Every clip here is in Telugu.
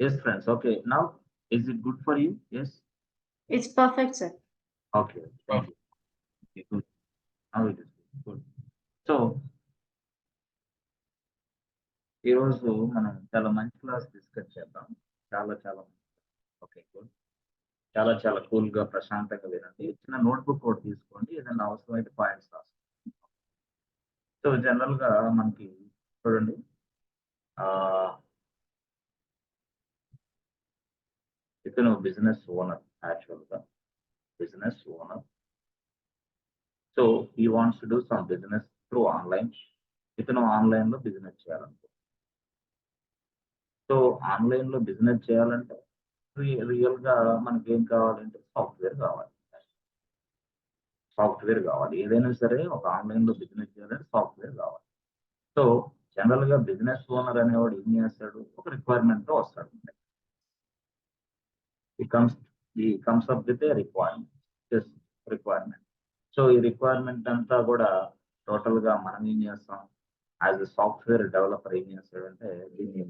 Yes, friends. Okay. Now, is it good for you? Yes. It's perfect, sir. Okay. Thank you. Okay, good. Now it is good. So, ఈ రోజు మనం చాలా మంచి క్లాస్ డిస్కస్ చేద్దాం. చాలా ఓకే గుడ్. చాలా కూల్ గా ప్రశాంతంగా వినండి. చిన్న నోట్బుక్ ఒకటి తీసుకోండి. ఏదైనా అవసరమైతే పాయింట్స్ రాసుకోండి. సో జనరల్ గా మనకి చూడండి, ఇతను బిజినెస్ ఓనర్, యాక్చువల్ గా business owner. So he wants to do some business through online. ఇతను ఆన్లైన్ లో బిజినెస్ చేయాలనుకో. సో ఆన్లైన్ లో బిజినెస్ చేయాలంటే రియల్ గా మనకి ఏం కావాలంటే సాఫ్ట్వేర్ కావాలి. సాఫ్ట్వేర్ కావాలి. ఏదైనా సరే ఒక ఆన్లైన్ లో బిజినెస్ చేయాలంటే సాఫ్ట్వేర్ కావాలి. సో జనరల్ గా బిజినెస్ ఓనర్ అనేవాడు ఏం చేస్తాడు, ఒక రిక్వైర్మెంట్ తో వస్తాడు. He comes up with a requirement. So ఈ రిక్వైర్మెంట్ అంతా కూడా టోటల్ గా మనం ఏం చేస్తాం, యాజ్ ఎ సాఫ్ట్వేర్ డెవలపర్ ఏం చేస్తాడంటే దీన్ని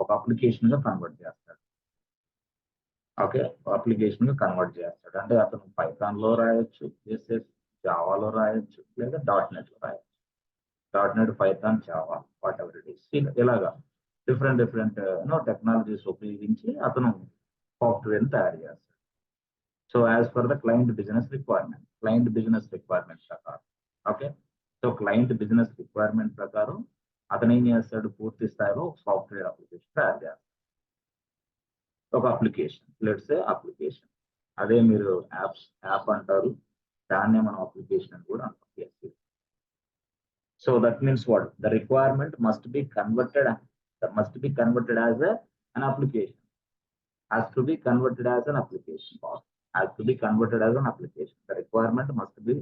ఒక అప్లికేషన్ గా కన్వర్ట్ చేస్తాడు. ఓకే, అప్లికేషన్ గా కన్వర్ట్ చేస్తాడు. అంటే అతను పైథాన్ లో రాయొచ్చు, జావాలో రాయొచ్చు, లేదా .NET లో రాయొచ్చు. .NET, Python, Java, whatever it is. ఇలాగా డిఫరెంట్ టెక్నాలజీస్ ఉపయోగించి అతను సాఫ్ట్వేర్ తయారు చేస్తాడు. So as per the client business requirement ప్రకారం. Okay, so client business requirement ప్రకారం అతను ఏం చేస్తాడు, పూర్తి స్థాయిలో ఒక సాఫ్ట్వేర్ అప్లికేషన్ తయారు చేస్తాడు. ఒక అప్లికేషన్, లెట్స్ సే అప్లికేషన్. అదే మీరు యాప్ అంటారు, దాన్నే మనం అప్లికేషన్ అని కూడా అంటాం. So that means what, the requirement must be converted as an application. Has to be converted as an application. The requirement must be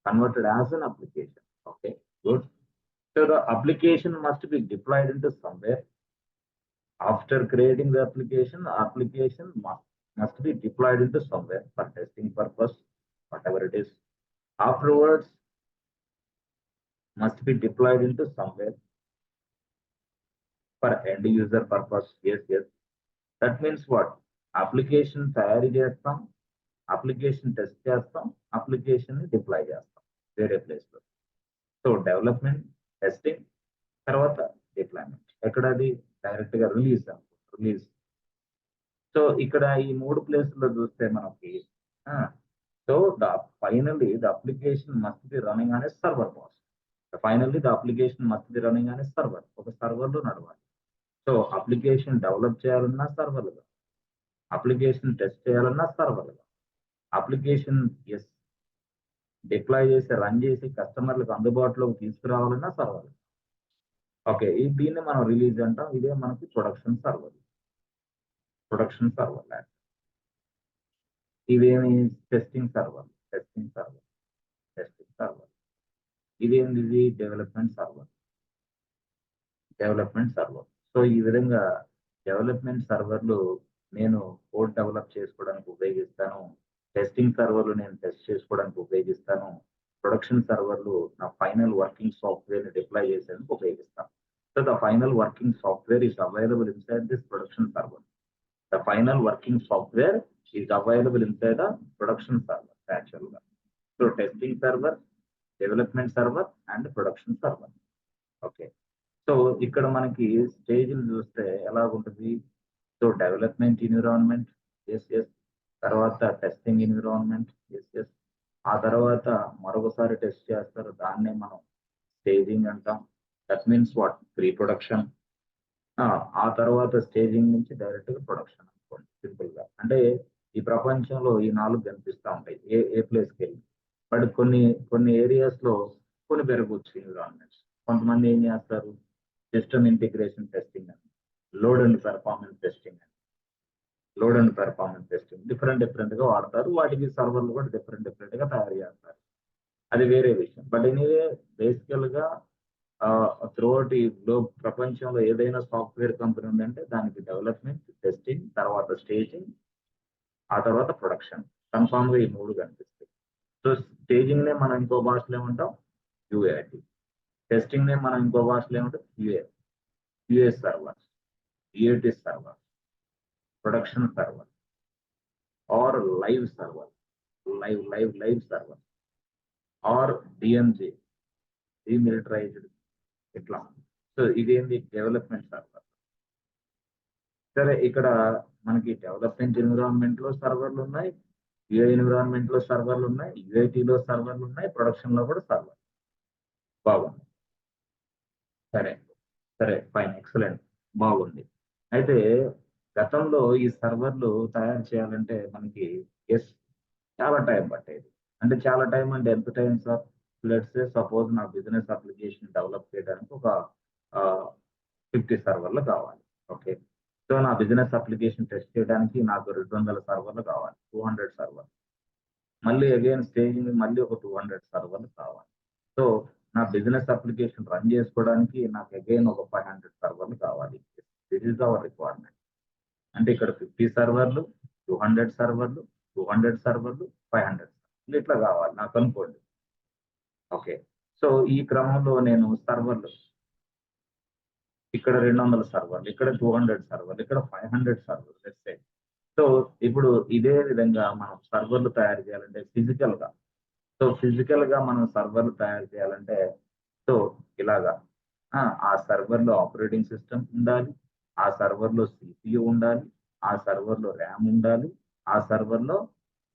converted as an application. Okay, good. So the application must be deployed into somewhere. After creating the application must be deployed into somewhere for testing purpose, whatever it is. Afterwards, must be deployed into somewhere for end user purpose. Yes. That means what? Application తయారు చేస్తాం, అప్లికేషన్ టెస్ట్ చేస్తాం, అప్లికేషన్ డిప్లాయ్ చేస్తాం వేరే ప్లేస్ లో. సో డెవలప్మెంట్, టెస్టింగ్, తర్వాత డిప్లాయ్మెంట్. ఎక్కడది డైరెక్ట్ గా రిలీజ్. సో ఇక్కడ ఈ 3 ప్లేసుల్లో చూస్తే మనకి so finally the application must be running అనే సర్వర్ బాస్. ఒక సర్వర్ లో నడవాలి. సో అప్లికేషన్ డెవలప్ చేయాలన్నా సర్వర్లుగా, అప్లికేషన్ టెస్ట్ చేయాలన్నా సర్వర్లుగా, అప్లికేషన్ డిప్లాయ్ చేసి రన్ చేసి కస్టమర్లకు అందుబాటులోకి తీసుకురావాలన్నా సర్వర్లు. ఓకే, దీన్ని మనం రిలీజ్ అంటాం. ఇదే మనకి ప్రొడక్షన్ సర్వర్. ఇదేమి టెస్టింగ్ సర్వర్. ఇదేంది, డెవలప్మెంట్ సర్వర్. సో ఈ విధంగా డెవలప్మెంట్ సర్వర్లు నేను కోడ్ డెవలప్ చేసుకోవడానికి ఉపయోగిస్తాను, టెస్టింగ్ సర్వర్లు నేను టెస్ట్ చేసుకోవడానికి ఉపయోగిస్తాను, ప్రొడక్షన్ సర్వర్లు నా ఫైనల్ వర్కింగ్ సాఫ్ట్వేర్ ని డిప్లాయ్ చేసేందుకు ఉపయోగిస్తాను. So the final working software is available inside this production server. The final working software is available inside the production server actually. So testing server, development server and production server. Okay, so ఇక్కడ మనకి స్టేజ్ చూస్తే ఎలా ఉంటుంది. సో డెవలప్మెంట్ ఎన్విరాన్మెంట్, తర్వాత టెస్టింగ్ ఎన్విరాన్మెంట్, ఆ తర్వాత మరొకసారి టెస్ట్ చేస్తారు, దాన్నే మనం స్టేజింగ్ అంటాం. That means what, pre production. ఆ తర్వాత స్టేజింగ్ నుంచి డైరెక్ట్ గా ప్రొడక్షన్ అనుకోండి సింపుల్ గా. అంటే ఈ ప్రపంచంలో ఈ 4 కనిపిస్తూ ఉంటాయి ఏ ప్లేస్కి వెళ్ళి. బట్ కొన్ని ఏరియాస్ లో కొన్ని పెరగవచ్చు ఎన్విరాన్మెంట్స్. కొంతమంది ఏం చేస్తారు, సిస్టమ్ ఇంటిగ్రేషన్ టెస్టింగ్ అని, load and performance testing different గా వాడతారు. వాటికి సర్వర్లు కూడా డిఫరెంట్ గా తయారు చేస్తారు. అది వేరే విషయం. బట్ ఎనీవే బేసికల్ గా త్రూఅవుట్ ఈ గ్లోబ్ ప్రపంచంలో ఏదైనా సాఫ్ట్వేర్ కంపెనీ ఉందంటే దానికి డెవలప్మెంట్, టెస్టింగ్, తర్వాత స్టేజింగ్, ఆ తర్వాత ప్రొడక్షన్. కన్ఫామ్ గా ఈ 3 కనిపిస్తాయి. సో స్టేజింగ్ నే మనం ఇంకో భాషలో ఏమంటాం, UAT. టెస్టింగ్ నే మనం ఇంకో భాషలో ఏమంటాం, QA servers, UAT servers. production server or live server, live server or DMG, demilitarized ఇట్లా. సో ఇదేంది డెవలప్మెంట్ సర్వర్. సరే ఇక్కడ మనకి డెవలప్మెంట్ ఎన్విరాన్మెంట్ లో సర్వర్లు ఉన్నాయి, యూఐ ఎన్విరాన్మెంట్ లో సర్వర్లు ఉన్నాయి, UAT లో సర్వర్లు ఉన్నాయి, ప్రొడక్షన్ లో కూడా సర్వర్. బాగుంది. సరే సరే ఫైన్, ఎక్సలెంట్, బాగుంది. అయితే గతంలో ఈ సర్వర్లు తయారు చేయాలంటే మనకి ఎస్ చాలా టైం పట్టేది. అంటే చాలా టైం అంటే ఎంత time sir? Let's say suppose నా బిజినెస్ అప్లికేషన్ డెవలప్ చేయడానికి ఒక 50 సర్వర్లు కావాలి. ఓకే, సో నా బిజినెస్ అప్లికేషన్ టెస్ట్ చేయడానికి నాకు 200 సర్వర్లు కావాలి, 200 సర్వర్లు. మళ్ళీ అగైన్ స్టేజింగ్ మళ్ళీ ఒక 200 సర్వర్లు కావాలి. సో నా బిజినెస్ అప్లికేషన్ రన్ చేసుకోవడానికి నాకు అగైన్ ఒక 500 సర్వర్లు కావాలి. This is our requirement. అంటే ఇక్కడ 50 సర్వర్లు, 200 సర్వర్లు, 200 సర్వర్లు, 500 సర్వర్లు ఇట్లా కావాలి నాకు అనుకోండి. ఓకే, సో ఈ క్రమంలో నేను సర్వర్లు ఇక్కడ 200 సర్వర్లు, ఇక్కడ 200 సర్వర్లు, ఇక్కడ 500 సర్వర్లు లెట్స్ సే. సో ఇప్పుడు ఇదే విధంగా మనం సర్వర్లు తయారు చేయాలంటే ఫిజికల్ గా, సో ఫిజికల్ గా మనం సర్వర్లు తయారు చేయాలంటే సో ఇలాగా ఆ సర్వర్ లో ఆపరేటింగ్ సిస్టమ్ ఉండాలి, ఆ సర్వర్ లో CPU ఉండాలి, ఆ సర్వర్ లో ర్యామ్ ఉండాలి, ఆ సర్వర్ లో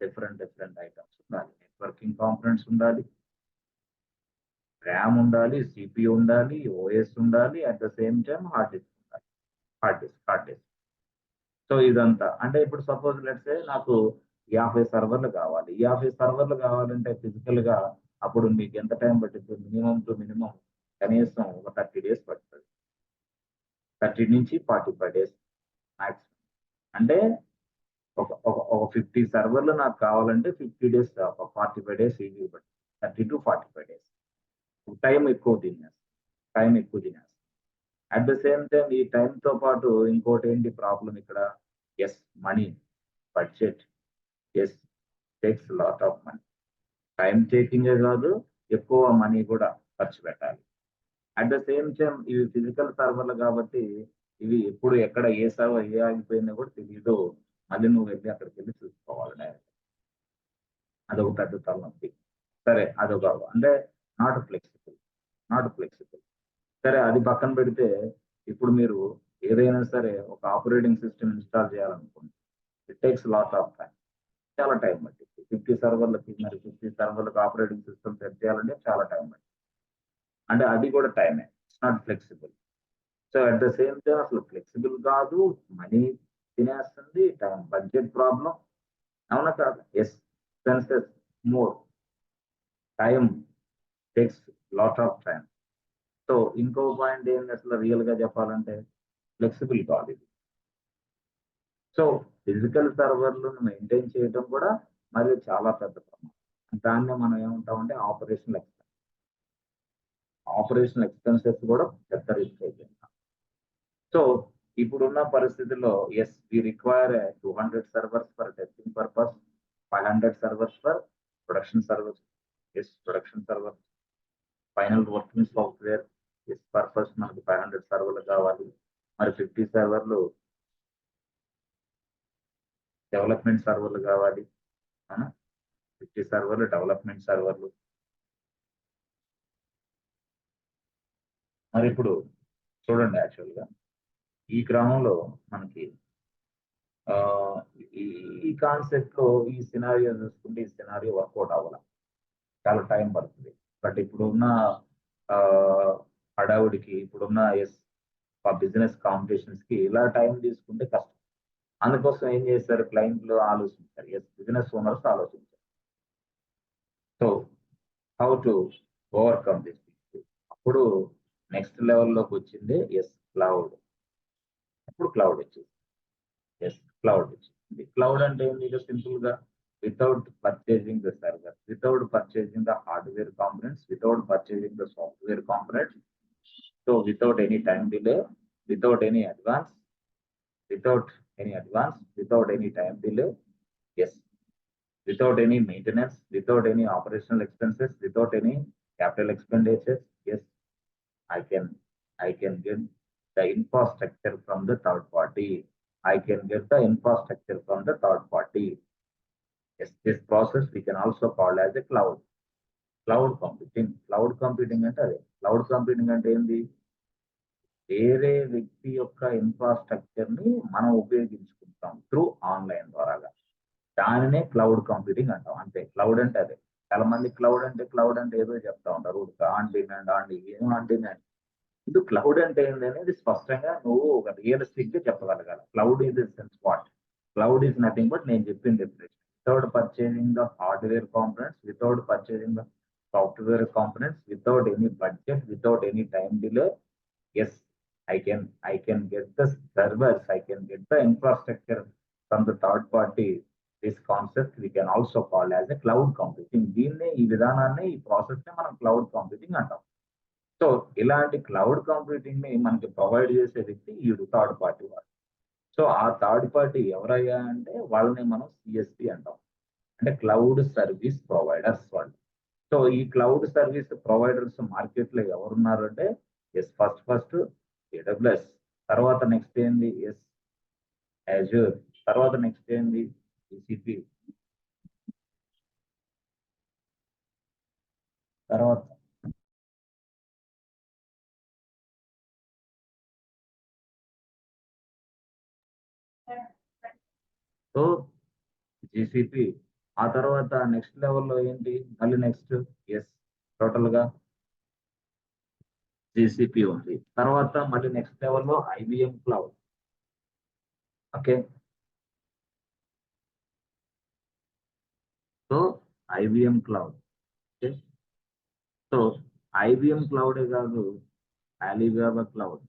డిఫరెంట్ ఐటమ్స్ ఉండాలి, నెట్వర్కింగ్ కాంపోనెంట్స్ ఉండాలి, ర్యామ్ ఉండాలి, CPU ఉండాలి, OS ఉండాలి, at the same time hard disk ఉండాలి, హార్డ్ డిస్క్. సో ఇదంతా అంటే ఇప్పుడు సపోజ్ లెట్స్ నాకు 50 సర్వర్లు కావాలి. 50 సర్వర్లు కావాలంటే ఫిజికల్ గా అప్పుడు మీకు ఎంత టైం పట్టింది? మినిమం టు మినిమం కనీసం ఒక 30 డేస్ పడుతుంది. 30 నుంచి 45 డేస్ మ్యాక్సిమం. అంటే ఒక ఒక ఒక 50 సర్వర్లు నాకు కావాలంటే 50 డేస్, ఒక 45 డేస్ ఈజీ పడుతుంది. 30 టు 45 డేస్ టైం ఎక్కువ తినేస్తుంది. అట్ ద సేమ్ టైం ఈ టైంతో పాటు ఇంకోటి ఏంటి ప్రాబ్లం ఇక్కడ? Yes, money, budget. Yes, takes lot of money. Time టేకింగే కాదు, ఎక్కువ మనీ కూడా ఖర్చు పెట్టాలి. అట్ ద సేమ్ టైం ఇవి ఫిజికల్ సర్వర్లు కాబట్టి ఇవి ఎప్పుడు ఎక్కడ ఏ సర్వర్ ఏ ఆగిపోయిందో కూడా తెలియదు. మళ్ళీ నువ్వు వెళ్ళి అక్కడికి వెళ్ళి చూసుకోవాలి డైరెక్ట్. అదొక పెద్ద తలనొప్పి. సరే అదొక అంటే నాట్ ఫ్లెక్సిబుల్. సరే అది పక్కన పెడితే ఇప్పుడు మీరు ఏదైనా సరే ఒక ఆపరేటింగ్ సిస్టమ్ ఇన్స్టాల్ చేయాలనుకోండి, it takes lot of time. చాలా టైం పట్టింది. 50 సర్వర్లకి మరి 50 సర్వర్లకు ఆపరేటింగ్ సిస్టమ్ సెట్ చేయాలంటే చాలా టైం పట్టింది. అంటే అది కూడా టైమే, it's not flexible. So at the same time అసలు ఫ్లెక్సిబుల్ కాదు, మనీ తినేస్తుంది, టైం బడ్జెట్ ప్రాబ్లం. అవునా కాదు? Yes, expenses more, time takes lot of time. So ఇంకో పాయింట్ ఏంటి అసలు రియల్ గా చెప్పాలంటే ఫ్లెక్సిబుల్ కాదు ఇది. సో ఫిజికల్ సర్వర్లను మెయింటైన్ చేయడం కూడా మరి చాలా పెద్ద ప్రమాదం. దాన్ని మనం ఏమంటామంటే ఆపరేషనల్ ఎక్స్పెన్సెస్ కూడా పెద్ద రిస్క్ అయిపోయింది. సో ఇప్పుడున్న పరిస్థితుల్లో yes we require 200 servers for testing purpose, 500 servers for production servers. Yes, production server final working software yes purpose మనకి 500 సర్వర్లు కావాలి. మరి 50 సర్వర్లు డెవలప్మెంట్ సర్వర్లు కావాలి. 50 సర్వర్లు డెవలప్మెంట్ సర్వర్లు. మరి ఇప్పుడు చూడండి, యాక్చువల్గా ఈ క్రమంలో మనకి ఈ కాన్సెప్ట్ లో ఈ సినారియో చూసుకుంటే ఈ సినారియో వర్కౌట్ అవ్వాలి, చాలా టైం పడుతుంది. బట్ ఇప్పుడున్న హడావుడికి, ఇప్పుడున్న బిజినెస్ కాంపిటీషన్స్ కి ఇలా టైం తీసుకుంటే కష్టం. అందుకోసం ఏం చేస్తారు క్లయింట్లు ఆలోచించారు, బిజినెస్ ఓనర్స్ ఆలోచించారు. So how to overcome this. అప్పుడు నెక్స్ట్ లెవెల్లోకి వచ్చింది క్లౌడ్. అప్పుడు క్లౌడ్ వచ్చింది. క్లౌడ్ వచ్చింది. క్లౌడ్ అంటే ఏంటి? సింపుల్ గా without purchasing the server, without purchasing the hardware components, without purchasing the software components. So without any time delay, without any advance, without any time delay, yes, without any maintenance, without any operational expenses, without any capital expenditures, yes, I can get the infrastructure from the third party. I can get the infrastructure from the third party. Yes, this process we can also call as a cloud. Cloud computing. Cloud computing అంటే అదే. Cloud computing అంటే ఏంది? వేరే వ్యక్తి యొక్క ఇన్ఫ్రాస్ట్రక్చర్ ని మనం ఉపయోగించుకుంటాం త్రూ ఆన్లైన్ ద్వారాగా. దానినే క్లౌడ్ కంప్యూటింగ్ అంటాం. అంతే. క్లౌడ్ అంటే అదే. చాలా మంది క్లౌడ్ అంటే ఏదో చెప్తా ఉంటారు. ఆన్ డిమాండ్ ఏం ఆన్ డిమాండ్. ఇది క్లౌడ్ అంటే ఏంటి అనేది స్పష్టంగా నువ్వు ఒక రియలిస్టిక్ గా చెప్పగలగాలి. Cloud is sense what? Cloud is nothing but నేను చెప్పిన definition. Without purchasing the hardware components, without purchasing the software components, without any budget, without any time delay. Yes, I can get the servers, I can get the infrastructure from the third party. This concept we can also call as a cloud computing. దీన్నే ఈ విధానాన్ని ఈ ప్రాసెస్ ని మనం క్లౌడ్ కంప్యూటింగ్ అంటాం. సో ఇలాంటి క్లౌడ్ కంప్యూటింగ్ ని మనకి ప్రొవైడ్ చేసే వ్యక్తి ఈడు థర్డ్ పార్టీ వాడు. సో ఆ థర్డ్ పార్టీ ఎవరయ్యా అంటే వాళ్ళని మనం సిఎస్పి అంటాం. అంటే క్లౌడ్ సర్వీస్ ప్రొవైడర్స్ వాళ్ళు. సో ఈ క్లౌడ్ సర్వీస్ ప్రొవైడర్స్ మార్కెట్ లో ఎవరున్నారు అంటే ఎస్ ఫస్ట్ AWS, తర్వాత నెక్స్ట్ ఏంది ఎస్ Azure, తర్వాత నెక్స్ట్ ఏంది GCP, తర్వాత సో GCP. ఆ తర్వాత నెక్స్ట్ లెవెల్లో ఏంటి మళ్ళీ నెక్స్ట్ ఎస్ టోటల్ గా GCP ఉంది. తర్వాత మళ్ళీ నెక్స్ట్ లెవెల్లో IBM cloud. Okay, so IBM cloud. Okay, so IBM క్లౌడే కాదు అలీబాబా క్లౌడ్.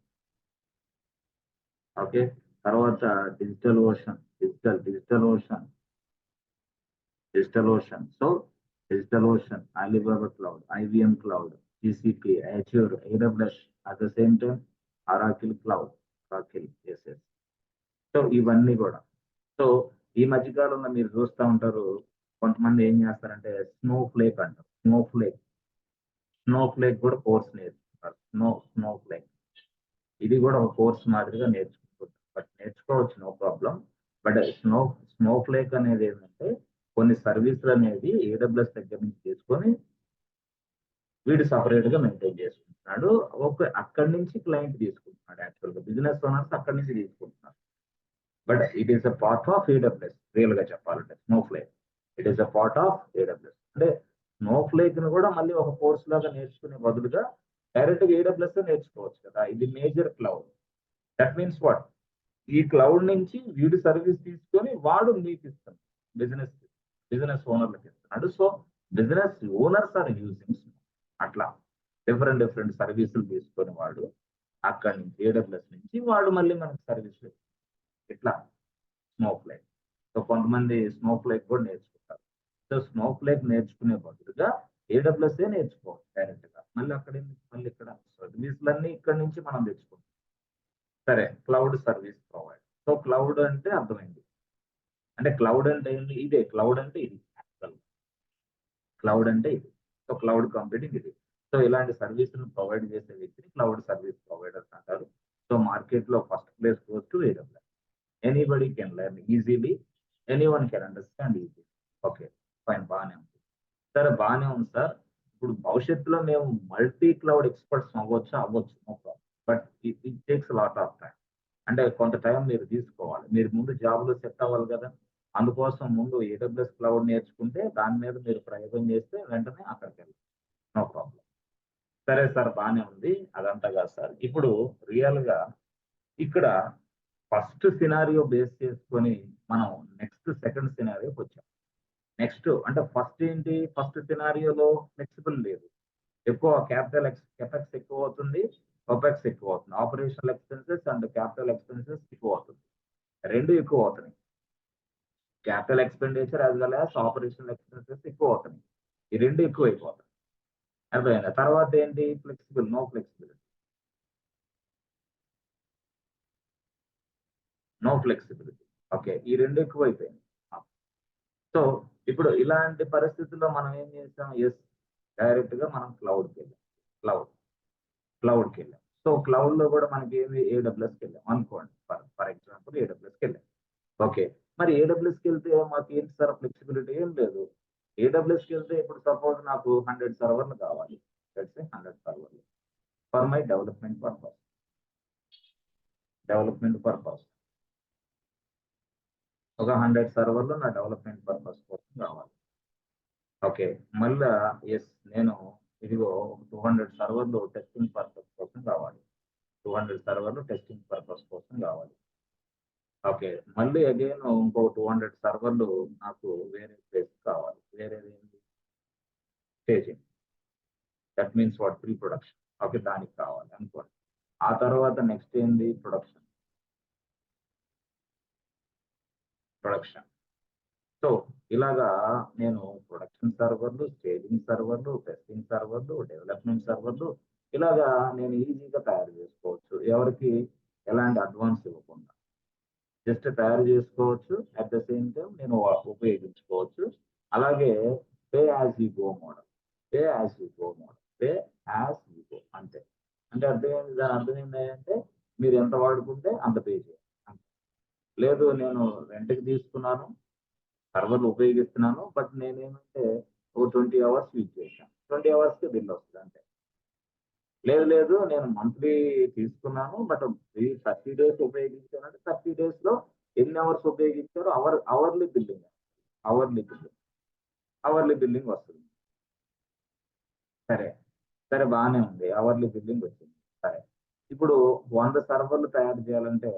ఓకే, తర్వాత digital ocean. So digital ocean, Alibaba cloud, IBM cloud, GCP, Azure, AWS, at the same time Oracle cloud. Yes. So ఇవన్నీ కూడా. సో ఈ మధ్యకాలంలో మీరు చూస్తూ ఉంటారు కొంతమంది ఏం చేస్తారంటే స్నో ఫ్లేక్ అంటారు. స్నో ఫ్లేక్ కూడా కోర్స్ నేర్చుకుంటారు. స్నో ఫ్లేక్ ఇది కూడా ఒక కోర్స్ మాదిరిగా నేర్చుకుంటారు. బట్ నేర్చుకోవచ్చు, no problem. But Snowflake అనేది ఏంటంటే కొన్ని సర్వీసులు అనేది AWS దగ్గర నుంచి తీసుకొని వీడు సపరేట్ గా మెయింటైన్ చేసుకుంటున్నాడు. అక్కడి నుంచి క్లయింట్ తీసుకుంటున్నాడు. యాక్చువల్ గా బిజినెస్ ఓనర్స్ అక్కడి నుంచి తీసుకుంటున్నారు. But it is a part of AWS. Real గా చెప్పాలంటే snow flake it is a part of AWS. అంటే స్నో ఫ్లేక్ ని కూడా మళ్ళీ ఒక కోర్స్ లాగా నేర్చుకునే బదులుగా డైరెక్ట్ గా AWS నేర్చుకోవచ్చు కదా. ఇది major cloud. That means what? ఈ క్లౌడ్ నుంచి వీడు సర్వీస్ తీసుకొని వాడు మీకు ఇస్తాడు, బిజినెస్ ఓనర్లకు ఇస్తున్నాడు. So business owners are using అట్లా డిఫరెంట్ సర్వీసులు తీసుకొని వాడు అక్కడి నుంచి AWS నుంచి వాడు మళ్ళీ మనకు సర్వీస్ ఇట్లా స్నో ఫ్లేక్. సో కొంతమంది స్నో ఫ్లేక్ కూడా నేర్చుకుంటారు. సో స్నో ఫ్లేక్ నేర్చుకునే బదులుగా AWS నేర్చుకోవాలి డైరెక్ట్ గా. మళ్ళీ మళ్ళీ ఇక్కడ సర్వీసులన్నీ ఇక్కడ నుంచి మనం తెచ్చుకుంటాం. సరే, cloud service provider. So cloud అంటే అర్థమైంది. అంటే క్లౌడ్ అంటే ఏంటి? ఇదే క్లౌడ్ అంటే ఇది. క్లౌడ్ అంటే ఇది. సో క్లౌడ్ కంప్యూటింగ్ ఇది. సో ఇలాంటి సర్వీసులను ప్రొవైడ్ చేసే వ్యక్తిని క్లౌడ్ సర్వీస్ ప్రొవైడర్స్ అంటారు. సో మార్కెట్ లో first place goes to AWS. Anybody can learn easily, anyone can understand easy. Okay, fine, బాగానే ఉంది. సరే, బాగానే ఉంది సార్. ఇప్పుడు భవిష్యత్తులో మేము మల్టీ క్లౌడ్ ఎక్స్పర్ట్స్ అవ్వచ్చు, no problem. But it takes lot of time. అంటే కొంత టైం మీరు తీసుకోవాలి. మీరు ముందు జాబ్లో సెట్ అవ్వాలి కదా. అందుకోసం ముందు AWS క్లౌడ్ నేర్చుకుంటే దాని మీద మీరు ప్రయోగం చేస్తే వెంటనే అక్కడికి వెళ్ళాలి, నో ప్రాబ్లం. సరే సార్, బాగానే ఉంది. అదంతా కాదు సార్. ఇప్పుడు రియల్ గా ఇక్కడ ఫస్ట్ సినారియో బేస్ చేసుకొని మనం సెకండ్ సినారియోకి వచ్చాం. నెక్స్ట్ అంటే ఫస్ట్ ఏంటి? ఫస్ట్ సినారియోలో ఫ్లెక్సిబుల్ లేదు. ఎక్కువ కెపెక్స్ ఎక్కువ అవుతుంది, ఓపెక్స్ ఎక్కువ అవుతుంది. Operational expenses and capital expenses ఎక్కువ అవుతుంది. రెండు ఎక్కువ అవుతున్నాయి. Capital expenditure as well as operational expenses ఎక్కువ అవుతున్నాయి. ఈ రెండు ఎక్కువ అయిపోతాయి. అర్థమైందా? తర్వాత ఏంటి? No flexibility. ఓకే, ఈ రెండు ఎక్కువ అయిపోయింది. సో ఇప్పుడు ఇలాంటి పరిస్థితుల్లో మనం ఏం చేస్తాం? ఎస్, డైరెక్ట్ గా మనం క్లౌడ్కి వెళ్ళాం. సో క్లౌడ్ లో కూడా మనకి ఏమి AWSకి వెళ్ళాం అనుకోండి. ఫర్ ఎగ్జాంపుల్ AWSకి వెళ్ళాం. వెళ్తే మాకు ఏంటి సార్ ఫ్లెక్సిబిలిటీ ఏం లేదు. ఏడబ్ల్యూఎస్కి వెళ్తే ఇప్పుడు సపోజ్ నాకు 100 సర్వర్లు కావాలి. 100 సర్వర్లు ఫర్ మై డెవలప్మెంట్ పర్పస్. ఒక 100 సర్వర్లు నా డెవలప్మెంట్ పర్పస్ కోసం కావాలి. ఓకే, మళ్ళా ఎస్ నేను ఇదిగో 200 సర్వర్లు టెస్టింగ్ పర్పస్ కోసం కావాలి. 200 సర్వర్లు టెస్టింగ్ పర్పస్ కోసం కావాలి. ఓకే, మళ్ళీ అగైన్ ఇంకో 200 సర్వర్లు నాకు వేరే ప్లేస్ కావాలి. వేరేది ఏంటి? Staging. That means what? Pre production. Okay, దానికి కావాలి అనుకోండి. ఆ తర్వాత నెక్స్ట్ ఏంది? ప్రొడక్షన్. సో ఇలాగా నేను ప్రొడక్షన్ సర్వర్లు, స్టేజింగ్ సర్వర్లు, టెస్టింగ్ సర్వర్లు, డెవలప్మెంట్ సర్వర్లు ఇలాగా నేను ఈజీగా తయారు చేసుకోవచ్చు. ఎవరికి ఎలాంటి అడ్వాన్స్ ఇవ్వకుండా జస్ట్ తయారు చేసుకోవచ్చు. అట్ ద సేమ్ టైం నేను ఉపయోగించుకోవచ్చు. అలాగే pay as you go model. అంతే. అంటే అర్థమైంది. దాని అర్థం ఏంటంటే మీరు ఎంత వాడుకుంటే అంత పే చేయాలి. లేదు నేను రెంట్కి తీసుకున్నాను, సర్వర్లు ఉపయోగిస్తున్నాను, బట్ నేనేమంటే ఓ 20 అవర్స్ యూజ్ చేశాను, 20 అవర్స్కి బిల్ వస్తుంది అంతే. లేదు నేను మంత్లీ తీసుకున్నాను, బట్ 30 డేస్ ఉపయోగించానంటే 30 డేస్లో ఎన్ని అవర్స్ ఉపయోగించారో అవర్లీ బిల్లింగ్ వస్తుంది. సరే బాగానే ఉంది, అవర్లీ బిల్లింగ్ వచ్చింది. సరే, ఇప్పుడు 100 సర్వర్లు తయారు చేయాలంటే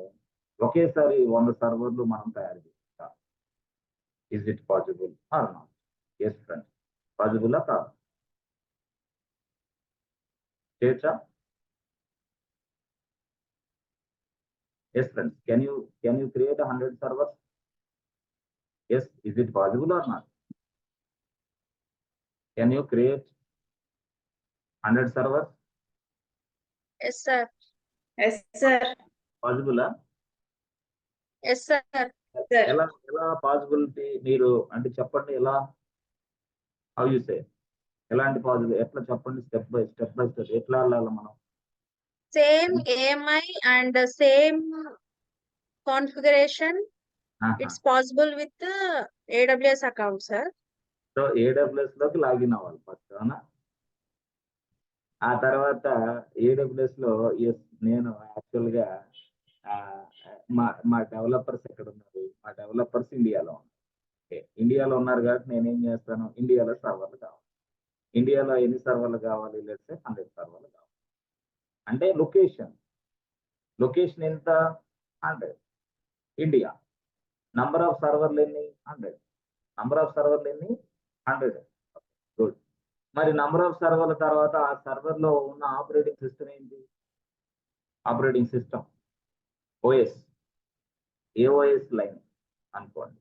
ఒకేసారి 100 సర్వర్లు మనం తయారు చేస్తాం. Is it possible or not? Yes friends, possible కాదు? చేయొచ్చా? Yes friends, can you create 100 servers? Yes, is it possible or not? Can you create 100 servers? Yes, sir. Yes, sir. పాసిబులా? Yes, sir. ఎలా పాసిబిలిటీ మీరు అంటే చెప్పండి. ఎలా? How you say? ఎలాంటి పాసిబుల్? ఎట్లా చెప్పండి? స్టెప్ బై స్టెప్ ఎట్లా వెళ్ళాలి మనం? Same AMI and the same configuration. It's possible with the AWS account, sir. So AWS లోకి లాగిన్ అవ్వాలి ఫస్ట్, అవునా? ఆ తర్వాత ఏడబ్ల్యూఎస్ లో ఎస్ నేను యాక్చువల్గా మా డెవలపర్స్ ఎక్కడ ఉన్నారు? మా డెవలపర్స్ ఇండియాలో ఉన్నారు. ఇండియాలో ఉన్నారు కాబట్టి నేనేం చేస్తాను? ఇండియాలో సర్వర్లు కావాలి. ఇండియాలో ఎన్ని సర్వర్లు కావాలి? లెట్స్ సే 100 సర్వర్లు కావాలి. అంటే లొకేషన్ ఎంత? 100. ఇండియా. నంబర్ ఆఫ్ సర్వర్లు ఎన్ని? 100. నంబర్ ఆఫ్ సర్వర్లు ఎన్ని? 100. గుడ్. మరి నంబర్ ఆఫ్ సర్వర్ల తర్వాత ఆ సర్వర్లో ఉన్న ఆపరేటింగ్ సిస్టమ్ ఏంటి? Operating system OS. ఏ ఓఎస్? లైన్ అనుకోండి.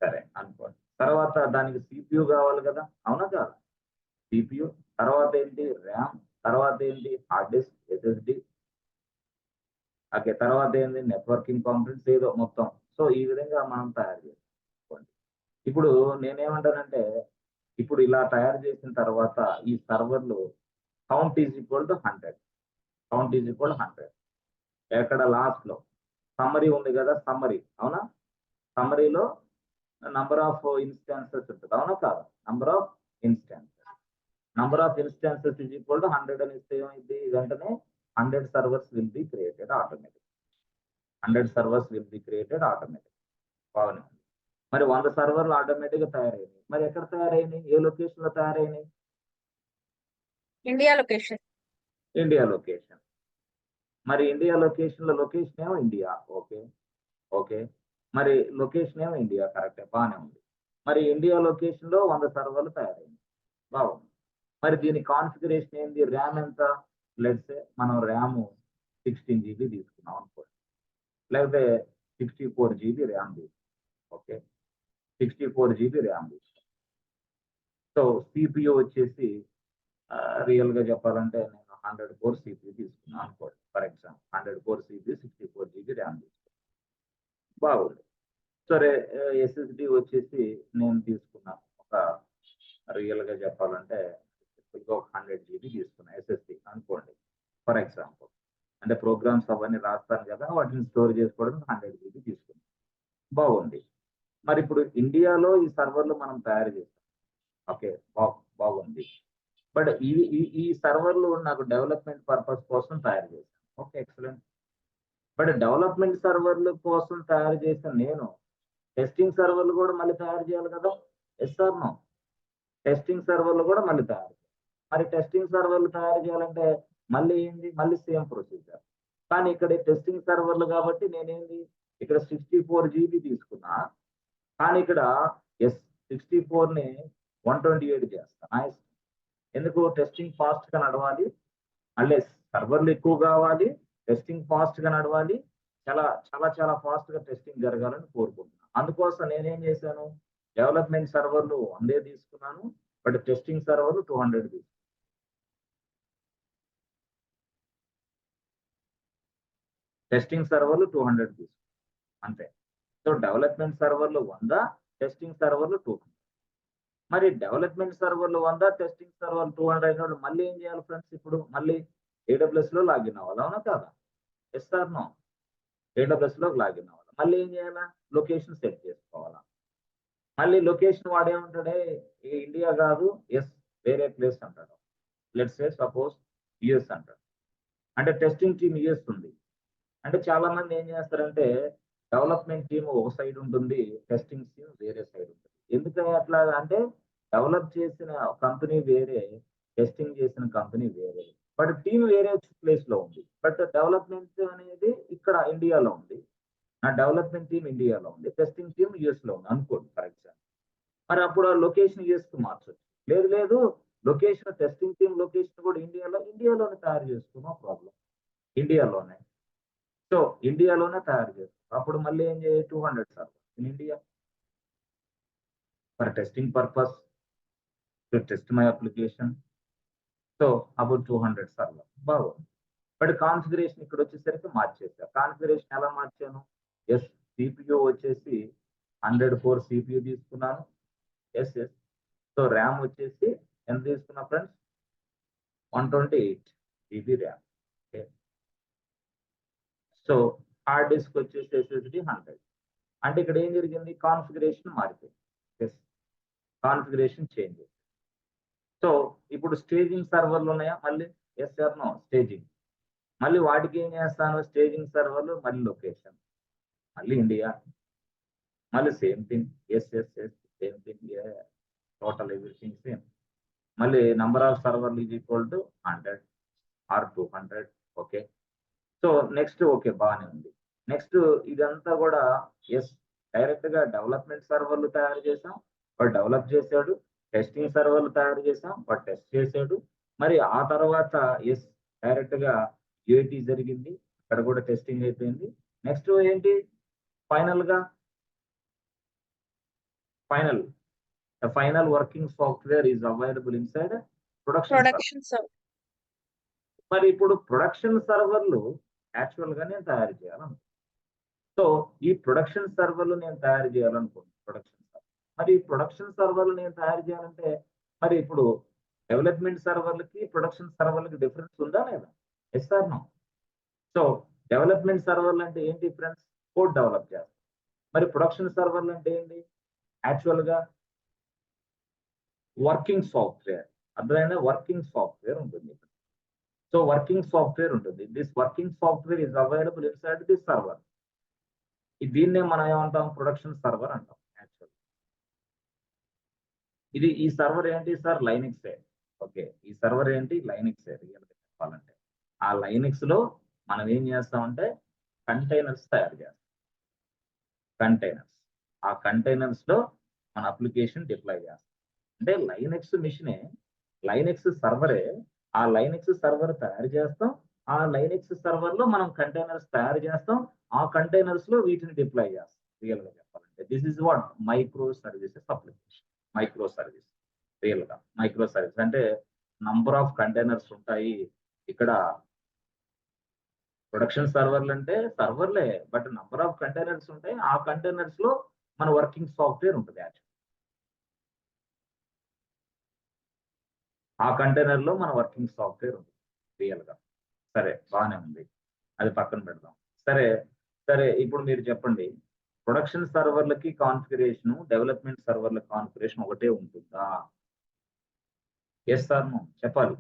సరే అనుకోండి. తర్వాత దానికి సిపియు కావాలి కదా, అవునా కాదు? సిపియు తర్వాత ఏంటి? ర్యామ్. తర్వాత ఏంటి? Hard disk, SSD. ఓకే, తర్వాత ఏంటి? నెట్వర్కింగ్ కాంపోనెంట్స్ ఏదో మొత్తం. సో ఈ విధంగా మనం తయారు చేసుకోండి. ఇప్పుడు నేనేమంటానంటే ఇప్పుడు ఇలా తయారు చేసిన తర్వాత ఈ సర్వర్లు కౌంట్ ఈజ్ ఈక్వల్ టు 100. ఎక్కడ? లాస్ట్ లో సమ్మరీ ఉంది కదా, సమ్మరీ, అవునా? సమ్మరీలో నంబర్ ఆఫ్ ఇన్స్టాన్సెస్ ఉంటుంది, అవునా కాదు? Number of instances is equal to 100 అని ఇస్తే ఏమైంది? వెంటనే 100 servers will be created automatic. బాగానే ఉంది. మరి 100 సర్వర్లు ఆటోమేటిక్ గా తయారైనాయి. మరి ఎక్కడ తయారైనాయి? ఏ లొకేషన్ లో తయారైనాయి? India location. India location. మరి ఇండియా లొకేషన్ లో లొకేషన్ ఏమో ఇండియా. ఓకే, మరి లొకేషన్ ఏమో ఇండియా, కరెక్టే, బాగానే ఉంది. మరి ఇండియా లొకేషన్ లో 100 సర్వర్లు తయారైంది, బాగుంది. మరి దీని కాన్ఫిగరేషన్ ఏంది? ర్యామ్ ఎంత? లెట్స్ మనం ర్యామ్ 16 GB తీసుకున్నాం అనుకోండి, లేకపోతే 64 GB ర్యామ్ తీసుకున్నాం. ఓకే, 64 GB ర్యామ్ తీసుకున్నాం. సో సిపియు వచ్చేసి రియల్ గా చెప్పాలంటే నేను 100 కోర్ సిపియు తీసుకున్నాను అనుకోండి. For example 100 core CPU 64 GB RAM తీసుకున్నాను, బాగుంది. సరే, ఎస్ఎస్డి వచ్చేసి నేను తీసుకున్నాను ఒక రియల్ గా చెప్పాలంటే ఒక 100 GB తీసుకున్నా ఎస్ఎస్డి అనుకోండి, ఫర్ ఎగ్జాంపుల్. అంటే ప్రోగ్రామ్స్ అవన్నీ రాస్తాను కదా, వాటిని స్టోర్ చేసుకోవడానికి 100 GB తీసుకున్నాను, బాగుంది. మరి ఇప్పుడు ఇండియాలో ఈ సర్వర్లు మనం తయారు చేస్తాం. ఓకే, బాగుంది. బట్ ఈ సర్వర్లు నాకు డెవలప్మెంట్ పర్పస్ కోసం తయారు చేశాను. Okay, excellent. బట్ డెవలప్మెంట్ సర్వర్ల కోసం తయారు చేసిన నేను టెస్టింగ్ సర్వర్లు కూడా మళ్ళీ తయారు చేయాలి కదా. Yes or no? టెస్టింగ్ సర్వర్లు కూడా మళ్ళీ తయారు చేయాలి. మరి టెస్టింగ్ సర్వర్లు తయారు చేయాలంటే మళ్ళీ ఏంది, మళ్ళీ సేమ్ ప్రొసీజర్. కానీ ఇక్కడ టెస్టింగ్ సర్వర్లు కాబట్టి నేనేంది ఇక్కడ 64 GB తీసుకున్నా, కానీ ఇక్కడ ఎస్ 64ని 128 చేస్తా. నా ఇష్టం. ఎందుకు? టెస్టింగ్ ఫాస్ట్ గా నడవాలి, మళ్ళీ సర్వర్లు ఎక్కువ కావాలి, టెస్టింగ్ ఫాస్ట్ గా నడవాలి, చాలా చాలా చాలా ఫాస్ట్ గా టెస్టింగ్ జరగాలని కోరుకుంటున్నాను. అందుకోసం నేనేం చేశాను, డెవలప్మెంట్ సర్వర్లు 100 తీసుకున్నాను, బట్ టెస్టింగ్ సర్వర్లు 200 తీసుకున్నాను. టెస్టింగ్ సర్వర్లు 200 తీసుకున్నాను అంతే. సో డెవలప్మెంట్ సర్వర్లు 100, టెస్టింగ్ సర్వర్లు 200. మరి డెవలప్మెంట్ సర్వర్లు 100, టెస్టింగ్ సర్వర్లు 200 అయినప్పుడు మళ్ళీ ఏం చేయాలి ఫ్రెండ్స్? ఇప్పుడు మళ్ళీ AWS లో లాగిన్ అవ్వాలి, అవునా కాదా? Yes or no? AWS లో లాగిన్ అవ్వాలి. మళ్ళీ ఏం చేయాలా? లొకేషన్ సెట్ చేసుకోవాలా. మళ్ళీ లొకేషన్ వాడేమంటాడే, ఇండియా కాదు, ఎస్ వేరే ప్లేస్ అంటాడు. లెట్స్ సే సపోజ్ యుఎస్ అంటాడు. అంటే టెస్టింగ్ టీమ్ యుఎస్ ఉంది. అంటే చాలా మంది ఏం చేస్తారంటే డెవలప్మెంట్ టీమ్ ఒక సైడ్ ఉంటుంది, టెస్టింగ్ టీమ్ వేరే సైడ్ ఉంటుంది. ఎందుకని అట్లా అంటే డెవలప్ చేసిన కంపెనీ వేరే, టెస్టింగ్ చేసిన కంపెనీ వేరే, బట్ టీం వేరే ప్లేస్ లో ఉంది. బట్ డెవలప్మెంట్ అనేది ఇక్కడ ఇండియాలో ఉంది, నా డెవలప్మెంట్ టీం ఇండియాలో ఉంది, టెస్టింగ్ టీం యుఎస్ లో ఉంది అనుకోండి ఫర్ ఎగ్జాంపుల్. మరి అప్పుడు ఆ లొకేషన్ యుఎస్ కు మార్చొచ్చు. లేదు లొకేషన్ టెస్టింగ్ టీం లొకేషన్ కూడా ఇండియాలోనే తయారు చేసుకున్నాం ప్రాబ్లం. ఇండియాలోనే. సో ఇండియాలోనే తయారు చేస్తాం. అప్పుడు మళ్ళీ ఏం చేయాలి? 200 server in India for testing purpose to test my application. So అప్పుడు 200 సర్వర్ బాగుంది. బట్ కాన్ఫిగరేషన్ ఇక్కడ వచ్చేసరికి మార్చేసా. కాన్ఫిగరేషన్ ఎలా మార్చాను? ఎస్ సిపియు వచ్చేసి 104 సిపియు తీసుకున్నాను. ఎస్. సో ర్యామ్ వచ్చేసి ఎంత తీసుకున్నా friends? 128 GB RAM. Okay. So hard disk వచ్చేసి SSD 100. అంటే ఇక్కడ ఏం జరిగింది? కాన్ఫిగరేషన్ మారిపోయింది. Yes, configuration change. సో ఇప్పుడు స్టేజింగ్ సర్వర్లు ఉన్నాయా మళ్ళీ? Yes or no? స్టేజింగ్. మళ్ళీ వాటికి ఏం చేస్తాను? స్టేజింగ్ సర్వర్లు మళ్ళీ లొకేషన్ మళ్ళీ ఇండియా, మళ్ళీ same thing. Yes same thing. Total everything same. మళ్ళీ నంబర్ ఆఫ్ సర్వర్లు is equal to 100 or 200. Okay. So next okay బాగానే ఉంది. నెక్స్ట్ ఇదంతా కూడా ఎస్ డైరెక్ట్ గా డెవలప్మెంట్ సర్వర్లు తయారు చేసాం, వాడు డెవలప్ చేశాడు. టెస్టింగ్ సర్వర్లు తయారు చేసాం, వాడు టెస్ట్ చేశాడు. మరి ఆ తర్వాత ఎస్ డైరెక్ట్ గా UAT జరిగింది, అక్కడ కూడా టెస్టింగ్ అయిపోయింది. నెక్స్ట్ ఏంటి? ఫైనల్ గా final working software is available inside production. మరి ఇప్పుడు ప్రొడక్షన్ సర్వర్లు యాక్చువల్ గా నేను తయారు చేయాలనుకుంటున్నాను. సో ఈ ప్రొడక్షన్ సర్వర్లు నేను తయారు చేయాలనుకుంటున్నాను. మరి ఈ ప్రొడక్షన్ సర్వర్లు నేను తయారు చేయాలంటే మరి ఇప్పుడు డెవలప్మెంట్ సర్వర్లకి ప్రొడక్షన్ సర్వర్లకి డిఫరెన్స్ ఉందా లేదా? Yes or no? So development సర్వర్లు అంటే ఏంటి ఫ్రెండ్స్? కోడ్ డెవలప్ చేస్తాం. మరి ప్రొడక్షన్ సర్వర్లు అంటే ఏంటి? యాక్చువల్ గా వర్కింగ్ సాఫ్ట్వేర్. అర్థమైనా? వర్కింగ్ సాఫ్ట్వేర్ ఉంటుంది. సో వర్కింగ్ సాఫ్ట్వేర్ ఉంటుంది. This working software is available inside this server. దీన్నే మనం ఏమంటాం? ప్రొడక్షన్ సర్వర్ అంటాం. యాక్చువల్ ఈ సర్వర్ ఏంటి సార్? లైనక్సే. ఓకే, ఈ సర్వర్ ఏంటి? లైనక్సే. రియల్ గా చెప్పాలంటే ఆ లైనక్స్ లో మనం ఏం చేస్తామంటే కంటైనర్స్ తయారు చేస్తాం. కంటైనర్స్, ఆ కంటైనర్స్ లో మన అప్లికేషన్ డిప్లాయ్ చేస్తాం. అంటే లైనక్స్ మిషనే, లైనక్స్ సర్వరే, ఆ లైనక్స్ సర్వర్ తయారు చేస్తాం. ఆ లైనక్స్ సర్వర్ లో మనం కంటైనర్స్ తయారు చేస్తాం. ఆ కంటైనర్స్ లో వీటిని డిప్లాయ్ చేస్తాం. రియల్ గా చెప్పాలంటే this is what micro services application. Micro service. Real గా మైక్రో సర్వీస్ అంటే నంబర్ ఆఫ్ కంటైనర్స్ ఉంటాయి. ఇక్కడ ప్రొడక్షన్ సర్వర్లు అంటే సర్వర్లే, బట్ నంబర్ ఆఫ్ కంటైనర్స్ ఉంటాయి. ఆ కంటైనర్స్ లో మన వర్కింగ్ సాఫ్ట్వేర్ ఉంటుంది. యాక్చువల్ ఆ కంటైనర్ లో మన వర్కింగ్ సాఫ్ట్వేర్ ఉంటుంది రియల్ గా. సరే బాగానే ఉంది, అది పక్కన పెడదాం. సరే ఇప్పుడు మీరు చెప్పండి, ప్రొడక్షన్ సర్వర్లకి కాన్ఫిగరేషన్, డెవలప్మెంట్ సర్వర్ల కాన్ఫిగరేషన్ ఒకటే ఉంటుందా? ఎస్ సార్ నో చెప్పాలి.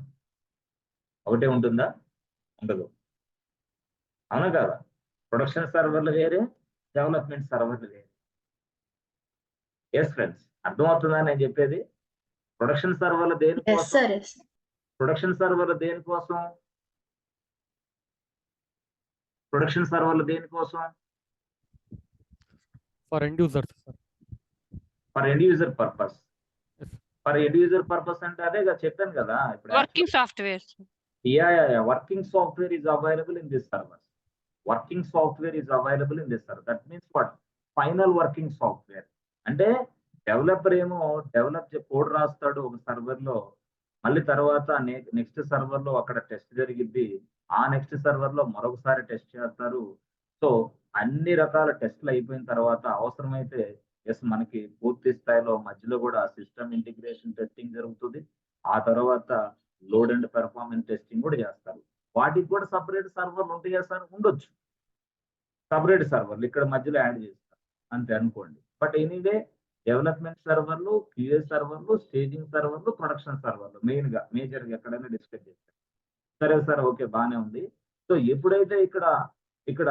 ఒకటే ఉంటుందా? ఉండదు. అవునా కాదా? ప్రొడక్షన్ సర్వర్లు వేరే, డెవలప్మెంట్ సర్వర్లు వేరే. ఎస్ ఫ్రెండ్స్, అర్థమవుతుందా నేను చెప్పేది? ప్రొడక్షన్ సర్వర్లు Yes, దేనికోసం? sir. Yes. ప్రొడక్షన్ సర్వర్లు దేనికోసం? ప్రొడక్షన్ సర్వర్లు దేనికోసం? For end users, sir. For end user purpose. Yes. For end user purpose అంటే అదే చెప్పాను కదా ఇప్పుడు. Working software. Yeah. Working software is available in this server. Working software is available in this server. That means what? Final working software. అంటే డెవలపర్ ఏమో డెవలప్ కోడ్ రాస్తాడు ఒక సర్వర్ లో, మళ్ళీ తర్వాత నెక్స్ట్ సర్వర్ లో అక్కడ టెస్ట్ జరిగిద్ది, ఆ నెక్స్ట్ సర్వర్ లో మరొకసారి టెస్ట్ చేస్తారు. సో అన్ని రకాల టెస్ట్లు అయిపోయిన తర్వాత అవసరమైతే మనకి పూర్తి స్థాయిలో మధ్యలో కూడా సిస్టమ్ ఇంటిగ్రేషన్ టెస్టింగ్ జరుగుతుంది. ఆ తర్వాత లోడ్ అండ్ పెర్ఫార్మెన్స్ టెస్టింగ్ కూడా చేస్తారు. వాటికి కూడా సపరేట్ సర్వర్లు ఉంటాయా సార్? ఉండొచ్చు. సపరేట్ సర్వర్లు ఇక్కడ మధ్యలో యాడ్ చేస్తారు అంతే అనుకోండి. బట్ ఎనీవే డెవలప్మెంట్ సర్వర్లు, క్యూఏ సర్వర్లు, స్టేజింగ్ సర్వర్లు, ప్రొడక్షన్ సర్వర్లు మేజర్గా ఎక్కడైనా డిస్కస్ చేస్తారు. సరే సార్, ఓకే బాగానే ఉంది. సో ఎప్పుడైతే ఇక్కడ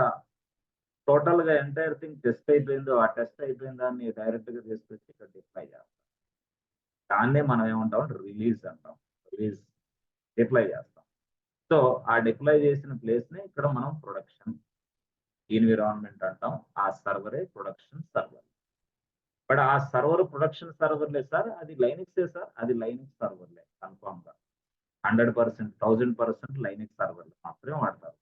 టోటల్ గా ఎంటైర్ థింగ్ టెస్ట్ అయిపోయిందో, ఆ టెస్ట్ అయిపోయిన దాన్ని డైరెక్ట్ గా తీసుకొచ్చి ఇక్కడ డిప్లై చేస్తాం. దాన్నే మనం ఏమంటాం? రిలీజ్ అంటాం. రిలీజ్ డిప్లై చేస్తాం. సో ఆ డిప్లై చేసిన ప్లేస్ ని ఇక్కడ మనం ప్రొడక్షన్ ఎన్విరాన్మెంట్ అంటాం. ఆ సర్వరే ప్రొడక్షన్ సర్వర్. బట్ ఆ సర్వర్ ప్రొడక్షన్ సర్వర్లే సార్, అది లైనిక్సే సార్, అది లైనిక్స్ సర్వర్లే కన్ఫామ్ గా 100%, 1000% లైనిక్స్ సర్వర్లు మాత్రమే వాడతారు.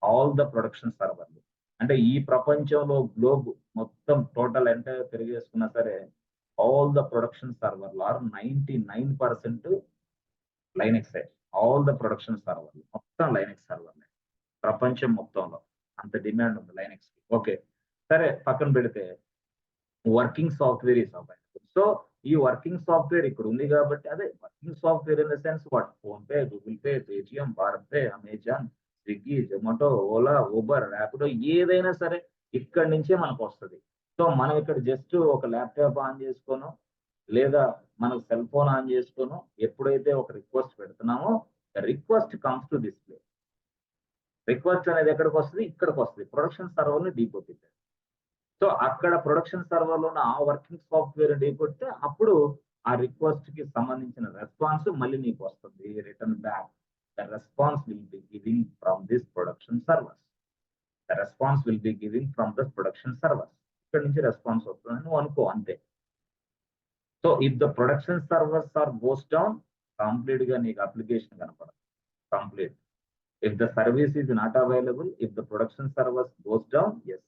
ఆల్ ద ప్రొడక్షన్ సర్వర్లు అంటే ఈ ప్రపంచంలో గ్లోబ్ మొత్తం టోటల్ ఎంటైర్ తిరిగేసుకున్నా సరే ఆల్ ద ప్రొడక్షన్ సర్వర్లు ఆర్ 99% లైనెక్సే. ఆల్ ద ప్రొడక్షన్ సర్వర్లు మొత్తం లైనెక్స్ సర్వర్లే ప్రపంచం మొత్తంలో. అంత డిమాండ్ ఉంది లైనెక్స్ కి. ఓకే సరే, పక్కన పెడితే working software is available. So ఈ వర్కింగ్ సాఫ్ట్వేర్ ఇక్కడ ఉంది కాబట్టి, అదే working software in the sense what? Phone pay, Google pay, Paytm, Bharat pay, Amazon, Swiggy, Zomato, Ola, Uber, Rapido ఏదైనా సరే ఇక్కడి నుంచే మనకు వస్తుంది. సో మనం ఇక్కడ జస్ట్ ఒక ల్యాప్టాప్ ఆన్ చేసుకోను, లేదా మనకు సెల్ ఫోన్ ఆన్ చేసుకోను, ఎప్పుడైతే ఒక రిక్వెస్ట్ పెడుతున్నామో request comes to display. Request అనేది ఎక్కడికి వస్తుంది? ఇక్కడికి వస్తుంది. ప్రొడక్షన్ సర్వర్ ని డీకొట్టింది. సో అక్కడ ప్రొడక్షన్ సర్వర్ లో ఆ వర్కింగ్ సాఫ్ట్వేర్ డీకొట్టితే అప్పుడు ఆ రిక్వెస్ట్ కి సంబంధించిన రెస్పాన్స్ మళ్ళీ నీకు వస్తుంది, return back. The response will be giving from this production servers. The response will be giving from the production servers. ఇక్కడ నుంచి రెస్పాన్స్ వస్తుందని నువ్వు అనుకో అంతే. So if the production servers are goes down, complete గా నీకు అప్లికేషన్ కనపడదు. Complete. If the service is not available, if the production servers goes down, yes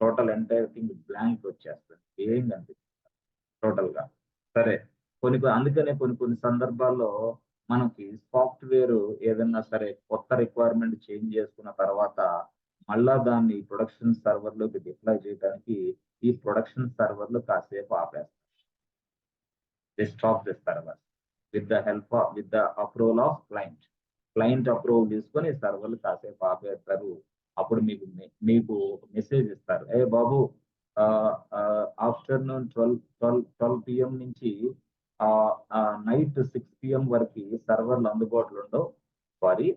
total entire thing blank వచ్చేస్తుంది. ఏం కనిపిస్తుంది టోటల్ గా. సరే అందుకనే కొన్ని సందర్భాల్లో మనకి సాఫ్ట్వేర్ ఏదన్నా సరే కొత్త రిక్వైర్మెంట్ చేంజ్ చేసుకున్న తర్వాత మళ్ళా దాన్ని ప్రొడక్షన్ సర్వర్ లోకి డిప్లాయ్ చేయడానికి ఈ ప్రొడక్షన్ సర్వర్లు కాసేపు ఆపేస్తారు. The stop the server with the approval of client approval తీసుకొని సర్వర్లు కాసేపు ఆపేస్తారు. అప్పుడు మీకు మెసేజ్ ఇస్తారు, ఏ బాబు ఆఫ్టర్నూన్ 12 PM నుంచి నైట్ 6 PM వరకు సర్వర్లు అందుబాటులో ఉండవు. Sorry,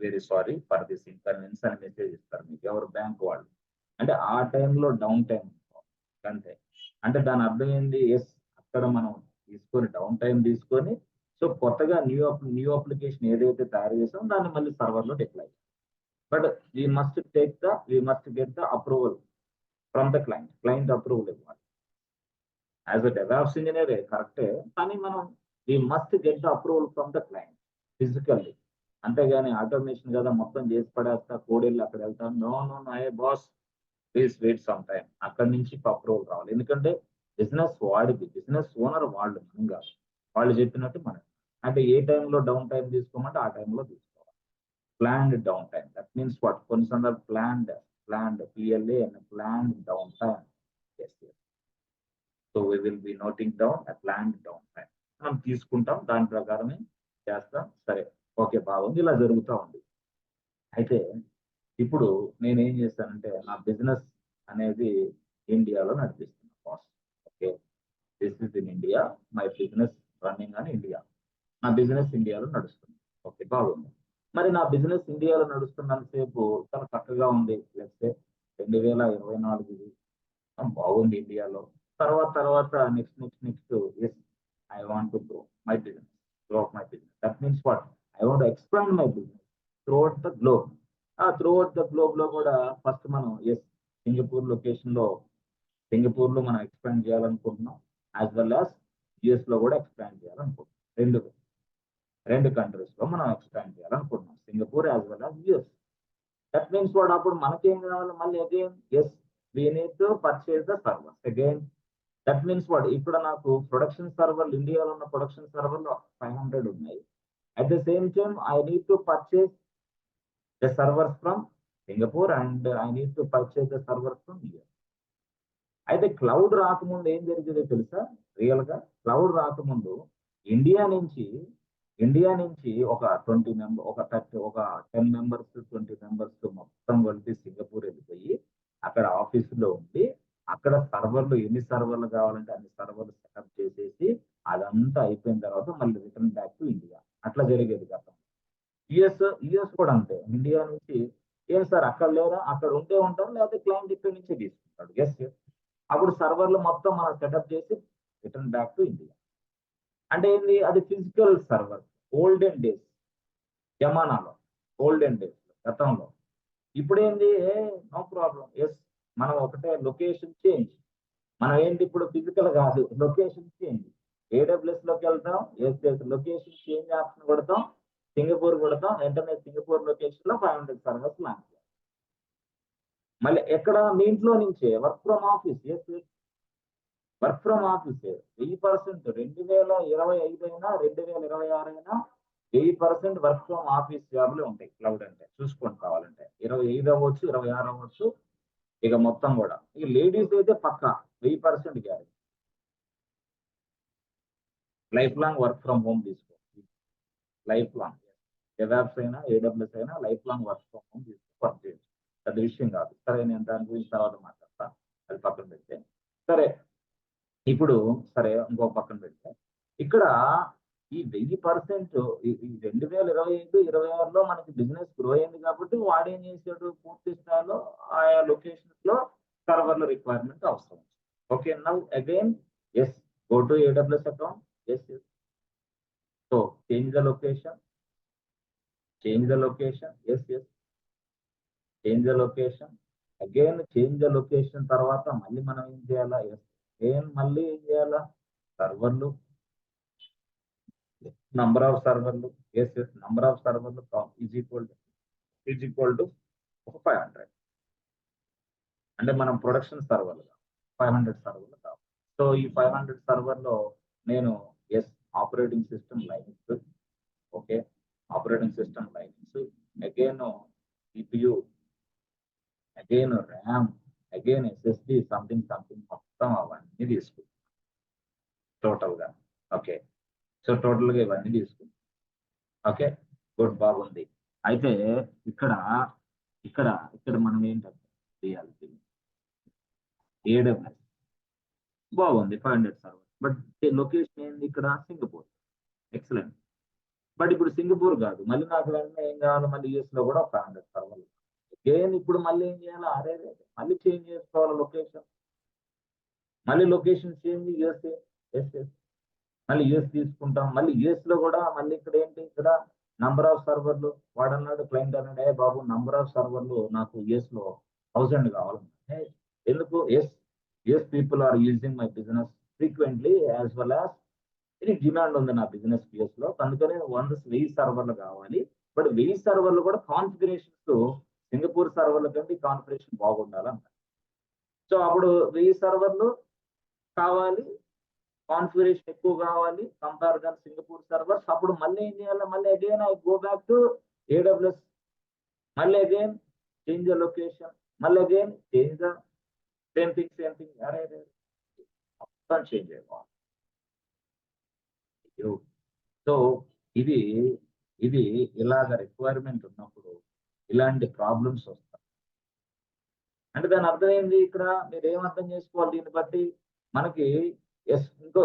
very sorry for this inconvenience అని మెసేజ్ ఇస్తారు మీకు. ఎవరు? బ్యాంక్ వాళ్ళు. అంటే ఆ టైంలో డౌన్ టైం అంతే. అంటే దాని అర్థం ఏంది? అక్కడ మనం డౌన్ టైం తీసుకొని సో కొత్తగా న్యూ అప్లికేషన్ ఏదైతే తయారు చేసామో దాన్ని మళ్ళీ సర్వర్లో deploy. But we must get the approval from the client approval ఇవ్వాలి. యాజ్ అ డెవలప్స్ ఇంజనీర్ కరెక్టే, కానీ మనం we must get the approval from the client physically. అంతేగాని ఆటోమేషన్ కదా మొత్తం చేసి పడేస్తా, కోడ్ వెళ్ళి అక్కడ వెళ్తాను. నో ఏ boss please wait some time. అక్కడి నుంచి అప్రూవల్ రావాలి. ఎందుకంటే బిజినెస్ ఓనర్ వాళ్ళు, మనం కాదు. వాళ్ళు చెప్పినట్టు మనం అంటే ఏ టైంలో డౌన్ టైం తీసుకోమంటే ఆ టైంలో తీసుకోవాలి. Planned down time, that means what? కొన్ని సందర్భాలు planned PLA and planned down time. Yes. So we will be noting down a planned down time. మనం తీసుకుంటాం, దాని ప్రకారమే చేస్తాం. సరే, ఓకే బాగుంది, ఇలా జరుగుతూ ఉంది. అయితే ఇప్పుడు నేనేం చేస్తానంటే నా బిజినెస్ అనేది ఇండియాలో నడిపిస్తున్నా boss. Okay, this is in India, my business running అని ఇండియా. నా బిజినెస్ ఇండియాలో నడుస్తుంది. ఓకే, బాగుంది. మరి నా బిజినెస్ ఇండియాలో నడుస్తున్నంతసేపు చాలా చక్కగా ఉంది. లేకపోతే 2024 బాగుంది ఇండియాలో. తర్వాత next yes, I want to grow my business, grow my business. That means what, I want expand my business throughout the globe. ఆ త్రూఅవుట్ ద గ్లోబ్ లో కూడా ఫస్ట్ మనం ఎస్, సింగపూర్ లొకేషన్ లో, సింగపూర్ లో మనం ఎక్స్పాండ్ చేయాలనుకుంటున్నాం. యాజ్ వెల్ యాజ్ యుఎస్ లో కూడా ఎక్స్పాండ్ చేయాలనుకుంటున్నాం. రెండు కంట్రీస్ లో మనం ఎక్స్పాండ్ చేయాలనుకుంటున్నాం, Singapore as well as US. That means what, అప్పుడు మనకేం కావాలి మళ్ళీ again yes, we need to purchase the servers again. That means what, ఇప్పుడు నాకు ప్రొడక్షన్ సర్వర్లు, ఇండియాలో ఉన్న ప్రొడక్షన్ సర్వర్లు 500 ఉన్నాయి. At the same time I need to purchase the servers from Singapore and I need to purchase the servers from US. అయితే క్లౌడ్ రాకముందు ఏం జరిగేదో తెలుసా? రియల్ గా క్లౌడ్ రాకముందు ఇండియా నుంచి ఒక 20 మెంబర్, ఒక 10 మెంబర్స్, 20 మెంబర్స్ మొత్తం కలిపి సింగపూర్ వెళ్ళిపోయి అక్కడ ఆఫీసులో ఉండి, అక్కడ సర్వర్లు ఎన్ని సర్వర్లు కావాలంటే అన్ని సర్వర్లు సెటప్ చేసేసి అదంతా అయిపోయిన తర్వాత మళ్ళీ రిటర్న్ బ్యాక్ టు ఇండియా. అట్లా జరిగేది గతం. యుఎస్ కూడా అంతే. ఇండియా నుంచి ఏం సార్ అక్కడ లేరా, అక్కడ ఉంటే ఉంటారు, లేకపోతే క్లయింట్ ఇక్కడ నుంచే తీసుకుంటాడు. ఎస్, అప్పుడు సర్వర్లు మొత్తం మనం సెటప్ చేసి రిటర్న్ బ్యాక్ టు ఇండియా. అంటే ఏంది, అది ఫిజికల్ సర్వర్. ఓల్డెన్ డేస్ జమానాలో, ఓల్డెన్ డేస్ గతంలో. ఇప్పుడు ఏంది, నో ప్రాబ్లం, ఎస్, మనం ఒకటే లొకేషన్ చేంజ్. మనం ఏంటి ఇప్పుడు ఫిజికల్ కాదు, లొకేషన్ చేంజ్. ఏడబ్ల్యూఎస్ లోకి వెళ్తాం, ఎస్ లొకేషన్ చేంజ్ ఆప్షన్ కొడతాం, సింగపూర్ కొడతాం, వెంటనే సింగపూర్ లొకేషన్ లో 500 సర్వర్స్ లాంచ్. మళ్ళీ ఎక్కడ, మీ ఇంట్లో నుంచే work from office. Yes, work from office 1000%, 2025 అయినా 2026 అయినా 1000% వర్క్ ఫ్రమ్ ఆఫీస్ జాబ్లే ఉంటాయి క్లౌడ్ అంటే. చూసుకోండి కావాలంటే 25 అవ్వచ్చు, 26 అవ్వచ్చు, ఇక మొత్తం కూడా. ఇక లేడీస్ అయితే పక్కా 1000% guarantee. Life long work from home తీసుకో, లైఫ్ లాంగ్. డెవాప్స్ అయినా ఏడబ్ల్యూఎస్ అయినా life long work from home తీసుకో, వర్క్ చేయొచ్చు. పెద్ద విషయం కాదు. సరే, నేను దాని గురించి తర్వాత మాట్లాడతా, అది పక్కన పెడితే. సరే, ఇప్పుడు సరే ఇంకో పక్కన పెడితే, ఇక్కడ ఈ 1000%, ఈ 2025-26లో మనకి బిజినెస్ గ్రో అయింది కాబట్టి వాడేం చేశాడు, పూర్తి స్థాయిలో ఆయా లొకేషన్స్ లో సర్వర్ల రిక్వైర్మెంట్ అవసరం. Okay, now again yes, go to AWS account. Yes, so change the location, yes, change the location. Again change the location తర్వాత మళ్ళీ మనం ఏం చేయాలా, ఎస్, మళ్ళీ ఏం చేయాలా, సర్వర్లు, నంబర్ ఆఫ్ సర్వర్లు. ఎస్, నంబర్ ఆఫ్ సర్వర్లు ఈజ్ ఈక్వల్ టు 500. అంటే మనం ప్రొడక్షన్ సర్వర్లు 500 సర్వర్లు కావాలి. సో ఈ 500 సర్వర్లో నేను yes, operating system Linux, okay, operating system Linux, again CPU, again RAM, again SSD, something మొత్తం అవన్నీ తీసుకుంటాం టోటల్ గా. ఓకే, సో టోటల్ గా ఇవన్నీ తీసుకుంటాం. ఓకే, గుడ్, బాగుంది. అయితే ఇక్కడ ఇక్కడ ఇక్కడ మనం ఏంటంటే చేయాల్సింది ఏడబ్ల్యూఎస్ బాగుంది, 500 సర్వర్. బట్ లొకేషన్ ఏంది ఇక్కడ, సింగపూర్. ఎక్సలెంట్. బట్ ఇప్పుడు సింగపూర్ కాదు, మళ్ళీ నాకు వెంటనే ఏం కావాలి, మళ్ళీ యూఎస్ లో కూడా 500 సర్వర్లు. అగైన్ ఇప్పుడు మళ్ళీ ఏం చేయాలి, అరే మళ్ళీ చేంజ్ చేసుకోవాలి లొకేషన్. మళ్ళీ లొకేషన్ చేంజ్ యూఎస్ఏ. ఎస్, మళ్ళీ యుఎస్ తీసుకుంటాం. మళ్ళీ యుఎస్ లో కూడా మళ్ళీ ఇక్కడ ఏంటి, ఇక్కడ నంబర్ ఆఫ్ సర్వర్లు. వాడన్నాడు, క్లయింట్ అన్నాడు, ఏ బాబు నంబర్ ఆఫ్ సర్వర్లు నాకు యుఎస్ లో 1000 కావాలి. ఎందుకు, US people are using my business frequently as well as ఇది డిమాండ్ ఉంది నా బిజినెస్ యుఎస్ లో, అందుకనే 1000 సర్వర్లు కావాలి. బట్ 1000 సర్వర్లు కూడా కాన్ఫిగరేషన్స్ సింగపూర్ సర్వర్ల కంటే కాన్ఫిగరేషన్ బాగుండాలంట. సో అప్పుడు 1000 సర్వర్లు కావాలి, కాన్ఫిగరేషన్ ఎక్కువ కావాలి కంపేర్ దాన్ సింగపూర్ సర్వర్స్. అప్పుడు మళ్ళీ ఏం చేయాలి, మళ్ళీ again I go back to AWS, మళ్ళీ అగైన్ చేంజ్ ద లొకేషన్, మళ్ళీ again change the same thing. అరే మొత్తం చేంజ్ అయిపోవాలి. సో ఇది ఇలాగ రిక్వైర్మెంట్ ఉన్నప్పుడు ఇలాంటి ప్రాబ్లమ్స్ వస్తాయి. అంటే దాని అర్థం ఏంది ఇక్కడ మీరు ఏం అర్థం చేసుకోవాలి దీన్ని బట్టి మనకి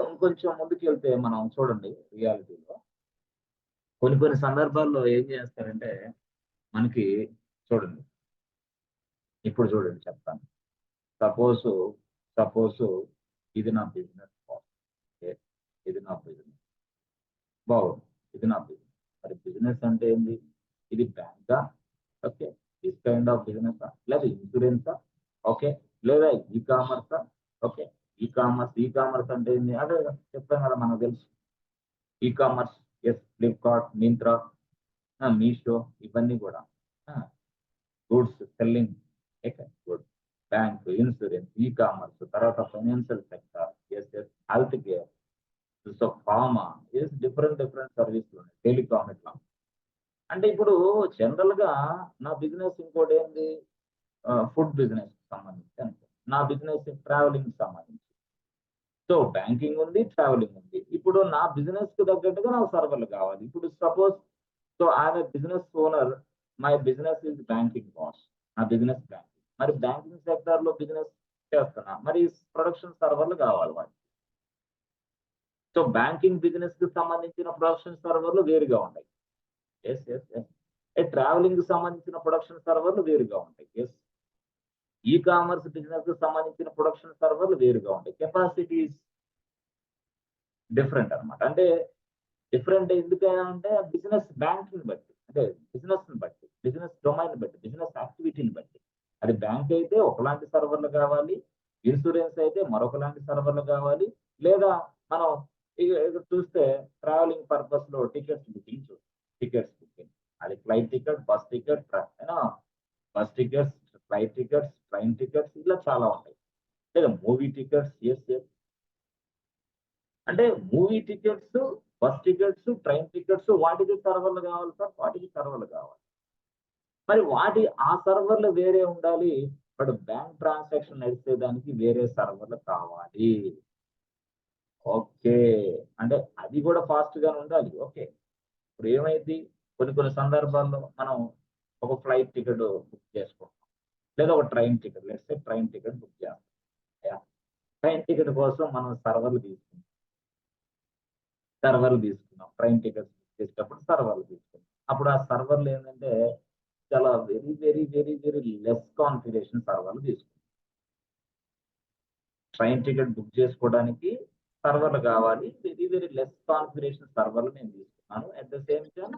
ఇంకొంచెం ముందుకు వెళ్తే మనం చూడండి రియాలిటీలో కొన్ని సందర్భాల్లో ఏం చేస్తారంటే మనకి చూడండి ఇప్పుడు చూడండి చెప్తాను. సపోజ్ సపోజ్ ఇది నా బిజినెస్ ఇది నా బిజినెస్ బాగుంది. ఇది నా బిజినెస్. మరి బిజినెస్ అంటే ఏంది? ఇది బ్యాంకా? ఓకే. దిస్ కైండ్ ఆఫ్ బిజినెసా? లేదా ఇన్సూరెన్సా? ఓకే. లేదా ఈ కామర్సా? ఓకే. ఈ కామర్స్ అంటే ఏంది? అదే చెప్తాం కదా మనకు తెలుసు. E commerce Flipkart, Myntra, Meesho ఇవన్నీ కూడా goods selling good bank, insurance, e commerce, తర్వాత financial sector, health care, so pharma different సర్వీసులు ఉన్నాయి. టెలికామ్ ఇట్లా. అంటే ఇప్పుడు జనరల్ గా నా బిజినెస్ ఇంకోటి ఏంది ఫుడ్ బిజినెస్ సంబంధించి అనుకో. నా బిజినెస్ ట్రావెలింగ్ సంబంధించి. సో బ్యాంకింగ్ ఉంది, ట్రావెలింగ్ ఉంది. ఇప్పుడు నా బిజినెస్ కు తగ్గట్టుగా నాకు సర్వర్లు కావాలి. ఇప్పుడు suppose so I'm a business owner, my business is banking boss. నా బిజినెస్ బ్యాంకింగ్. మరి బ్యాంకింగ్ సెక్టర్ లో బిజినెస్ చేస్తున్నా, మరి ప్రొడక్షన్ సర్వర్లు కావాలి వాటికి. సో బ్యాంకింగ్ బిజినెస్ కి సంబంధించిన ప్రొడక్షన్ సర్వర్లు వేరుగా ఉంటాయి. ట్రావెలింగ్ కి సంబంధించిన ప్రొడక్షన్ సర్వర్లు వేరుగా ఉంటాయి. ఈ కామర్స్ బిజినెస్ కి సంబంధించిన ప్రొడక్షన్ సర్వర్లు వేరుగా ఉంటాయి. కెపాసిటీస్ డిఫరెంట్ అనమాట. అంటే డిఫరెంట్ ఎందుకంటే బిజినెస్ బ్యాంకింగ్ బట్టి, అంటే బిజినెస్ ని బట్టి, బిజినెస్ డొమైన్ బట్టి, బిజినెస్ యాక్టివిటీని బట్టి. అది బ్యాంక్ అయితే ఒకలాంటి సర్వర్లు కావాలి, ఇన్సూరెన్స్ అయితే మరొకలాంటి సర్వర్లు కావాలి, లేదా మనం చూస్తే ట్రావెలింగ్ పర్పస్ లో టికెట్స్ బుకింగ్ అది flight ticket, bus ticket, bus tickets, flight tickets, train tickets ఇలా చాలా ఉంటాయి. లేదా మూవీ టికెట్స్. అంటే movie tickets, bus tickets, train tickets వాటికి సర్వర్లు కావాలి సార్, వాటికి సర్వర్లు కావాలి. మరి ఆ సర్వర్లు వేరే ఉండాలి. బట్ బ్యాంక్ ట్రాన్సాక్షన్ నడిచేదానికి వేరే సర్వర్లు కావాలి. ఓకే. అంటే అది కూడా ఫాస్ట్ గానే ఉండాలి. ఓకే. ఇప్పుడు ఏమైంది కొన్ని సందర్భాల్లో మనం ఒక ఫ్లైట్ టికెట్ బుక్ చేసుకుంటాం, లేదా ఒక ట్రైన్ టికెట్ బుక్ చేస్తాం. ట్రైన్ టికెట్ కోసం మనం సర్వర్లు తీసుకున్నాం. ట్రైన్ టికెట్స్ బుక్ చేసేటప్పుడు సర్వర్లు తీసుకున్నాం. అప్పుడు ఆ సర్వర్లు ఏంటంటే చాలా వెరీ లెస్ కాన్ఫిగరేషన్ సర్వర్లు తీసుకున్నాం. ట్రైన్ టికెట్ బుక్ చేసుకోవడానికి సర్వర్లు కావాలి, వెరీ లెస్ కాన్ఫిగరేషన్ సర్వర్లు నేను తీసుకున్నాను. అట్ ద సేమ్ టైం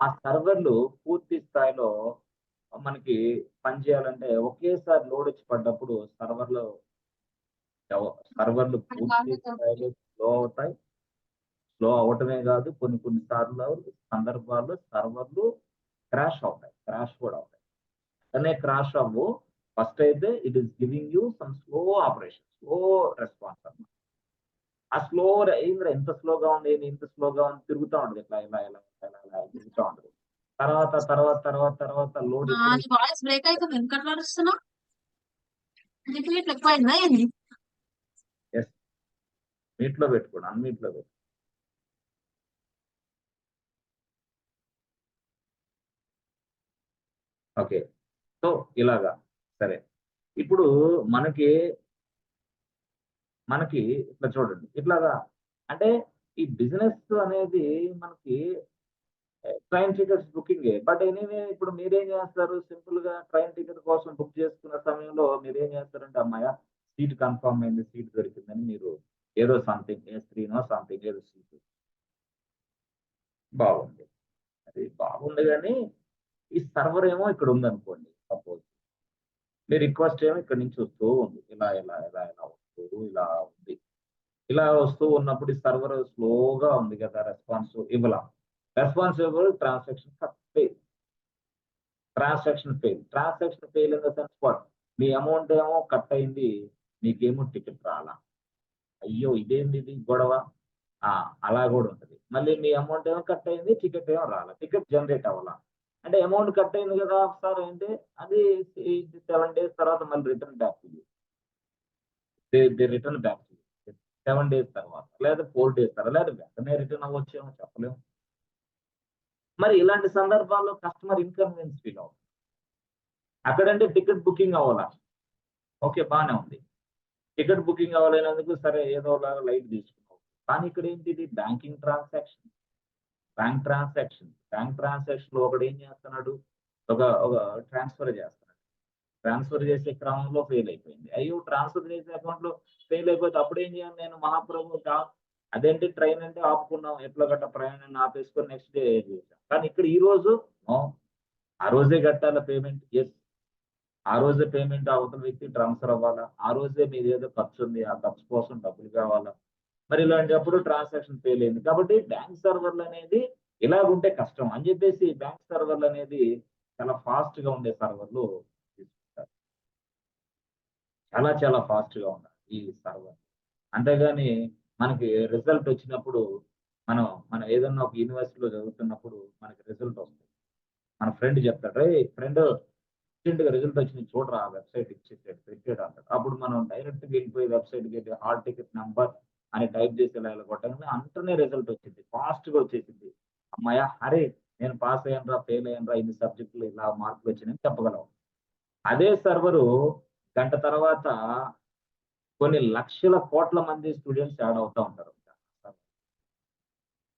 ఆ సర్వర్లు పూర్తి స్థాయిలో మనకి పనిచేయాలంటే ఒకేసారి లోడ్ వచ్చి పడ్డప్పుడు సర్వర్లు పూర్తి స్థాయిలో స్లో అవుతాయి. స్లో అవటమే కాదు, కొన్ని సందర్భాల్లో సర్వర్లు క్రాష్ కూడా అవుతాయి. అనే క్రాష్ అవ్వు. ఫస్ట్ అయితే it is giving you some slow operation, slow response అన్నమాట. ఆ స్లో ఏంద్ర ఎంత స్లోగా ఉంది, ఇంత స్లోగా ఉంది, తిరుగుతూ ఉంటుంది. ఇలా తిరుగుతూ ఉంటుంది. తర్వాత లోడ్ వాయిస్ బ్రేక్ అయితే వెనకట్లా వస్తున్నావు. ఎక్కువైందా ఏంది? మీట్లో పెట్టుకోండి, అన్నిట్లో పెట్టుకోండి. ఓకే. సో ఇలాగా సరే. ఇప్పుడు మనకి ఇట్లా చూడండి, ఇట్లాగా అంటే ఈ బిజినెస్ అనేది మనకి train tickets booking. But anyway ఇప్పుడు మీరేం చేస్తారు, సింపుల్ గా ట్రైన్ టికెట్ కోసం బుక్ చేసుకున్న సమయంలో మీరేం చేస్తారంటే అమ్మాయ సీట్ కన్ఫర్మ్ అయింది, సీట్ దొరికిందని మీరు ఏదో సంథింగ్ స్క్రీనో సంథింగ్ ఏదో సీట్ బాగుంది. అది బాగుంది కానీ ఈ సర్వర్ ఏమో ఇక్కడ ఉంది అనుకోండి. సపోజ్ మీ రిక్వెస్ట్ ఏమో ఇక్కడ నుంచి వస్తూ ఉంది, ఇలా ఇలా ఉంది. ఇలా వస్తూ ఉన్నప్పుడు ఈ సర్వర్ స్లోగా ఉంది కదా, రెస్పాన్స్ ఇవ్వలా. రెస్పాన్స్ ఇవ్వదు, transaction fail in the sense what, me amount ఏమో కట్ అయింది, మీకేమో టికెట్ రాలా. అయ్యో ఇదేంది ఇది గొడవ. అలా కూడా ఉంటుంది. మళ్ళీ మీ అమౌంట్ ఏమో కట్ అయింది, టికెట్ ఏమో రాలా, టికెట్ జనరేట్ అవ్వాలా. అంటే అమౌంట్ కట్ అయింది కదా సార్, ఏంటి అది 7 days తర్వాత మళ్ళీ return back return back 7 days తర్వాత, లేదా 4 days తర్వాత, లేదా వెంటనే రిటర్న్ అవ్వచ్చేమో చెప్పలేము. మరి ఇలాంటి సందర్భాల్లో కస్టమర్ ఇన్కన్వీనియన్స్ ఫీల్ అవుతుంది. అక్కడంటే టికెట్ బుకింగ్ అవ్వాలా, ఓకే. బానే ఉంది. టికెట్ బుకింగ్ అవ్వలేనందుకు సరే ఏదోలాగా లైట్ తీసుకున్నావు. కానీ ఇక్కడ ఏంటిది బ్యాంకింగ్ ట్రాన్సాక్షన్. బ్యాంక్ ట్రాన్సాక్షన్‌లో ఒకడేం చేస్తున్నాడు, ఒక ట్రాన్స్‌ఫర్ చేస్తున్నాడు. ట్రాన్స్‌ఫర్ చేసే క్రమంలో ఫెయిల్ అయిపోయింది. అయ్యో! ట్రాన్స్‌ఫర్ చేసే అకౌంట్‌లో ఫెయిల్ అయిపోతే అప్పుడేం చేయాలి నేను మహాప్రభు అదేంటి ట్రైన్ అంటే ఆపుకున్నాం. ఎట్లో గట్ట ప్రయాణాన్ని ఆపేసుకొని నెక్స్ట్ డే చేసాం. కానీ ఇక్కడ ఈ రోజు నో. ఆ రోజే కట్టాలా పేమెంట్. యెస్. ఆ రోజే పేమెంట్ అవతల వ్యక్తికి ట్రాన్స్‌ఫర్ అవ్వాలా. ఆ రోజే మీదేదో ఖర్చుంది. ఆ ఖర్చు కోసం డబ్బులు కావాలా. మరి ఇలాంటప్పుడు ట్రాన్సాక్షన్ ఫెయిల్ అయింది. కాబట్టి బ్యాంక్ సర్వర్‌లనేది ఇలాగుంటే కష్టం అని చెప్పేసి బ్యాంక్ సర్వర్‌లనేది చాలా ఫాస్ట్‌గా ఉండే సర్వర్‌లు తీసుకుంటారు. చాలా చాలా ఫాస్ట్‌గా ఉండాలి ఈ సర్వర్. అంతేగాని మనకి రిజల్ట్ వచ్చినప్పుడు మనం ఏదన్నా ఒక యూనివర్సిటీలో చదువుతున్నప్పుడు మనకి రిజల్ట్ వస్తుంది. మన ఫ్రెండ్ చెప్తాడు. "రేయ్ ఫ్రెండ్ అర్జెంట్‌గా రిజల్ట్ వచ్చింది చూడరా వెబ్‌సైట్ ఇచ్చేసాడు పెట్టాడు" అంటాడు. అప్పుడు మనం డైరెక్ట్‌గా వెళ్ళిపోయి వెబ్‌సైట్‌కెళ్ళి హాల్ టికెట్ నంబర్ అని టైప్ చేసి ఇలా కొట్టంగానే వెంటనే రిజల్ట్ వచ్చింది. ఫాస్ట్‌గా వచ్చేసిద్ది. హమ్మయ్య! అరే! నేను పాస్ అయ్యానురా, ఫెయిల్ అయ్యానురా ఇన్ని సబ్జెక్ట్‌లో ఇలా మార్కులు వచ్చినాయని చెప్పగలం. అదే సర్వరు గంట తర్వాత కొన్ని లక్షల కోట్ల మంది స్టూడెంట్స్ యాడ్ అవుతా ఉంటారు.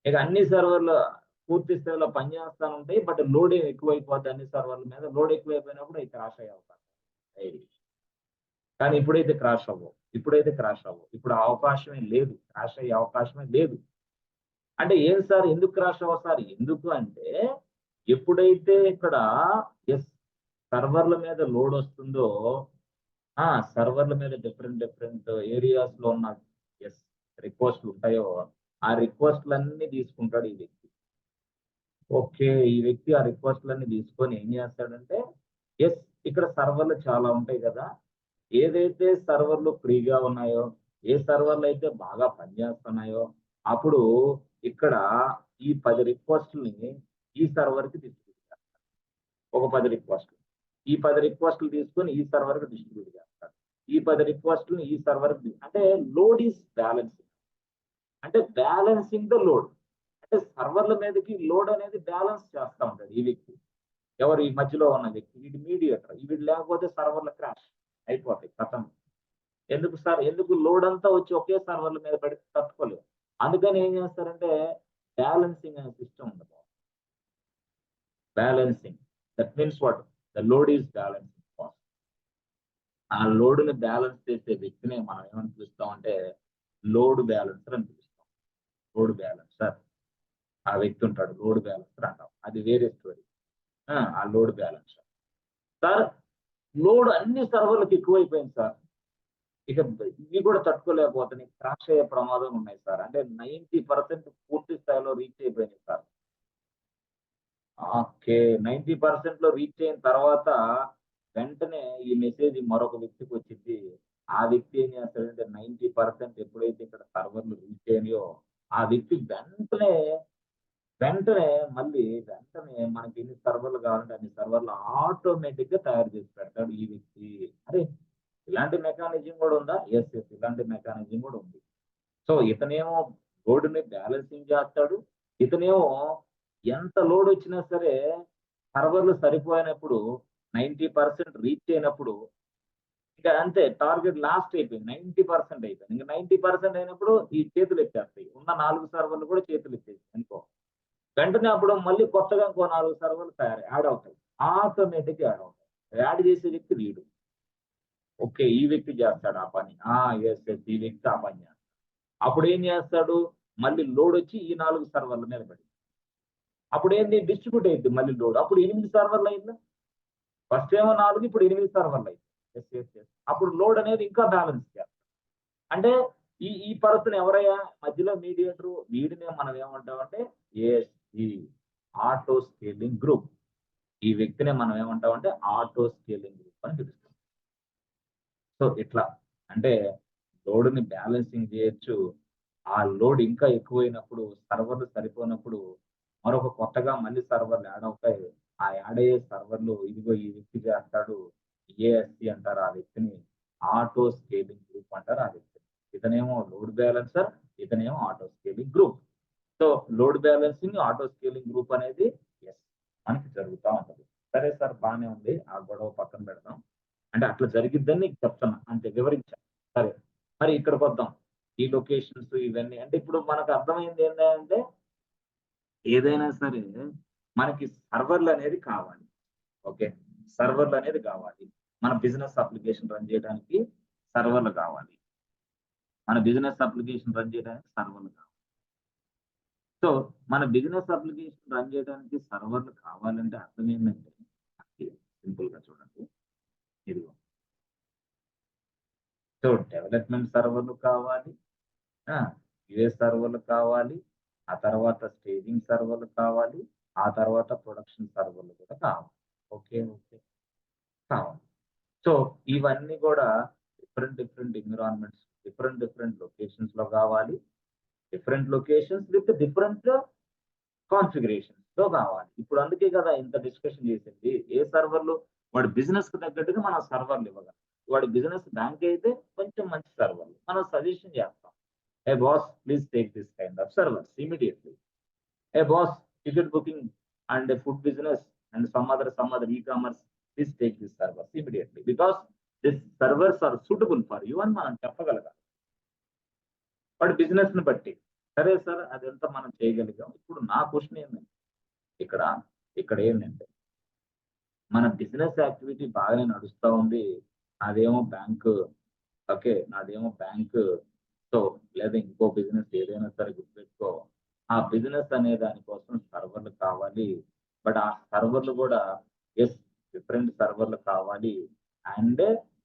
ఇక అన్ని సర్వర్‌లు పూర్తి స్థాయిలో పనిచేస్తా ఉంటాయి. బట్ లోడ్ ఎక్కువైపోద్ది అన్ని సర్వర్‌ల మీద. లోడ్ ఎక్కువైపోయినప్పుడు అయి క్రాష్ అయ్యే అవకాశం ఉంది. కానీ ఇప్పుడైతే క్రాష్ అవ్వవు. ఇప్పుడు ఆ అవకాశమే లేదు. క్రాష్ అయ్యే అవకాశమే లేదు. అంటే ఏం సార్ ఎందుకు క్రాష్ అవ్వవు సార్? ఎందుకు అంటే ఎప్పుడైతే ఇక్కడ యెస్ సర్వర్‌ల మీద లోడ్ వస్తుందో సర్వర్‌ల మీద డిఫరెంట్ ఏరియాస్‌లో ఉన్న యెస్ రిక్వెస్ట్‌లు ఉంటాయో ఆ రిక్వెస్ట్‌లన్నీ తీసుకుంటాడు ఈ వ్యక్తి. ఓకే. ఈ వ్యక్తి ఆ రిక్వెస్ట్‌లన్నీ తీసుకొని ఏం చేస్తాడంటే, యెస్ ఇక్కడ సర్వర్‌లు చాలా ఉంటాయి గదా! ఏదైతే సర్వర్‌లు ఫ్రీగా ఉన్నాయో, ఏ సర్వర్‌లయితే బాగా పనిచేస్తున్నాయో, అప్పుడు ఇక్కడ ఈ 10 రిక్వెస్ట్‌లని ఈ సర్వర్‌కి డిస్ట్రిబ్యూట్ చేస్తాడు. ఒక 10 రిక్వెస్ట్‌లు. ఈ 10 రిక్వెస్ట్‌లు తీసుకొని ఈ సర్వర్‌కి డిస్ట్రిబ్యూట్ చేస్తాడు. ఈ 10 రిక్వెస్ట్‌లని ఈ సర్వర్‌కి అంటే లోడ్ ఈస్ బ్యాలెన్సింగ్. అంటే బ్యాలెన్సింగ్ ద లోడ్. అంటే సర్వర్‌ల మీదకి లోడ్ అనేది బ్యాలెన్స్ చేస్తా ఉంటాడు ఈ వ్యక్తి. ఎవరు ఈ మధ్యలో ఉన్న వ్యక్తి. వీడు మీడియేటర్. వీడు లేకపోతే సర్వర్‌లు క్రాష్ అయిపోతాయి. ఖతం. ఎందుకు సార్? ఎందుకు లోడ్ అంతా వచ్చి ఒకే సర్వర్‌ల మీద పడితే తట్టుకోలేవు. అందుకని ఏం చేస్తారంటే బ్యాలెన్సింగ్ అనే సిస్టమ్ ఉంది. Balancing. That means what? The load is balancing. ఆ లోడ్‌ని బ్యాలెన్స్ చేసే వ్యక్తినే మనం ఏమని పిలుస్తామంటే లోడ్ బ్యాలెన్సర్ అని పిలుస్తాం. Load balancer. ఆ వ్యక్తి ఉంటాడు. లోడ్ బ్యాలెన్సర్ అంటాం. అది వేరే స్టోరీ. ఆ లోడ్ బ్యాలెన్సర్. సార్ లోడ్ అన్ని సర్వర్‌లకి ఎక్కువైపోయింది సార్. ఇక ఇవి కూడా తట్టుకోలేకపోతున్నాయి. క్రాష్ అయ్యే ప్రమాదం ఉన్నాయి సార్. అంటే 90% పూర్తి స్థాయిలో రీచ్ అయిపోయినాయి సార్. ఓకే. 90%లో రీచ్ అయిన తర్వాత వెంటనే ఈ మెసేజ్ మరొక వ్యక్తికొచ్చిద్ది. ఆ వ్యక్తి ఏం చేస్తాడంటే 90% ఎప్పుడైతే ఇక్కడ సర్వర్‌లు రీచ్ అయినాయో, ఆ వ్యక్తి వెంటనే వెంటనే మనకి ఎన్ని సర్వర్‌లు కావాలంటే అన్ని సర్వర్‌లు ఆటోమేటిక్‌గా తయారు చేసి పెడతాడు ఈ వ్యక్తి. అరే! ఇలాంటి మెకానిజం కూడా ఉందా? యెస్. ఇలాంటి మెకానిజం కూడా ఉంది. సో, ఇతనేమో లోడ్‌ని బ్యాలెన్సింగ్ చేస్తాడు. ఇతనేమో ఎంత లోడొచ్చినా సరే సర్వర్‌లు సరిపోయినప్పుడు 90% రీచ్ అయినప్పుడు ఇక అంతే టార్గెట్ లాస్ట్ అయిపోయింది. 90% అయిపోయింది. ఇంక 90% అయినప్పుడు ఈ చేతులెత్తేస్తాయి. ఉన్న 4 సర్వర్‌లు కూడా చేతులెత్తేసాయి అనుకో. వెంటనే అప్పుడు మళ్ళీ కొత్తగా ఇంకో 4 సర్వర్‌లు యాడ్ అవుతాయి. ఆటోమేటిక్‌గా యాడ్ అవుతాయి. యాడ్ చేసే వ్యక్తి వీడు. ఓకే. ఈ వ్యక్తి చేస్తాడు ఆ పని. యెస్. ఈ వ్యక్తి ఆ పని చేస్తాడు. అప్పుడేం చేస్తాడు? మళ్ళీ లోడొచ్చి ఈ 4 సర్వర్‌ల మీద పడింది. అప్పుడేంది డిస్ట్రిబ్యూట్ అయిద్ది మళ్ళీ లోడ్. అప్పుడు 8 సర్వర్‌లు అయిందా? ఫస్ట్ ఏమో 4 ఇప్పుడు 8 సర్వర్‌లు అయింది. యెస్. అప్పుడు లోడ్ అనేది ఇంకా బ్యాలెన్స్ చేస్తాం. అంటే ఈ పర్సన్ ఎవరయ్యా? మధ్యలో మీడియేటరు వీడినే మనం ఏమంటామంటే ఏఎస్‌ఈ ఆటో స్కేలింగ్ గ్రూప్. ఈ వ్యక్తినే మనం ఏమంటామంటే ఆటో స్కేలింగ్ గ్రూప్ అని పిలుస్తాం. సో, ఇట్లా అంటే లోడ్‌ని బ్యాలెన్సింగ్ జేయొచ్చు. ఆ లోడ్ ఇంకా ఎక్కువైనప్పుడు సర్వర్‌లు సరిపోనప్పుడు మరొక కొత్తగా మళ్ళీ సర్వర్‌లు యాడ్ అవుతాయి. ఆ యాడ్ అయ్యే సర్వర్‌లు ఇదిగో ఈ వ్యక్తి చేస్తాడు. ఏఎస్‌సి అంటారు ఆ వ్యక్తిని. ఆటో స్కేలింగ్ గ్రూప్ అంటారు ఆ వ్యక్తిని. ఇతనేమో లోడ్ బ్యాలెన్సర్, ఇతనేమో auto scaling group. So, load balancing, auto scaling group అనేది యెస్ మనకి జరుగుతా ఉంటది. సరే సార్ బానే ఉంది. ఆ గొడవ పక్కన పెడదాం. అంటే అట్లా జరిగిద్దని నీకు చెప్తున్నా అంతే, వివరించా. సరే, మరి ఇక్కడికి వద్దాం. ఈ లొకేషన్స్ ఇవన్నీ అంటే ఇప్పుడు మనకు అర్థమైంది ఏంటంటే ఏదైనా సరే మనకి సర్వర్లు అనేది కావాలి. ఓకే. సర్వర్లు అనేది కావాలి. మన బిజినెస్ అప్లికేషన్ రన్ చేయడానికి సర్వర్లు కావాలి. మన బిజినెస్ అప్లికేషన్ రన్ చేయడానికి సర్వర్లు కావాలి. సో, మన బిజినెస్ అప్లికేషన్ రన్ చేయడానికి సర్వర్లు కావాలంటే అర్థం ఏంటంటే సింపుల్‌గా చూడండి. ఇదిగో. సో, డెవలప్‌మెంట్ సర్వర్లు కావాలి. ఆ! యూఎస్ సర్వర్లు కావాలి. ఆ తర్వాత స్టేజింగ్ సర్వర్లు కావాలి. ఆ తర్వాత ప్రొడక్షన్ సర్వర్లు కూడా కావాలి. ఓకే. ఓకే. కావాలి. సో, ఇవన్నీ గూడా డిఫరెంట్ ఎన్విరాన్మెంట్స్, డిఫరెంట్ లొకేషన్స్‌లో గావాలి. డిఫరెంట్ లొకేషన్స్ విత్ డిఫరెంట్ కాన్ఫిగరేషన్స్‌లో గావాలి. ఇప్పుడు అందుకే గదా ఇంత డిస్కషన్ చేసింది. ఏ సర్వర్‌లు వాడి బిజినెస్‌కి తగ్గట్టుగా మనం సర్వర్‌లు ఇవ్వగలం. వాడి బిజినెస్ బ్యాంక్ అయితే కొంచెం మంచి సర్వర్‌లు. మనం సజెషన్ చేస్తాం. "హే boss please take this kind of servers immediately. Hey boss ticket booking and food business and some other e-commerce please take this servers immediately because these servers are suitable for you" అని మనం చెప్పగలగాలి. వాడి బిజినెస్‌ని బట్టి. సరే సార్ అదంతా మనం చేయగలిగాం. ఇప్పుడు నా క్వెషన్ ఏందంటే ఇక్కడ, ఇక్కడ ఏంటంటే మన బిజినెస్ యాక్టివిటీ బాగానే నడుస్తా ఉంది. నాదేమో బ్యాంకు ఓకే. నాదేమో బ్యాంకు. సో, లేదా ఇంకో బిజినెస్ ఏదైనా సరే గుర్తుపెట్టుకో. ఆ బిజినెస్ అనే దాని కోసం సర్వర్‌లు కావాలి. బట్ ఆ సర్వర్‌లు గూడా యెస్ డిఫరెంట్ సర్వర్‌లు కావాలి. అండ్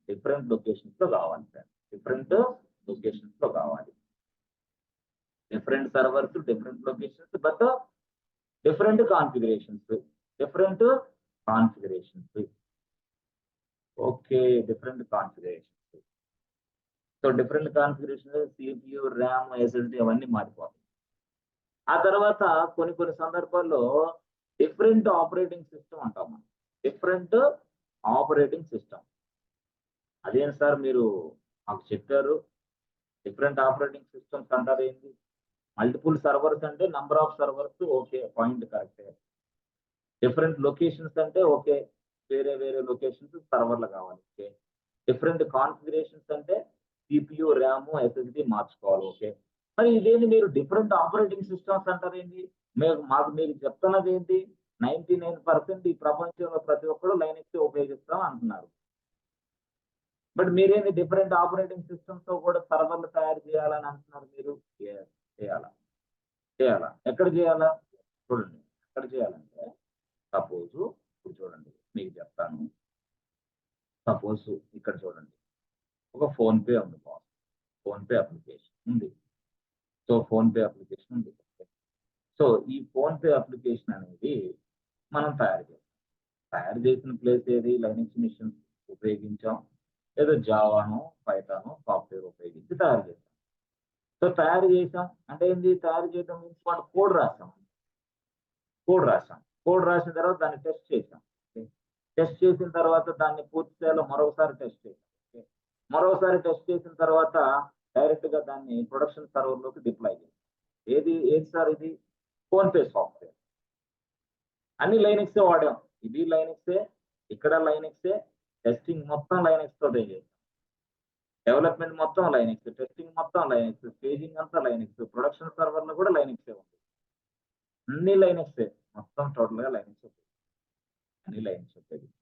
డిఫరెంట్ లొకేషన్స్‌లో కావాలి సార్. డిఫరెంట్ లొకేషన్స్‌లో కావాలి. Different servers, different locations but different configurations. Different configurations. Okay. Different configurations. So, different configurations CPU, RAM, SSD అవన్నీ మారిపోతాయి. ఆ తర్వాత కొన్ని సందర్భాల్లో డిఫరెంట్ ఆపరేటింగ్ సిస్టమ్ అంటాం మనం. Different operating system. అదేంటి సార్ మీరు మాకు చెప్పారు. డిఫరెంట్ ఆపరేటింగ్ సిస్టమ్స్ అంటారేంటి? మల్టిపుల్ సర్వర్స్ అంటే number of servers okay. Point కరెక్టే. డిఫరెంట్ లొకేషన్స్ అంటే ఓకే. వేరే లొకేషన్స్ సర్వర్‌లు కావాలి. ఓకే. డిఫరెంట్ కాన్ఫిగరేషన్స్ అంటే సీపీయూ, ర్యామ్, ఎస్ఎస్‌డీ మార్చుకోవాలి. ఓకే. మరి ఇదేంది మీరు డిఫరెంట్ ఆపరేటింగ్ సిస్టమ్స్ అంటారేంటి? మాకు మీరు చెప్తున్నదేంటి? 99% ఈ ప్రపంచంలో ప్రతి ఒక్కడు లైనక్సే ఉపయోగిస్తాం అంటున్నారు. బట్ మీరేంది డిఫరెంట్ ఆపరేటింగ్ సిస్టమ్స్‌తో కూడా సర్వర్‌లు తయారు చేయాలని అంటున్నారు మీరు. యెస్. చేయాలా. చేయాలా. ఎక్కడ చేయాలా? చూడండి. ఎక్కడ చేయాలంటే సపోజు ఇప్పుడు చూడండి మీకు చెప్తాను. సపోజ్ ఇక్కడ చూడండి. ఒక ఫోన్‌పే ఉంది బాస్. ఫోన్‌పే అప్లికేషన్ ఉంది. సో, ఫోన్‌పే అప్లికేషన్ ఉంది. సో, ఈ ఫోన్‌పే అప్లికేషన్ అనేది మనం తయారు చేస్తాం. తయారు చేసిన ప్లేస్ ఏది? లైనక్స్ మిషన్స్ ఉపయోగించాం. లేదా జావానో, పైథానో సాఫ్ట్‌వేర్ ఉపయోగించి తయారు చేసాం. సో, తయారు చేసాం అంటే ఏంది? తయారు చేయడం మీన్స్ వాడు కోడ్ రాసాం. కోడ్ రాసాం. కోడ్ రాసిన తర్వాత దాన్ని టెస్ట్ చేసాం. ఓకే. టెస్ట్ చేసిన తర్వాత దాన్ని పూర్తి స్థాయిలో మరొకసారి టెస్ట్ చేసాం. ఓకే. మరోసారి టెస్ట్ చేసిన తర్వాత డైరెక్ట్‌గా దాన్ని ప్రొడక్షన్ సర్వర్‌లోకి డిప్లాయ్ చేసాం. ఏది సార్ ఇది? PhonePe software. అన్ని లైనక్సే వాడాం. ఇది లైనక్సే, ఇక్కడ లైనక్సే, టెస్టింగ్ మొత్తం లైనక్స్ తోటే చేసాం. డెవలప్‌మెంట్ మొత్తం లైనక్స్, టెస్టింగ్ మొత్తం లైనక్స్, స్టేజింగ్ అంతా లైనక్స్, ప్రొడక్షన్ సర్వర్‌లో కూడా లైనక్సే ఉంది. అన్ని లైనక్సే. మొత్తం టోటల్‌గా లైనక్సే. అన్ని లైనక్స్ ఉపయోగించాం.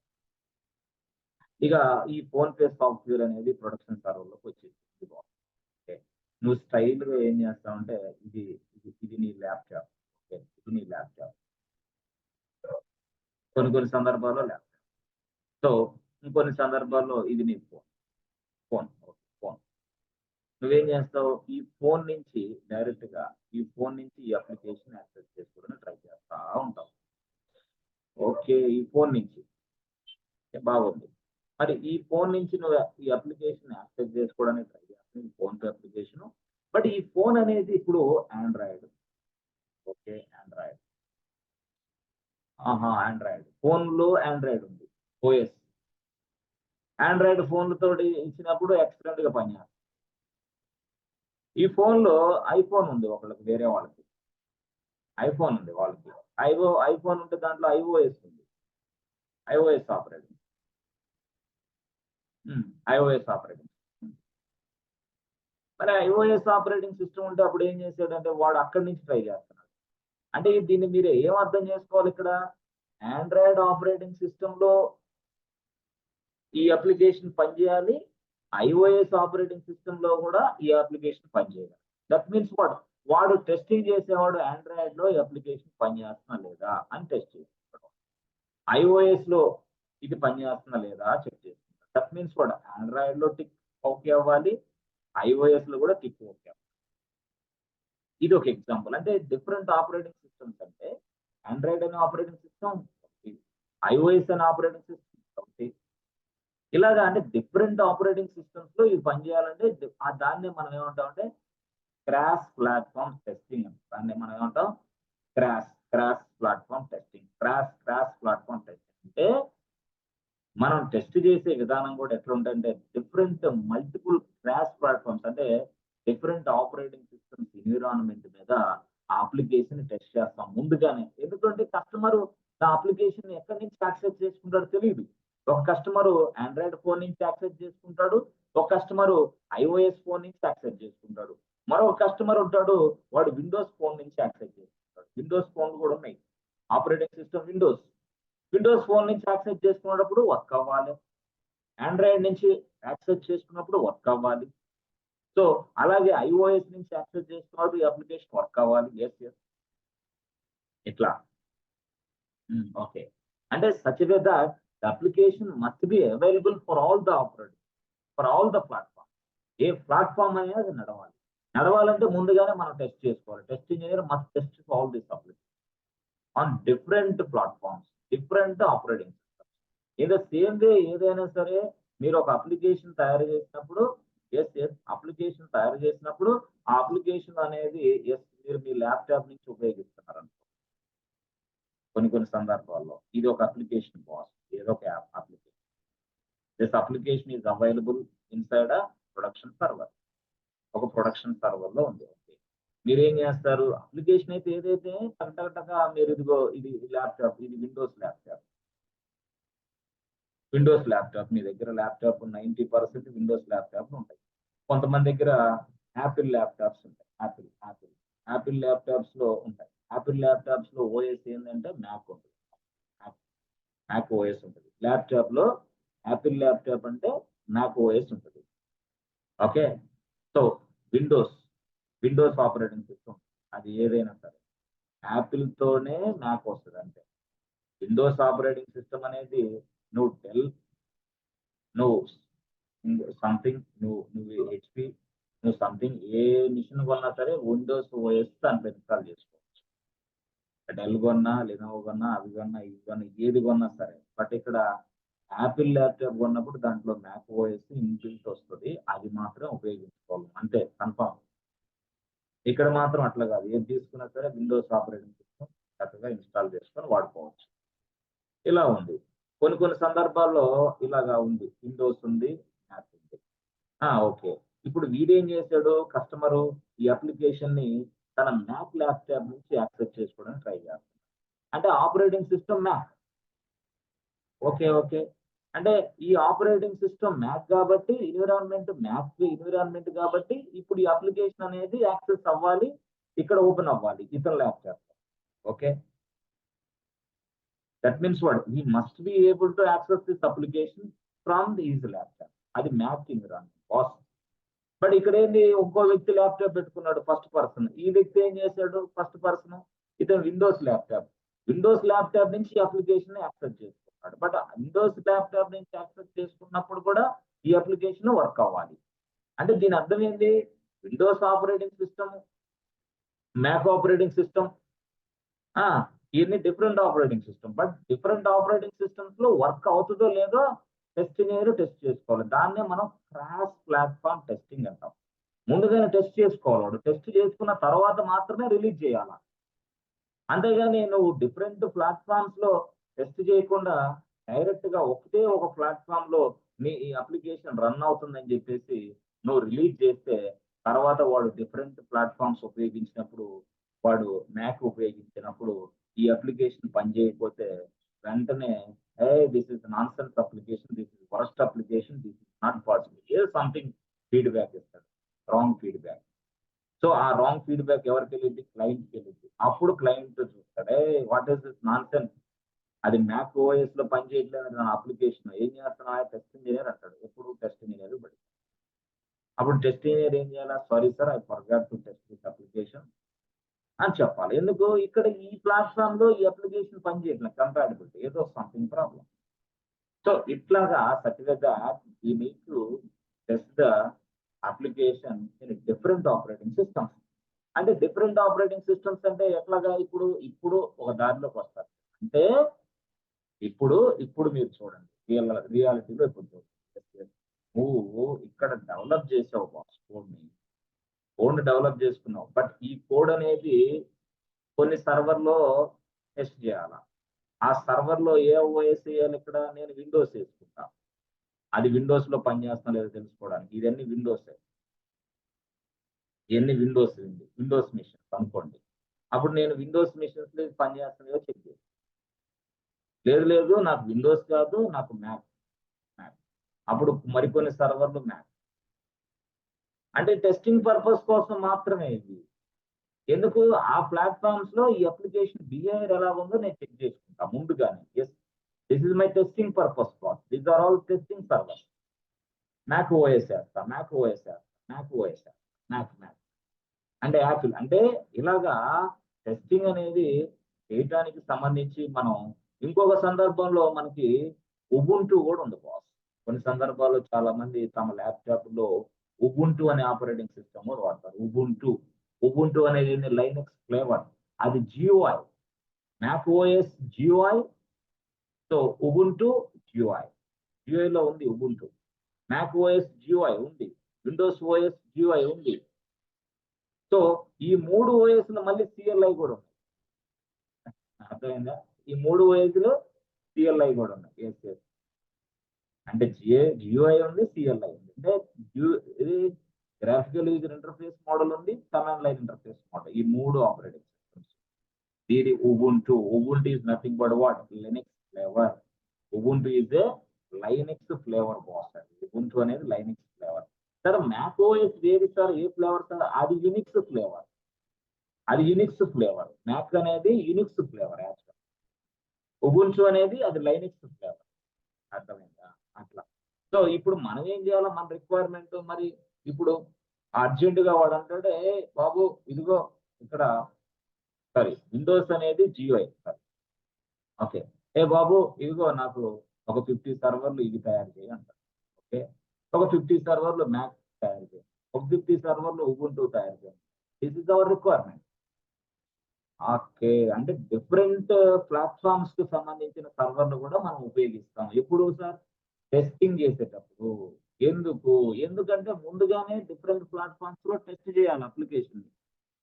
ఇక ఈ ఫోన్‌పే సాఫ్ట్‌వేర్ అనేది ప్రొడక్షన్ సర్వర్‌లోకి వచ్చేసింది బాస్. ఓకే. నువ్వు స్టైల్‌గా ఏం చేస్తావంటే ఇది నీ ల్యాప్‌టాప్. ఓకే. ఇది నీ ల్యాప్‌టాప్. కొన్ని సందర్భాల్లో ల్యాప్‌టాప్. సో, ఇంకొన్ని సందర్భాల్లో ఇది నీ ఫోన్. ఫోన్. ఓకే. ఫోన్. నువ్వేం చేస్తావు? ఈ ఫోన్ నుంచి ఈ అప్లికేషన్ యాక్సెస్ చేసుకోవడానికి ట్రై చేస్తా ఉంటావు. ఓకే. ఈ ఫోన్ నుంచి. బాగుంది. మరి ఈ ఫోన్ నుంచి నువ్వు ఈ అప్లికేషన్ యాక్సెస్ చేసుకోవడానికి ట్రై చేస్తున్నావు. ఈ ఫోన్‌పే అప్లికేషను. బట్ ఈ ఫోన్ అనేది ఇప్పుడు ఆండ్రాయిడ్. ఓకే. ఆండ్రాయిడ్. ఆహా! ఆండ్రాయిడ్. ఫోన్‌లో ఆండ్రాయిడ్ ఉంది. ఓఎస్. ఆండ్రాయిడ్ ఫోన్‌లతోటి ఇచ్చినప్పుడు ఎక్సలెంట్‌గా పనిచేస్తుంది. ఈ ఫోన్‌లో ఐఫోన్ ఉంది ఒకళ్ళకి వేరే వాళ్ళకి. ఐఫోన్ ఉంది వాళ్ళకి. ఐఫోన్ ఉంటే దాంట్లో ఐఓఎస్ ఉంది. IOS operating. iOS operating. మరి iOS ఆపరేటింగ్ సిస్టమ్ ఉంటే అప్పుడు ఏం చేసాడంటే వాడు అక్కడి నుంచి ట్రై చేస్తున్నాడు. అంటే దీన్ని మీరు ఏం అర్థం చేసుకోవాలి ఇక్కడ? ఆండ్రాయిడ్ ఆపరేటింగ్ సిస్టమ్‌లో ఈ అప్లికేషన్ పనిచేయాలి. iOS ఆపరేటింగ్ సిస్టమ్‌లో కూడా ఈ అప్లికేషన్ పనిచేయాలి. That means what? వాడు టెస్టింగ్ చేసేవాడు ఆండ్రాయిడ్‌లో ఈ అప్లికేషన్ పనిచేస్తుందా లేదా అని టెస్ట్ చేసుకుంటాడు. iOSలో ఇది పనిచేస్తుందా లేదా చెక్ చేసుకుంటాడు. That means what? ఆండ్రాయిడ్‌లో టిక్ ఓకే అవ్వాలి. iOSలో కూడా టిక్ ఓకే అవ్వాలి. ఇది ఒక ఎగ్జాంపుల్. అంటే డిఫరెంట్ ఆపరేటింగ్ సిస్టమ్స్ అంటే ఆండ్రాయిడ్ అనే ఆపరేటింగ్ సిస్టమ్ ఒకటి, iOS అనే ఆపరేటింగ్ సిస్టమ్ ఒకటి. ఇలాగా అంటే డిఫరెంట్ ఆపరేటింగ్ సిస్టమ్స్‌లో ఇవి పనిచేయాలంటే దాన్నే మనం ఏమంటామంటే క్రాస్ ప్లాట్‌ఫార్మ్ టెస్టింగ్ అంటాం. దాన్ని మనం ఏమంటాం? Cross platform testing. Cross platform testing అంటే మనం టెస్ట్ చేసే విధానం కూడా ఎట్లుంటదంటే డిఫరెంట్ మల్టిపుల్ క్రాస్ ప్లాట్‌ఫార్మ్స్ అంటే డిఫరెంట్ ఆపరేటింగ్ సిస్టమ్స్ ఎన్విరాన్మెంట్ మీద ఆ అప్లికేషన్ టెస్ట్ చేస్తాం ముందుగానే. ఎందుకంటే కస్టమరు ఆ అప్లికేషన్ ఎక్కడి నుంచి యాక్సెస్ చేసుకుంటాడో తెలీదు. ఒక కస్టమరు ఆండ్రాయిడ్ ఫోన్ నుంచి యాక్సెస్ చేసుకుంటాడు. ఒక కస్టమరు iOS ఫోన్ నుంచి యాక్సెస్ చేసుకుంటాడు. మరొక కస్టమర్ ఉంటాడు వాడు విండోస్ ఫోన్ నుంచి యాక్సెస్ చేసుకుంటాడు. విండోస్ ఫోన్‌లు కూడా ఉన్నాయి. Operating system Windows. Windows phone నుంచి యాక్సెస్ చేసుకునేటప్పుడు వర్క్ అవ్వాలి. ఆండ్రాయిడ్ నుంచి యాక్సెస్ చేసుకున్నప్పుడు వర్క్ అవ్వాలి. సో, అలాగే iOS నుంచి యాక్సెస్ చేసుకున్నప్పుడు ఈ అప్లికేషన్ వర్క్ అవ్వాలి. యెస్. ఇట్లా. ఓకే. అంటే such a way that the application must be available for all the operating, for all the platform. A platform అయినా అది నడవాలి. నడవాలంటే ముందుగానే మనం టెస్ట్ చేసుకోవాలి. Test engineer must test all this application on different platforms, different operating systems. In the same way ఏదైనా సరే మీరు ఒక అప్లికేషన్ తయారు చేసినప్పుడు అప్లికేషన్ తయారు చేసినప్పుడు ఆ అప్లికేషన్ అనేది మీరు మీ ల్యాప్‌టాప్ నుంచి ఉపయోగిస్తున్నారనుకో. కొన్ని సందర్భాల్లో ఇది ఒక అప్లికేషన్ బాస్. ఏదో ఒక application. This application is available inside a production server. ఒక ప్రొడక్షన్ సర్వర్‌లో ఉంది. ఓకే. మీరేం చేస్తారు? అప్లికేషన్ అయితే ఏదైతే టక మీరు ఇదిగో ఇది ల్యాప్‌టాప్, ఇది విండోస్ ల్యాప్‌టాప్. విండోస్ ల్యాప్‌టాప్ మీ దగ్గర ల్యాప్‌టాప్ 90% విండోస్ ల్యాప్‌టాప్‌లు ఉంటాయి. కొంతమంది దగ్గర యాపిల్ ల్యాప్‌టాప్స్ ఉంటాయి. యాపిల్ ల్యాప్‌టాప్స్‌లో ఉంటాయి. యాపిల్ ల్యాప్‌టాప్స్‌లో ఓఎస్ ఏందంటే మ్యాక్ ఉంటది. మ్యాక్ మ్యాక్ ఓఎస్ ఉంటది. ల్యాప్‌టాప్‌లో యాపిల్ ల్యాప్‌టాప్ అంటే మ్యాక్ ఓఎస్ ఉంటది. Okay. So, Windows, Windows operating system అది ఏదైనా సరే. యాపిల్‌తోనే మ్యాక్ వస్తది అంతే. విండోస్ ఆపరేటింగ్ సిస్టమ్ అనేది నువ్వు డెల్, నువ్వు నువ్వు హెచ్‌పి, నువ్వు సంథింగ్ ఏ మిషన్ కొన్నా సరే విండోస్ ఓఎస్ దాంట్లో ఇన్‌స్టాల్ చేసుకోవచ్చు. డెల్ కొన్నా, లెనోవో కొన్నా, అవి కొన్నా, ఇవి కొన్నా ఏది కొన్నా సరే. బట్ ఇక్కడ యాపిల్ ల్యాప్‌టాప్ కొన్నప్పుడు దాంట్లో మ్యాక్ ఓఎస్ ఇన్‌బిల్ట్ వస్తది. అది మాత్రం ఉపయోగించుకోవాలి. అంతే కన్ఫర్మ్. ఇక్కడ మాత్రం అట్లా కాదు. ఏది తీసుకున్నా సరే విండోస్ ఆపరేటింగ్ సిస్టమ్ చక్కగా ఇన్‌స్టాల్ చేసుకొని వాడుకోవచ్చు. ఇలా ఉంది. కొన్ని సందర్భాల్లో ఇలాగా ఉంది. విండోస్ ఉంది, మ్యాక్ ఉంది. ఓకే. ఇప్పుడు వీడేం చేసాడు కస్టమరు ఈ అప్లికేషన్‌ని తన మ్యాక్ ల్యాప్‌టాప్ నుంచి యాక్సెస్ చేసుకోవడానికి ట్రై చేస్తున్నాడు. అంటే ఆపరేటింగ్ సిస్టమ్ మ్యాక్. ఓకే. అంటే ఈ ఆపరేటింగ్ సిస్టమ్ మ్యాక్ కాబట్టి ఎన్విరాన్మెంట్ కాబట్టి ఇప్పుడు ఈ అప్లికేషన్ అనేది యాక్సెస్ అవ్వాలి. ఇక్కడ ఓపెన్ అవ్వాలి ఇతని ల్యాప్‌టాప్‌లో. Okay. That means what? He must be able to access this application from his laptop. అది మ్యాక్ ఎన్విరాన్మెంట్ బాస్. బట్ ఇక్కడేంది ఇంకో వ్యక్తి ల్యాప్‌టాప్ పెట్టుకున్నాడు ఫస్ట్ పర్సన్. ఈ వ్యక్తి ఏం చేసాడు ఫస్ట్ పర్సన్ ఇతను విండోస్ ల్యాప్‌టాప్. విండోస్ ల్యాప్‌టాప్ నుంచి ఈ అప్లికేషన్‌ని యాక్సెస్ చేసుకున్నాడు. బట్ విండోస్ ల్యాప్‌టాప్ నుంచి యాక్సెస్ చేసుకున్నప్పుడు కూడా ఈ అప్లికేషన్ వర్క్ అవ్వాలి. అంటే దీని అర్థం ఏంది? Windows operating system, Mac operating system ఆ! ఇయన్నీ different operating system. But different operating సిస్టమ్స్‌లో వర్క్ అవుతదో లేదో టెస్ట్ ఇంజినీర్ టెస్ట్ చేసుకోవాలి. దాన్నే మనం క్రాస్ ప్లాట్‌ఫార్మ్ టెస్టింగ్ అంటాం. ముందుగానే టెస్ట్ చేసుకోవాలి వాడు. టెస్ట్ చేసుకున్న తర్వాత మాత్రమే రిలీజ్ చేయాల. అంతేగాని నువ్వు డిఫరెంట్ ప్లాట్‌ఫార్మ్స్‌లో టెస్ట్ చేయకుండా డైరెక్ట్‌గా ఒకటే ఒక ప్లాట్‌ఫార్మ్‌లో నీ ఈ అప్లికేషన్ రన్ అవుతుందని చెప్పేసి నువ్వు రిలీజ్ చేస్తే తర్వాత వాడు డిఫరెంట్ ప్లాట్‌ఫార్మ్స్ ఉపయోగించినప్పుడు, వాడు మ్యాక్ ఉపయోగించినప్పుడు ఈ అప్లికేషన్ పనిచేయకపోతే వెంటనే this is nonsense application. This is worst application. This is not possible. ఏదో సంథింగ్ ఫీడ్బ్యాక్ ఇస్తాడు, రాంగ్ ఫీడ్బ్యాక్. సో ఆ రాంగ్ ఫీడ్బ్యాక్ ఎవరికి వెళ్ళింది? క్లయింట్కి వెళ్ళింది. అప్పుడు క్లయింట్ చూస్తాడు, what is this non sense, అది మ్యాక్ ఓఎస్ లో పని చేయట్లేదు నా అప్లికేషన్, ఏం చేస్తున్నా? టెస్ట్ ఇంజనీర్ అంటాడు. ఎప్పుడు టెస్ట్ ఇంజనీర్ బడి. అప్పుడు టెస్ట్ ఇంజనీర్ ఏం చేయాలా? Sorry sir, I forgot to test this application అని చెప్పాలి. ఎందుకు? ఇక్కడ ఈ ప్లాట్ఫామ్ లో ఈ అప్లికేషన్ పని చేయట్లేదు, కంపాటబిలిటీ, ఏదో సంథింగ్ ప్రాబ్లం. సో ఇట్లాగా సర్టిఫికెట్ ఈ need to test the application in different operating systems. అంటే డిఫరెంట్ ఆపరేటింగ్ సిస్టమ్స్ అంటే ఎట్లాగా? ఇప్పుడు ఒక దారిలోకి వస్తారు. అంటే ఇప్పుడు మీరు చూడండి, రియాలిటీలో ఇప్పుడు చూడండి. నువ్వు ఇక్కడ డెవలప్ చేసావు బాస్, కోడ్ డెవలప్ చేసుకున్నావు. బట్ ఈ కోడ్ అనేది కొన్ని సర్వర్లో టెస్ట్ చేయాలా. ఆ సర్వర్లో ఏ ఓఎస్ వేయాలి? ఇక్కడ నేను విండోస్ వేసుకుంటా, అది విండోస్ లో పనిచేస్తున్నా లేదో తెలుసుకోవడానికి. ఇవన్నీ విండోస్ విండోస్ మిషన్స్ అనుకోండి. అప్పుడు నేను విండోస్ మిషన్స్ లో పనిచేస్తున్నాయో చెక్ చేస్తాను. లేదు నాకు విండోస్ కాదు, నాకు మ్యాక్. అప్పుడు మరికొన్ని సర్వర్లు మ్యాక్. అంటే టెస్టింగ్ పర్పస్ కోసం మాత్రమే ఇది. ఎందుకు? ఆ ప్లాట్ఫామ్స్ లో ఈ అప్లికేషన్ బిహేవియర్ ఎలా ఉందో నేను చెక్ చేసుకుంటా ముందుగానే. Yes, this is my testing purpose for these are all testing servers. Mac OS వేస్తా, మ్యాక్ అంటే యాపిల్. అంటే ఇలాగా టెస్టింగ్ అనేది చేయటానికి సంబంధించి మనం ఇంకొక సందర్భంలో మనకి ఉబుంటూ కూడా ఉంది బాస్. కొన్ని సందర్భాల్లో చాలా మంది తమ ల్యాప్టాప్ లో ఉబుంటూ అనే ఆపరేటింగ్ సిస్టమ్ కూడా వాడతారు. ఉబుంటూ అనేది లైనక్స్ ఫ్లేవర్, అది GUI. Mac OS GUI, so Ubuntu GUI లో ఉంది ఉబుంటూ. మ్యాక్ ఓఎస్ జియోఐ ఉంది, విండోస్ ఓఎస్ జియోఐ ఉంది. సో ఈ 3 ఓఎస్లు మళ్ళీ సిఎల్ఐ కూడా ఉన్నాయి. అర్థమైందా? ఈ 3 ఓఎస్లు సిఎల్ఐ కూడా ఉన్నాయి. ఎస్. అంటే జియోఐ ఉంది, సిఎల్ఐ ఉంది. అంటే ఇది గ్రాఫికల్ యూజర్ ఇంటర్ఫేస్ మోడల్ ఉంది, కమాండ్ లైన్ ఇంటర్ఫేస్ మోడల్. ఈ 3 ఆపరేటింగ్ సిస్టమ్స్. దీని Ubuntu is nothing but what? Linux flavour. Ubuntu is a Linux flavour boss. Ubuntu అనేది Linux flavour. Sir Mac OS వేరు సార్, ఏ ఫ్లేవర్ సార్? అది యునిక్స్ ఫ్లేవర్. మ్యాక్ అనేది యునిక్స్ ఫ్లేవర్. యాక్చువల్ ఉబుంటూ అనేది అది లైనక్స్ ఫ్లేవర్. అర్థమైందా? అట్లా. సో ఇప్పుడు మనం ఏం చేయాలో, మన రిక్వైర్మెంట్ మరి ఇప్పుడు అర్జెంట్ గా వాడు అంటాడే, బాబు ఇదిగో ఇక్కడ సారీ విండోస్ అనేది జియోఐ. ఓకే, ఏ బాబు ఇదిగో నాకు ఒక 50 సర్వర్లు ఇది తయారు చేయి అంటారు. ఓకే, ఒక 50 సర్వర్లు మ్యాక్ తయారు చేయండి, ఒక 50 సర్వర్లు ఉబుంటూ తయారు చేయండి. This is our requirement. Okay, అంటే డిఫరెంట్ ప్లాట్ఫామ్స్ కి సంబంధించిన సర్వర్లు కూడా మనం ఉపయోగిస్తాం. ఎప్పుడు సార్? టెస్టింగ్ చేసేటప్పుడు. ఎందుకంటే ముందుగానే డిఫరెంట్ ప్లాట్ఫామ్స్ లో టెస్ట్ చేయాలి అప్లికేషన్.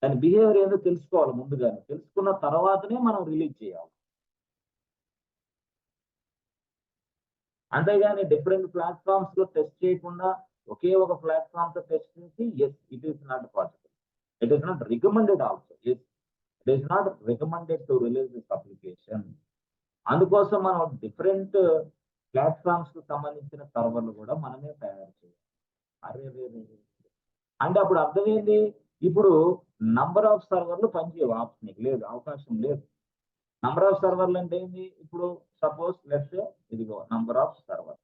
దాని బిహేవియర్ ఏదో తెలుసుకోవాలి ముందుగానే. తెలుసుకున్న తర్వాతనే మనం రిలీజ్ చేయాలి. అంతేగాని డిఫరెంట్ ప్లాట్ఫామ్స్ లో టెస్ట్ చేయకుండా ఒకే ఒక ప్లాట్ఫామ్ తో టెస్ట్ చేసి, yes it is not possible. It is not recommended also. Yes, it is not recommended to release this application. అందుకోసం మనం డిఫరెంట్ ప్లాట్ఫామ్స్ కు సంబంధించిన సర్వర్లు కూడా మనమే తయారు చేయాలి. అరే అంటే అప్పుడు అర్థమైంది, ఇప్పుడు నంబర్ ఆఫ్ సర్వర్లు పనిచేయవు, ఆప్షన్ లేదు, అవకాశం లేదు. నంబర్ ఆఫ్ సర్వర్లు అంటే ఏంటి? ఇప్పుడు సపోజ్ లెట్స్ ఇదిగో నంబర్ ఆఫ్ సర్వర్.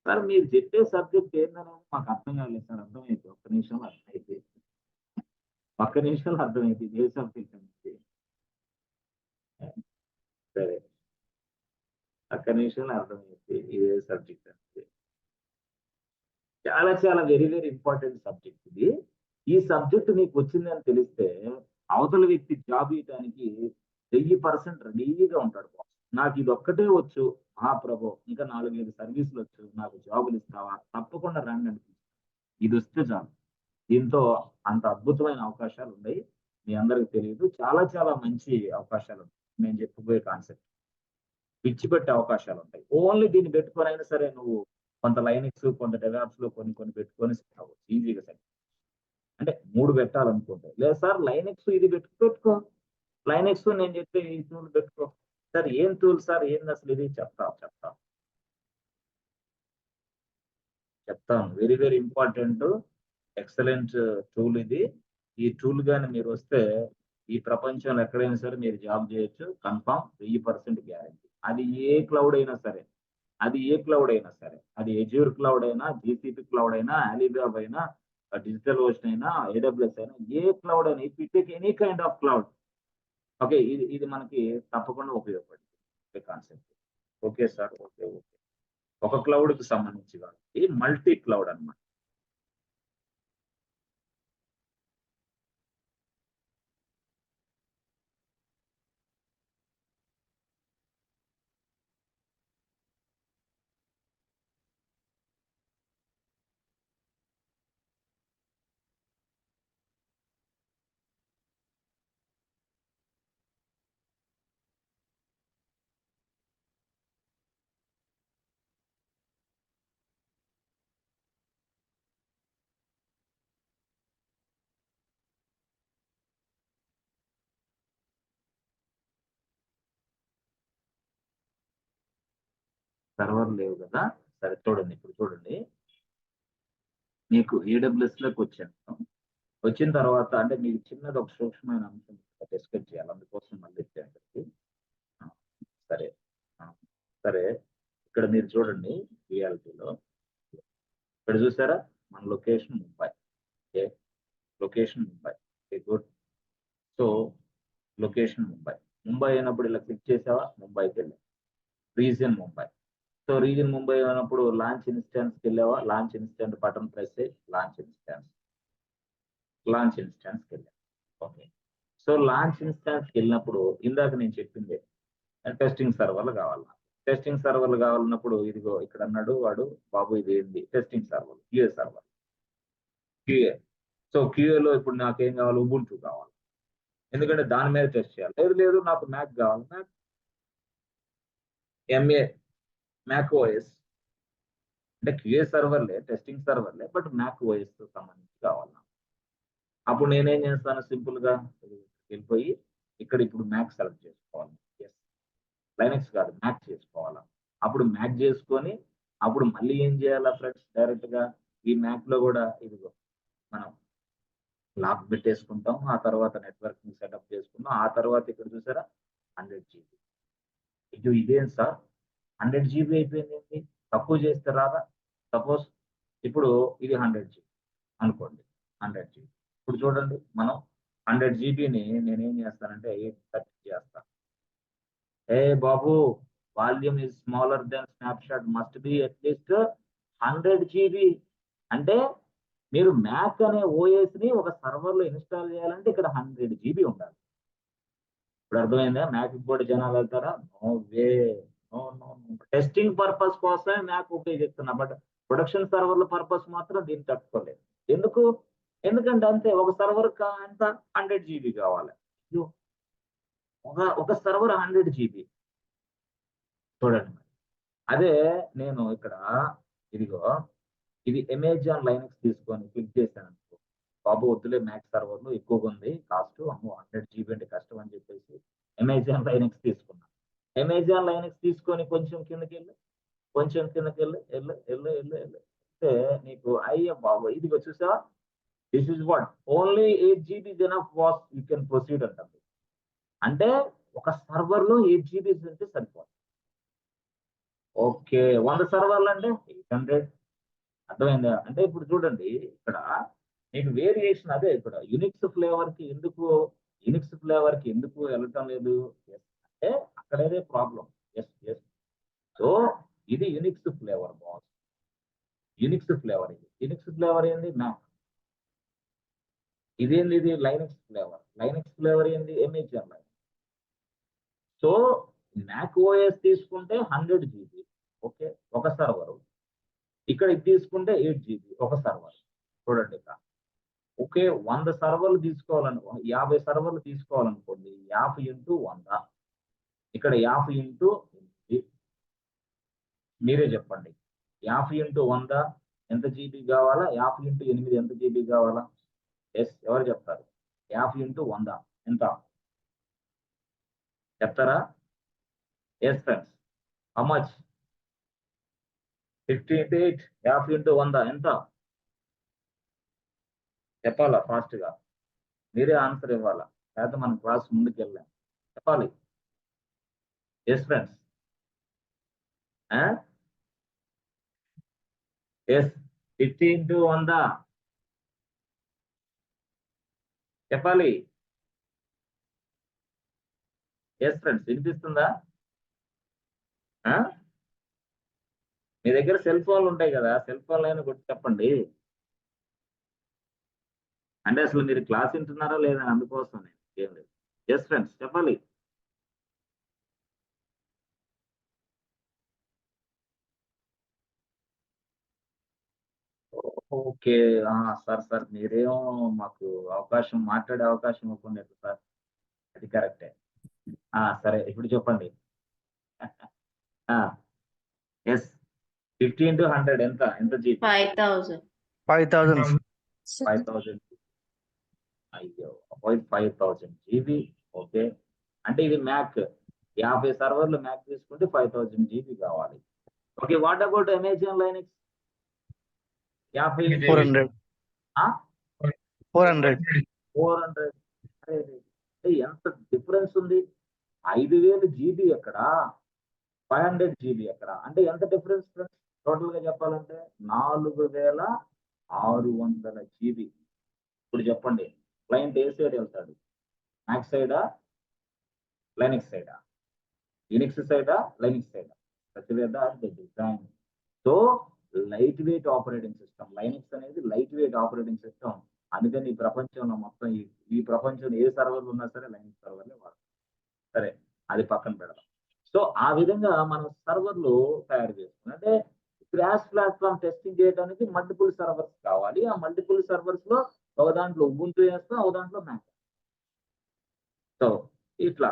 సార్ మీరు చెప్పే సబ్జెక్ట్ ఏంటనేది మాకు అర్థం కాలేదు సార్. అర్థమైంది, ఒక్క నిమిషంలో అర్థమైంది. ఏ సబ్జెక్ట్ అనేది? సరే, ఒక్క నిమిషంలో అర్థమైంది ఇదే సబ్జెక్ట్ అనేది. చాలా వెరీ ఇంపార్టెంట్ సబ్జెక్ట్ ఇది. ఈ సబ్జెక్ట్ నీకు వచ్చిందని తెలిస్తే అవతల వ్యక్తి జాబ్ ఇవ్వడానికి 1000% రెడీగా ఉంటాడు. నాకు ఇది ఒక్కటే వచ్చు మహాప్రభు, ఇంకా 4-5 సర్వీసులు వచ్చు, నాకు జాబులు ఇస్తావా? తప్పకుండా రండి అనిపిస్తుంది. ఇది వస్తే చాలు. దీంతో అంత అద్భుతమైన అవకాశాలు ఉన్నాయి, మీ అందరికి తెలియదు. చాలా మంచి అవకాశాలు ఉన్నాయి. నేను చెప్పబోయే కాన్సెప్ట్ పిచ్చిపెట్టే అవకాశాలు ఉంటాయి. ఓన్లీ దీన్ని పెట్టుకొని అయినా సరే నువ్వు కొంత లైనక్స్, కొంత డెవాప్స్ లో కొన్ని పెట్టుకొని ఈజీగా సరే. అంటే 3 పెట్టాలనుకుంటే, లేదు సార్ లైనక్స్ ఇది పెట్టుకో, లైనక్స్ నేను చెప్పే ఈ టూల్ పెట్టుకో. సార్ ఏం టూల్ సార్ ఏంది అసలు ఇది చెప్తాను. Very very important excellent tool ఇది. ఈ టూల్ గాని మీరు వస్తే ఈ ప్రపంచంలో ఎక్కడైనా సరే మీరు జాబ్ చేయొచ్చు. Confirm 1000% guarantee. అది ఏ క్లౌడ్ అయినా సరే, అది ఎజ్యూర్ క్లౌడ్ అయినా, జీసీపీ క్లౌడ్ అయినా, అలీబాబా అయినా, డిజిటల్ ఓషన్ అయినా, ఏడబ్ల్యూఎస్ అయినా, ఏ క్లౌడ్ అయినా, if you take any kind of cloud, okay, ఇది ఇది మనకి తప్పకుండా ఉపయోగపడుతుంది concept. Okay sir, okay okay. ఒక క్లౌడ్ కి సంబంధించి కాదు, ఇది మల్టీ క్లౌడ్ అన్నమాట. సర్వర్ లేవు కదా, సరే చూడండి, ఇప్పుడు చూడండి, మీకు ఏడబ్ల్యూఎస్ లోకి వచ్చాను. వచ్చిన తర్వాత అంటే మీకు చిన్నది ఒక సూక్ష్మమైన అంశం డిస్కస్ చేయాలి, అందుకోసం మళ్ళీ వచ్చేసరికి సరే ఆ, సరే, ఇక్కడ మీరు చూడండి రియాలిటీలో, ఇక్కడ చూసారా మన location Mumbai. Okay, location Mumbai. Good. So location Mumbai. Mumbai అయినప్పుడు ఇలా క్లిక్ చేసావా, ముంబైకి వెళ్ళాం. Region Mumbai. So region Mumbai అయినప్పుడు లాంచ్ ఇన్స్టాన్స్కి వెళ్ళావా, లాంచ్ ఇన్స్టాంట్ బటన్ ప్రెస్ చేసి లాంచ్ ఇన్స్టాన్స్కి వెళ్ళాం. ఓకే, సో లాంచ్ ఇన్స్టాన్స్కి వెళ్ళినప్పుడు ఇందాక నేను చెప్పింది టెస్టింగ్ సర్వర్లు కావాలి. టెస్టింగ్ సర్వర్లు కావాలన్నప్పుడు ఇదిగో ఇక్కడ అన్నాడు వాడు, బాబు ఇది ఏంటి testing server, QA server, QA. So క్యూఏలో ఇప్పుడు నాకేం కావాలి, ఉబుంటూ కావాలి, ఎందుకంటే దాని మీద టెస్ట్ చేయాలి. లేదు లేదు నాకు మ్యాక్ కావాలి, మ్యాక్ ఎంఏ మ్యాక్ ఓఎస్, అంటే క్యూఏ సర్వర్లే, టెస్టింగ్ సర్వర్లే, బట్ మ్యాక్ ఓఎస్ తో సంబంధించి కావాలి. అప్పుడు నేనేం చేస్తాను, సింపుల్ గా వెళ్ళిపోయి ఇక్కడ ఇప్పుడు మ్యాక్ సెలెక్ట్ చేసుకోవాలి. ఎస్, లైనక్స్ కాదు మ్యాక్ చేసుకోవాలా. అప్పుడు మ్యాక్ చేసుకొని అప్పుడు మళ్ళీ ఏం చేయాలా ఫ్రెండ్స్, డైరెక్ట్ గా ఈ మ్యాక్ లో కూడా ఇదిగో మనం లాక్ పెట్టేసుకుంటాం, ఆ తర్వాత నెట్వర్క్ సెటప్ చేసుకుంటాం, ఆ తర్వాత ఇక్కడ చూసారా 100 GB. ఇదేం సార్ 100 GB అయిపోయింది ఏంటి, తక్కువ చేస్తే రాదా. సపోజ్ ఇప్పుడు ఇది 100 GB అనుకోండి, 100 GB. ఇప్పుడు చూడండి మనం 100 GBని నేనేం చేస్తానంటే 830 చేస్తాను. ఏ బాబు, volume is smaller then snapshot must be at least 100 GB. అంటే మీరు మ్యాక్ అనే ఓఎస్ ని ఒక సర్వర్ లో ఇన్స్టాల్ చేయాలంటే ఇక్కడ 100 GB ఉండాలి. ఇప్పుడు అర్థమైందా, మ్యాక్ కూడా జనాలు వెళ్తారా, no way, no no. Testing purpose కోసమే మ్యాక్ ఉపయోగిస్తున్నా, బట్ ప్రొడక్షన్ సర్వర్ల పర్పస్ మాత్రం దీన్ని తట్టుకోలేదు. ఎందుకు, ఎందుకంటే అంతే ఒక సర్వర్ ఎంత 100 GB కావాలి. అయ్యో, ఒక సర్వర్ 100 GB. చూడండి, అదే నేను ఇక్కడ ఇదిగో ఇది అమెజాన్ లైనక్స్ తీసుకొని క్లిక్ చేశాను అనుకో, బాబు వద్దులే మ్యాక్ సర్వర్లు ఎక్కువగా ఉంది కాస్ట్, 100 GB అంటే కష్టం అని చెప్పేసి అమెజాన్ లైనక్స్ తీసుకున్నాను. అమెజాన్ లైనక్స్ తీసుకొని కొంచెం కిందకి అంటే నీకు అయ్యా బాబు ఇదిగో చూసావా, this is what only 8 GB enough was you can proceed అంటుంది. అంటే ఒక సర్వర్ లో 8 GB ఉంటే సరిపోతుంది. ఓకే, 100 సర్వర్లు అంటే 800. అర్థమైందా, అంటే ఇప్పుడు చూడండి ఇక్కడ మీకు వేరియేషన్ అదే, ఇక్కడ యునిక్స్ ఫ్లేవర్ కి ఎందుకు వెళ్ళటం లేదు. Yes, అంటే అక్కడేదే ప్రాబ్లం. Yes yes. సో ఇది Unix flavour boss, Unix flavour ఏంది మ్యాక్, ఇదేంది ఇది లైనక్స్ ఫ్లేవర్ ఏంది అమెజాన్. సో మ్యాక్ ఓఎస్ తీసుకుంటే 100 GB, ఓకే, ఒక సర్వర్. ఇక్కడ ఇది తీసుకుంటే 8 GB ఒక సర్వర్. చూడండి ఇక్కడ, ఓకే, 100 సర్వర్లు తీసుకోవాలనుకో, 50 సర్వర్లు తీసుకోవాలనుకోండి, 50 ఇంటూ 100, ఇక్కడ 50 ఇంటూ 8, మీరే చెప్పండి. 50 ఇంటూ 100 ఎంత జీబీ కావాలా, 50 ఇంటూ 8 ఎంత జీబీ కావాలా. ఎస్, ఎవరు చెప్తారు, 50 ఇంటూ 100 ఎంత చెప్తారా. Yes friends, how much? 50 into 8, 50 into 100 ఎంత? చెప్పాలా ఫాస్ట్ గా, మీరే ఆన్సర్ ఇవ్వాలా, లేకపోతే మన క్లాస్ ముందుకు వెళ్ళాం. చెప్పాలి. ఎస్ ఫ్రెండ్స్, ఎస్ 50 into 100 చెప్పాలి. ఎస్ ఫ్రెండ్స్, వినిపిస్తుందా? మీ దగ్గర సెల్ ఫోన్లు ఉంటాయి కదా, సెల్ ఫోన్లు అయినా కొట్టి చెప్పండి. అంటే అసలు మీరు క్లాస్ వింటున్నారా లేదా అందుకోసం ఏం లేదు. ఎస్ ఫ్రెండ్స్, చెప్పాలి. ఓకే. సార్ మీరేమో మాకు మాట్లాడే అవకాశం ఇవ్వకుండా సార్, అది కరెక్టే. సరే ఇప్పుడు చెప్పండి. ఎస్ 50 into 100 ఎంత జీబీ? 5,000. 5,000. అయ్యో, 5,000 జీబీ. ఓకే, అంటే ఇది మ్యాక్ 50 సర్వర్లు మ్యాక్ తీసుకుంటే 5,000 జీబీ కావాలి. Okay, what about Amazon Linux? 50 400. 400. ఎంత డిఫరెన్స్ ఉంది? 5,000 జీబీ ఎక్కడ, 500 జీబీ ఎక్కడ? అంటే ఎంత డిఫరెన్స్ ఫ్రెండ్స్? టోటల్ గా చెప్పాలంటే 4,600 జీబీ. ఇప్పుడు చెప్పండి, క్లయింట్ ఏ సైడ్ వెళ్తాడు? మ్యాక్ సైడా, లైనక్స్ సైడా? యూనిక్స్ సైడా, లైనక్స్ సైడా? Design. So light weight operating system Linux అనేది లైట్ వెయిట్ ఆపరేటింగ్ సిస్టమ్. అందుకని ఈ ప్రపంచంలో మొత్తం ఈ ప్రపంచంలో ఏ సర్వర్లు ఉన్నా సరే లైనక్స్ సర్వర్లే వాడతాం. సరే, అది పక్కన పెడదాం. సో ఆ విధంగా మనం సర్వర్లు తయారు చేసుకున్నాం. అంటే క్రాష్ ప్లాట్ఫామ్ టెస్టింగ్ చేయడానికి మల్టిపుల్ సర్వర్స్ కావాలి. ఆ మల్టిపుల్ సర్వర్స్ లో ఒక దాంట్లో ఉబుంటూ వేస్తాం, ఒక దాంట్లో మ్యాక్. సో ఇట్లా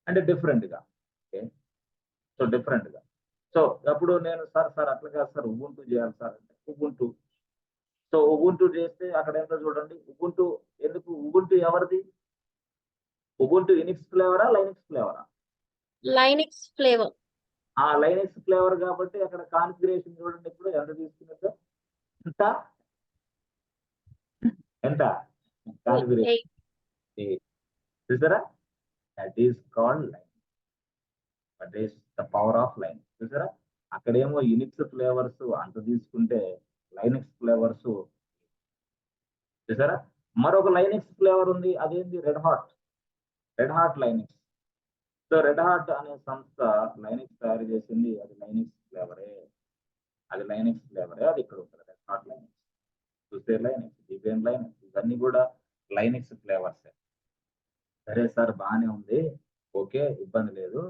అంటే డిఫరెంట్ గా. ఓకే, సో డిఫరెంట్ గా. సో అప్పుడు నేను సార్ అట్లా కాదు సార్, ఉబుంటూ చేయాలి సార్ అంటే ఉబుంటూ. సో ఉబుంటూ చేస్తే అక్కడ ఎంత చూడండి, ఉబుంటూ ఎందుకు? ఉబుంటూ ఎవరిది? ఉబుంటూ యునిక్స్ ఫ్లేవరా, లైనక్స్ ఫ్లేవరా? Linux flavour. లైనక్స్ ఫ్లేవర్ కాబట్టి అక్కడ కాన్ఫిగరేషన్ చూడండి, ఇప్పుడు ఎంత తీసుకున్నట్టు, ఎంత ఎంత కాన్ఫిగరేషన్ చూసారా? That is called line. That is the power of line. చూసారా? అక్కడేమో యునిక్స్ ఫ్లేవర్స్ అంత తీసుకుంటే లైనక్స్ ఫ్లేవర్స్ చూసారా? మరొక లైనక్స్ ఫ్లేవర్ ఉంది, అదేంటి? Red hot Linux. So red hot అనే సంస్థ లైనక్స్ తయారు చేసింది, అది లైనక్స్ ఫ్లేవరే. అది ఇక్కడ ఉంటుంది, రెడ్ హాట్ లైనక్స్. చూసే లైనక్స్, డిబియన్ లైనక్స్, ఇవన్నీ కూడా లైనక్స్ ఫ్లేవర్స్. సరే సార్, బాగానే ఉంది, ఓకే, ఇబ్బంది లేదు.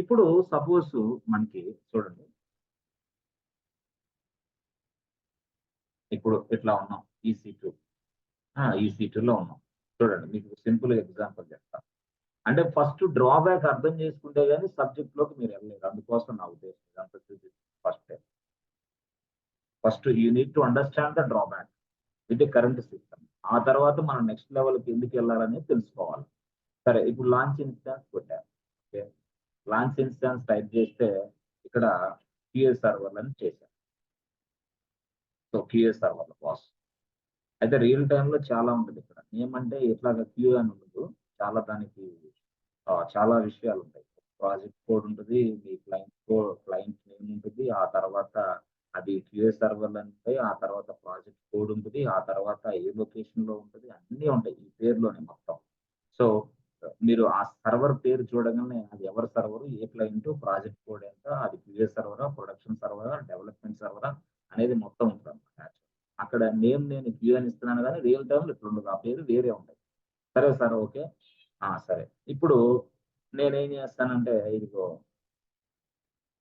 ఇప్పుడు సపోజ్ మనకి చూడండి, ఇప్పుడు ఇట్లా ఉన్నాం, EC2 లో ఉన్నాం. చూడండి, మీకు సింపుల్ ఎగ్జాంపుల్ చెప్తాను. అంటే ఫస్ట్ డ్రాబ్యాక్ అర్థం చేసుకుంటే కానీ సబ్జెక్ట్ లోకి మీరు వెళ్ళలేదు, అందుకోసం నా ఉద్దేశం. First you need to understand the drawback with the current system. ఆ తర్వాత మనం నెక్స్ట్ లెవెల్కి ఎందుకు వెళ్ళాలనేది తెలుసుకోవాలి. సరే, ఇప్పుడు లాంచ్ ఇన్స్టాన్స్ కొట్టారు. ఓకే, లాంచ్ ఇన్స్టాన్స్ టైప్ చేస్తే ఇక్కడ QA సర్వర్లు అని చేశారు. సో QA సర్వర్ల కోసం అయితే రియల్ టైంలో చాలా ఉంటుంది. ఇక్కడ ఏమంటే ఇట్లాగా QA అని ఉండదు, చాలా దానికి చాలా విషయాలు ఉంటాయి. ప్రాజెక్ట్ కోడ్ ఉంటుంది, మీ క్లయింట్ నేమ్ ఉంటుంది, ఆ తర్వాత అది QA సర్వర్లు ఉంటాయి, ఆ తర్వాత ప్రాజెక్ట్ కోడ్ ఉంటుంది, ఆ తర్వాత ఏ లొకేషన్ లో ఉంటుంది, అన్నీ ఉంటాయి ఈ పేరులోనే మొత్తం. సో మీరు ఆ సర్వర్ పేరు చూడగానే అది ఎవరి సర్వరు, ఏ క్లయింట్, ప్రాజెక్ట్ కోడ్ ఎంత, అది QA సర్వరా, ప్రొడక్షన్ సర్వరా, డెవలప్మెంట్ సర్వరా అనేది మొత్తం ఉంటుంది. అక్కడ నేను QA అని ఇస్తున్నాను కానీ రియల్ టైంలో ఇట్లా ఉండదు, ఆ పేరు వేరే ఉంటాయి. సరే సార్, ఓకే, సరే. ఇప్పుడు నేనేం చేస్తానంటే ఇదిగో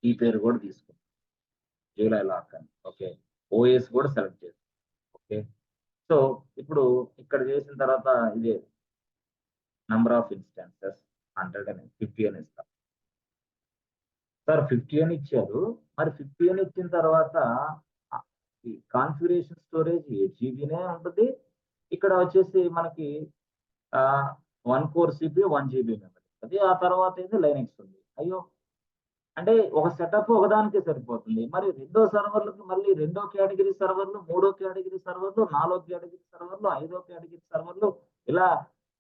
ఈ పేరు కూడా తీసుకుంటాను, జూలై లాక్ అని. ఓకే, OS కూడా సెలెక్ట్ చేస్తాను. ఓకే, సో ఇప్పుడు ఇక్కడ చేసిన తర్వాత ఇదే నంబర్ ఆఫ్ ఇన్స్టాన్సెస్ 100 అని 50 అని ఇస్తాం. సార్ 50 అని ఇచ్చారు, మరి 50 అని ఇచ్చిన తర్వాత ఈ కాన్ఫిగరేషన్ స్టోరేజ్ 8 జీబీనే ఉంటుంది. ఇక్కడ వచ్చేసి మనకి 1 core CPU 1 GB మెమరీ అది. ఆ తర్వాత ఏది లైనక్స్ ఉంది. అయ్యో, అంటే ఒక సెటప్ ఒకదానికే సరిపోతుంది. మరి రెండో సర్వర్‌లకి మళ్ళీ రెండో కేటగిరీ సర్వర్‌లు, మూడో కేటగిరీ సర్వర్‌లు, నాలుగో కేటగిరీ సర్వర్‌లు, ఐదో కేటగిరీ సర్వర్‌లు ఇలా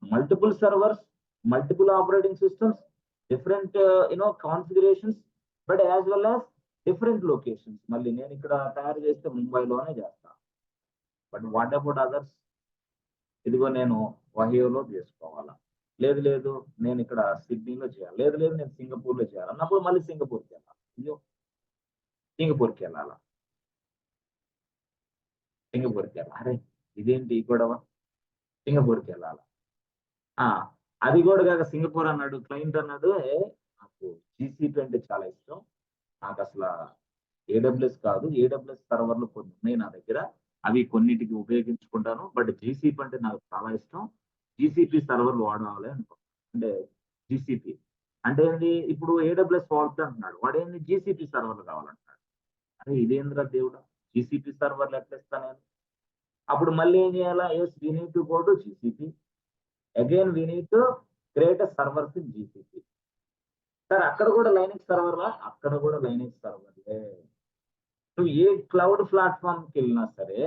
multiple servers, multiple operating systems, different configurations but as well as different locations. మళ్ళీ నేనిక్కడ తయారు చేస్తే ముంబైలోనే చేస్తా. But what about others? ఇదిగో నేను ఒహియోలో చేసుకోవాలా? లేదు లేదు నేనిక్కడ సిడ్నీలో చేయాలి. లేదు లేదు నేను సింగపూర్‌లో చేయాలి. అన్నప్పుడు మళ్ళీ సింగపూర్‌కెళ్ళాలి. అయ్యో! సింగపూర్‌కెళ్ళాలా? సింగపూర్‌కెళ్ళాలి. అరే! ఇదేంటి ఈ గొడవ? సింగపూర్‌కెళ్ళాలా? ఆ! అది గూడా గాక సింగపూర్ అన్నాడు. క్లయింట్ అన్నాడు, నాకు జీసీపీ అంటే చాలా ఇష్టం. నాకసల ఏడబ్ల్యూఎస్ కాదు. ఏడబ్ల్యూఎస్ సర్వర్‌లు కొన్నున్నాయి నా దగ్గర. అవి కొన్నిటికి ఉపయోగించుకుంటాను. బట్ జీసీపీ అంటే నాకు చాలా ఇష్టం. జీసీపీ సర్వర్‌లు వాడాలి అనుకున్నా. అంటే జీసీపీ. అంటే ఏంది ఇప్పుడు ఏడబ్ల్యూఎస్ వాడొద్దు అంటున్నాడు. వాడేంది జీసీపీ సర్వర్‌లు కావాలంటున్నాడు. అరే ఇదేందిరా దేవుడా! జీసీపీ సర్వర్‌లు ఎట్లా ఇస్తా నేను? అప్పుడు మళ్ళీ ఏం చేయాలా? Yes we need to go to GCP. Again we need to create a servers in GCP. Sir అక్కడ కూడా లైనక్స్ సర్వర్‌లా? అక్కడ కూడా లైనక్స్ సర్వర్‌లే. నువ్వు ఏ క్లౌడ్ ప్లాట్‌ఫార్మ్‌కెళ్ళినా సరే,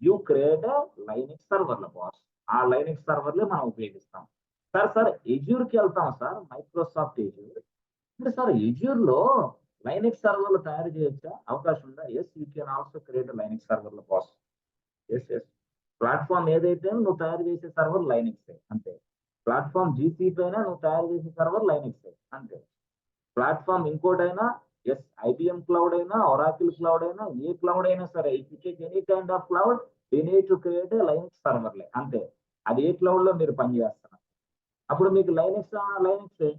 యూ క్రియేట్ ఎ లైనక్స్ సర్వర్‌ల బాస్. ఆ లైనక్స్ సర్వర్‌లే మనం ఉపయోగిస్తాం. సార్ ఎజ్యూర్‌కెళ్తాం సార్. Microsoft Azure. అంటే సార్ ఎజ్యూర్‌లో లైనక్స్ సర్వర్‌లు తయారు చేయొచ్చా? అవకాశం ఉందా? Yes you can also create a Linux సర్వర్‌ల బాస్. యెస్. ప్లాట్‌ఫార్మ్ ఏదైతే నువ్వు తయారు చేసే సర్వర్ లైనక్సే అంతే. ప్లాట్‌ఫార్మ్ జీసీపీ అయినా నువ్వు తయారు చేసే సర్వర్ లైనక్సే అంతే. ప్లాట్‌ఫార్మ్ ఇంకోటైనా యెస్ ఐబీఎం క్లౌడ్ అయినా, ఒరాకిల్ క్లౌడ్ అయినా, ఏ క్లౌడ్ అయినా సరే if you take any kind of cloud you need to create a Linux సర్వర్‌లే అంతే. అది ఏ క్లౌడ్‌లో మీరు పని చేస్తున్నారు. అప్పుడు మీకు లైనక్సే.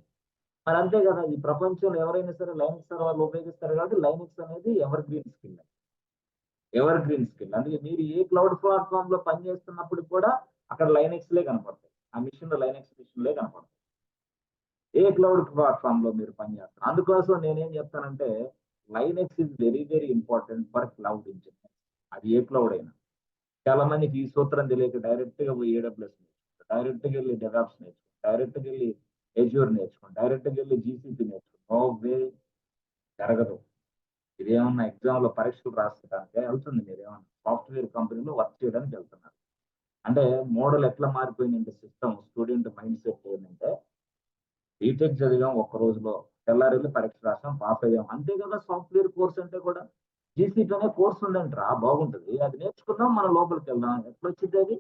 మరి అంతే కదా! ఈ ప్రపంచంలో ఎవరైనా సరే లైనక్స్ సర్వర్‌లు ఉపయోగిస్తారు కాబట్టి లైనక్స్ అనేది ఎవర్‌గ్రీన్ స్కిల్. Evergreen skill. అందుకే మీరు ఏ క్లౌడ్ ప్లాట్‌ఫార్మ్‌లో పని చేస్తున్నప్పుడు కూడా అక్కడ లైనక్స్‌లే కనపడతాయి. ఆ మిషన్‌లో లైనక్స్ మిషన్‌లే కనపడతాయి. ఏ క్లౌడ్ ప్లాట్‌ఫార్మ్‌లో మీరు పని చేస్తున్నారు. అందుకోసం నేనేం చెప్తానంటే Linux is very important for cloud engineers. అది ఏ క్లౌడ్ అయినా. చాలా మందికి ఈ సూత్రం తెలియక డైరెక్ట్‌గా పోయి ఏడబ్ల్యూఎస్ నేర్చుకుంటారు. డైరెక్ట్‌గా ఎళ్లి డెవాప్స్ నేర్చుకుంటారు. డైరెక్ట్‌గా ఎళ్లి అజ్యూర్ నేర్చుకుంటారు. డైరెక్ట్‌గా ఎళ్లి జీసీపీ నేర్చుకుంటారు. నో వే జరగదు. ఇదేమన్నా ఎగ్జామ్‌లో పరీక్షలు రాసుకోడానికా? ఎళ్తుంది మీరేమన్నా సాఫ్ట్‌వేర్ కంపెనీలో వర్క్ చేయడానికి ఎళ్తున్నారు. అంటే మోడల్ ఎట్లా మారిపోయిందంటే సిస్టమ్ స్టూడెంట్ మైండ్ సెట్ ఏందంటే బీటెక్ చదివాం ఒక్క రోజులో. తెల్లారెళ్లి పరీక్ష రాసాం, పాస్ అయ్యాం. అంతే కదా సాఫ్ట్‌వేర్ కోర్స్ అంటే కూడా. జీసీపీ అనే కోర్స్ ఉందంట్రా బాగుంటది. అది నేర్చుకుందాం మనం లోపలికెళ్దాం. ఎట్లొచ్చిద్దది?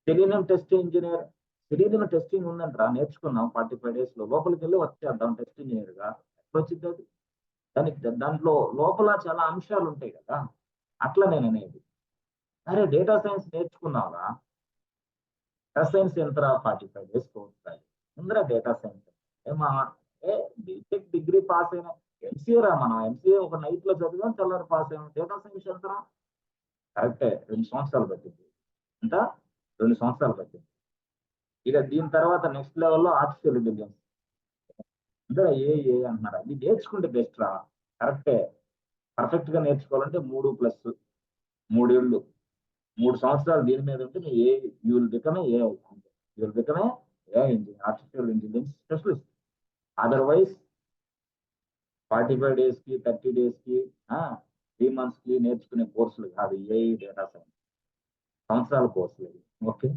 Selenium test engineer. Selenium testing ఉందంట్రా నేర్చుకున్నాం 45 డేస్‌లో. లోపలికెళ్లి వర్క్ చేద్దాం టెస్ట్ ఇంజినీర్‌గా. ఎట్లొచ్చిద్దది? దాంట్లో లోపల చాలా అంశాలుంటాయి గదా! అట్లా నేననేది. అరే! డేటా సైన్స్ నేర్చుకున్నావురా? డేటా సైన్స్ ఎంతరా 45 డేస్ కోర్స్. ముందర డేటా సైన్స్. ఏమా ఏ బీటెక్ డిగ్రీ పాస్ అయిన ఎంసీఏ రా మనం. ఎంసీఏ ఒక నైట్‌లో చదివాం తెల్లారి పాస్ అయ్యాం. డేటా సైన్స్ ఎంతరా? కరెక్టే 2 సంవత్సరాలు పట్టింది. ఎంత? 2 సంవత్సరాలు పట్టింది. ఇక దీని తర్వాత నెక్స్ట్ లెవెల్‌లో ఆర్టిఫిషియల్ ఇంటెలిజెన్స్. అంటే ఏఐ అంటున్నారు. అది నేర్చుకుంటే బెస్ట్ రా. కరెక్టే. పర్ఫెక్ట్‌గా నేర్చుకోవాలంటే 3 ఏళ్ళు. 3 సంవత్సరాలు దీని మీద ఉంటే నువ్వు you will become a AI. You will become a AI engineer. Artificial intelligence specialist. Otherwise 45 డేస్‌కి, 30 డేస్‌కి ఆ! 3 మంత్స్‌కి నేర్చుకునే కోర్సులు కాదు ఏఐ డేటా సైన్స్. సంవత్సరాల కోర్సులు ఇవి. ఓకే.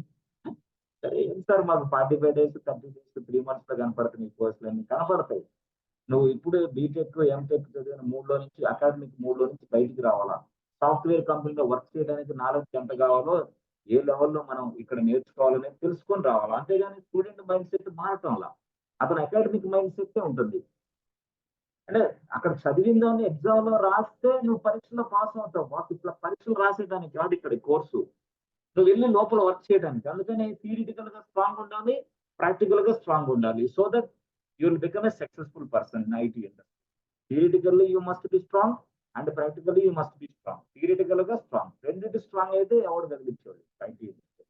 సరే ఏంటి సార్ మాకు 45 డేస్, 30 డేస్, 3 మంత్స్‌లో కనపడుతున్నాయి ఈ కోర్సులన్నీ. కనపడతాయి. నువ్వు ఇప్పుడు బీటెక్, ఎంటెక్ చదివిన మూడ్‌లో నుంచి అకాడమిక్ మూడ్‌లో నుంచి బయటికి రావాలా? సాఫ్ట్‌వేర్ కంపెనీలో వర్క్ చేయడానికి నాలెడ్జ్ ఎంత కావాలో, ఏ లెవెల్‌లో మనం ఇక్కడ నేర్చుకోవాలనేది తెలుసుకొని రావాలా. అంతేగాని స్టూడెంట్ మైండ్ సెట్ మారటంలా. అతని అకాడమిక్ మైండ్ సెట్టే ఉంటుంది. అంటే అక్కడ చదివిన దాన్ని ఎగ్జామ్‌లో రాస్తే నువ్వు పరీక్షలో పాస్ అవుతావు. మాకు ఇట్లా పరీక్షలు రాసేదానికి కాదు ఇక్కడ ఈ కోర్సు. నువ్వెళ్లి లోపల వర్క్ చేయడానికి. అందుకని థియరిటికల్‌గా స్ట్రాంగ్ ఉండాలి. ప్రాక్టికల్‌గా స్ట్రాంగ్ ఉండాలి. So that you will become a successful person in IT industry. Theoretically you must be strong and practically you must be strong. థియరిటికల్‌గా స్ట్రాంగ్. రెండిటి స్ట్రాంగ్ అయితే ఎవడు కదిలించోడు IT industry.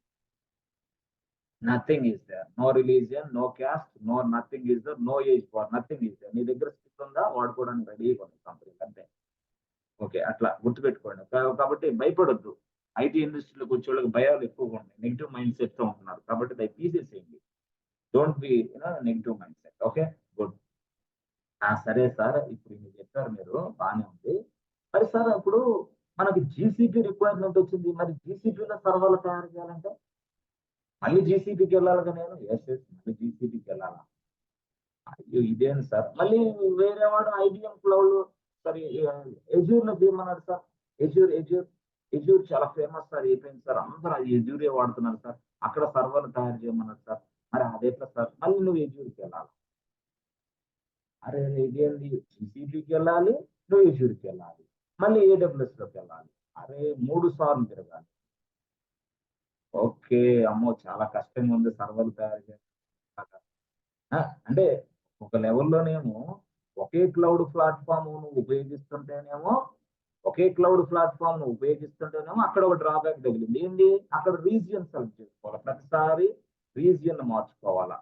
Nothing is there. No religion, no caste, nothing is there. No age far nothing is there. నీ దగ్గర స్కిల్ ఉందా వాడుకోవడానికి రెడీగా ఉంది కంపెనీలు అంతే. ఓకే. అట్లా గుర్తుపెట్టుకోండి. కాబట్టి భయపడొద్దు. ఐటీ ఇండస్ట్రీలోకి వచ్చేవాళ్ళకి భయాలు ఎక్కువగా ఉన్నాయి. నెగెటివ్ మైండ్ సెట్‌తో ఉంటున్నారు. కాబట్టి దయచేసి తీసేసేయండి. Don't be negative mind set. Okay. Good. సరే సార్. ఇప్పుడు ఇన్ని చెప్పారు మీరు బానే ఉంది. మరి సార్ ఇప్పుడు మనకి జీసీపీ రిక్వైర్మెంట్ వచ్చింది. మరి జీసీపీలో సర్వర్‌లు తయారు చేయాలంటే మళ్ళీ జీసీపీకెళ్ళాలిగా నేను. మళ్ళీ జీసీపీకెళ్ళాలా? అయ్యో! ఇదేంటి సార్? మళ్ళీ వేరే వాడు ఐబీఎం క్లౌడ్ సారీ ఎజ్యూర్‌లో చేయమన్నాడు సార్. ఎజ్యూర్ చాలా ఫేమస్ సార్. అయిపోయింది సార్. అందరూ ఎజ్యూరే వాడుతున్నారు సార్. అక్కడ సర్వర్‌లు తయారు చేయమన్నాడు సార్. మరి అదెట్లా సార్? మళ్ళీ నువ్వు ఎజ్యూర్‌కెళ్ళాలా? అరె! ఇదేంది జీసీపీకెళ్ళాలి, నువ్వు ఎజ్యూర్‌కెళ్ళాలి. మళ్ళీ ఏడబ్ల్యూఎస్‌లోకెళ్ళాలి. అరే! 3 సార్లు తిరగాలి. ఓకే. అమ్మో! చాలా కష్టంగా ఉంది సర్వర్‌లు తయారు చేయడం. ఆ! అంటే ఒక లెవెల్‌లోనేమో ఒకే క్లౌడ్ ప్లాట్‌ఫార్మ్ నువ్వు ఉపయోగిస్తుంటేనేమో అక్కడ ఒక డ్రాబ్యాక్ తగిలింది. ఏంది? అక్కడ రీజియన్ సెలెక్ట్ చేసుకోవాలి. ప్రతిసారి రీజియన్ మార్చుకోవాలా.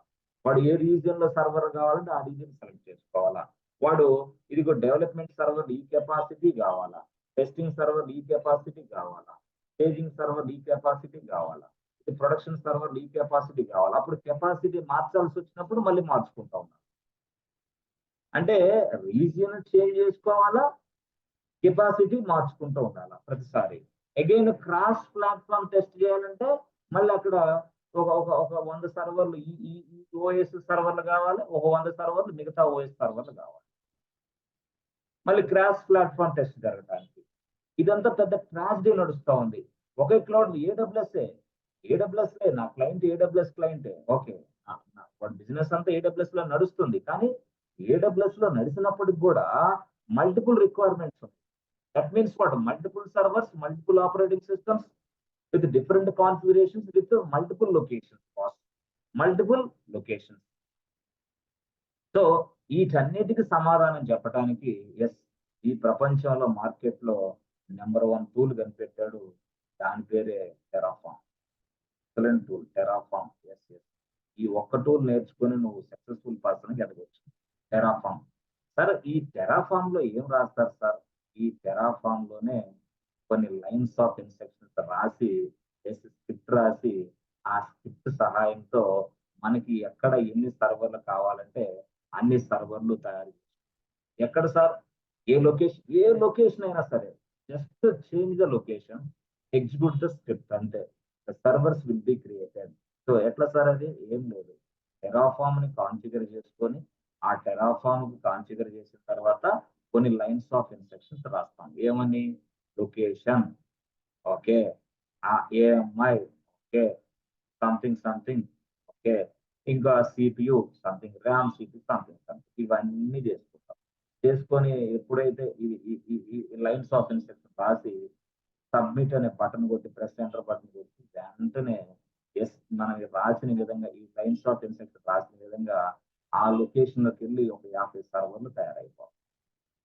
వాడు ఏ రీజియన్‌లో సర్వర్ కావాలంటే ఆ రీజియన్ సెలెక్ట్ చేసుకోవాలా. వాడు ఇదిగో డెవలప్‌మెంట్ సర్వర్ ఈ కెపాసిటీ కావాలా. టెస్టింగ్ సర్వర్ ఈ కెపాసిటీ కావాలా. స్టేజింగ్ సర్వర్ ఈ కెపాసిటీ కావాలా. ప్రొడక్షన్ సర్వర్ ఈ కెపాసిటీ కావాలా. అప్పుడు కెపాసిటీ మార్చాల్సొచ్చినప్పుడు మళ్ళీ మార్చుకుంటా ఉన్నాం. అంటే రీజియన్ చేంజ్ చేసుకోవాలా, కెపాసిటీ మార్చుకుంటూ ఉండాలా ప్రతిసారి. అగైన్ క్రాస్ ప్లాట్‌ఫార్మ్ టెస్ట్ చేయాలంటే మళ్ళీ అక్కడ ఒక 100 సర్వర్‌లు ఈ ఈ ఈ ఓఎస్ సర్వర్‌లు కావాలి. ఒక 100 సర్వర్‌లు మిగతా ఓఎస్ సర్వర్‌లు కావాలి. మళ్ళీ క్రాస్ ప్లాట్‌ఫార్మ్ టెస్ట్ జరగటానికి. ఇదంతా పెద్ద ట్రాజడీ నడుస్తా ఉంది. ఒకే క్లౌడ్ ఏడబ్ల్యూఎస్ఏ నా క్లయింట్ ఏడబ్ల్యూఎస్ క్లయింటే. ఓకే. వాడి బిజినెస్ అంతా ఏడబ్ల్యూఎస్‌లో నడుస్తుంది. కానీ ఏడబ్ల్యూఎస్‌లో నడిసినప్పటికి గూడా మల్టిపుల్ రిక్వైర్మెంట్స్ ఉన్నాయి. That means what? Multiple servers, multiple operating systems with different configurations with multiple locations cost. Multiple locations. So, ఈటన్నిటికి సమాధానం చెప్పటానికి యెస్. ఈ ప్రపంచంలో మార్కెట్‌లో నంబర్ 1 టూల్ కనిపెట్టాడు. దాని పేరే Terraform. Excellent tool Terraform. Yes. ఈ ఒక్క టూల్ నేర్చుకొని నువ్వు సక్సెస్‌ఫుల్ పర్సన్‌గా ఎదగొచ్చు. టెర్రాఫార్మ్. సార్ ఈ టెర్రాఫార్మ్‌లో ఏం రాస్తారు సార్? ఈ టెర్రాఫార్మ్‌లోనే కొన్ని లైన్స్ ఆఫ్ ఇన్‌స్ట్రక్షన్స్ రాసి, స్క్రిప్ట్ రాసి, ఆ స్క్రిప్ట్ సహాయంతో మనకి ఎక్కడ ఎన్ని సర్వర్‌లు కావాలంటే అన్ని సర్వర్‌లు తయారు ఎక్కడ సార్? ఏ లొకేషన్ అయినా సరే. Just change the location, execute the script అంతే. The servers will be created. So, ఎట్లా సార్ అది? ఏం లేదు. టెర్రాఫార్మ్‌ని కాన్ఫిగర్ చేసుకొని, ఆ టెర్రాఫార్మ్‌కి కాన్ఫిగర్ చేసిన తర్వాత కొన్ని లైన్స్ ఆఫ్ ఇన్‌స్ట్రక్షన్స్ రాస్తాం. ఏమని? Location okay. AMI okay. Something okay. ఇంకా CPU something, RAM CPU something ఇవన్నీ చేసుకుంటాం. చేసుకొని ఎప్పుడైతే ఈ ఈ ఈ ఈ లైన్స్ ఆఫ్ ఇన్‌స్ట్రక్షన్ రాసి సబ్మిట్ అనే బటన్ కొట్టి ప్రెస్ ఎంటర్ బటన్ కొట్టి వెంటనే మనం రాసిన విధంగా ఈ లైన్స్ ఆఫ్ ఇన్‌స్ట్రక్షన్ రాసిన విధంగా ఆ లొకేషన్‌లోకెళ్ళి ఒక 50 సర్వర్‌లు తయారైపోతాయి.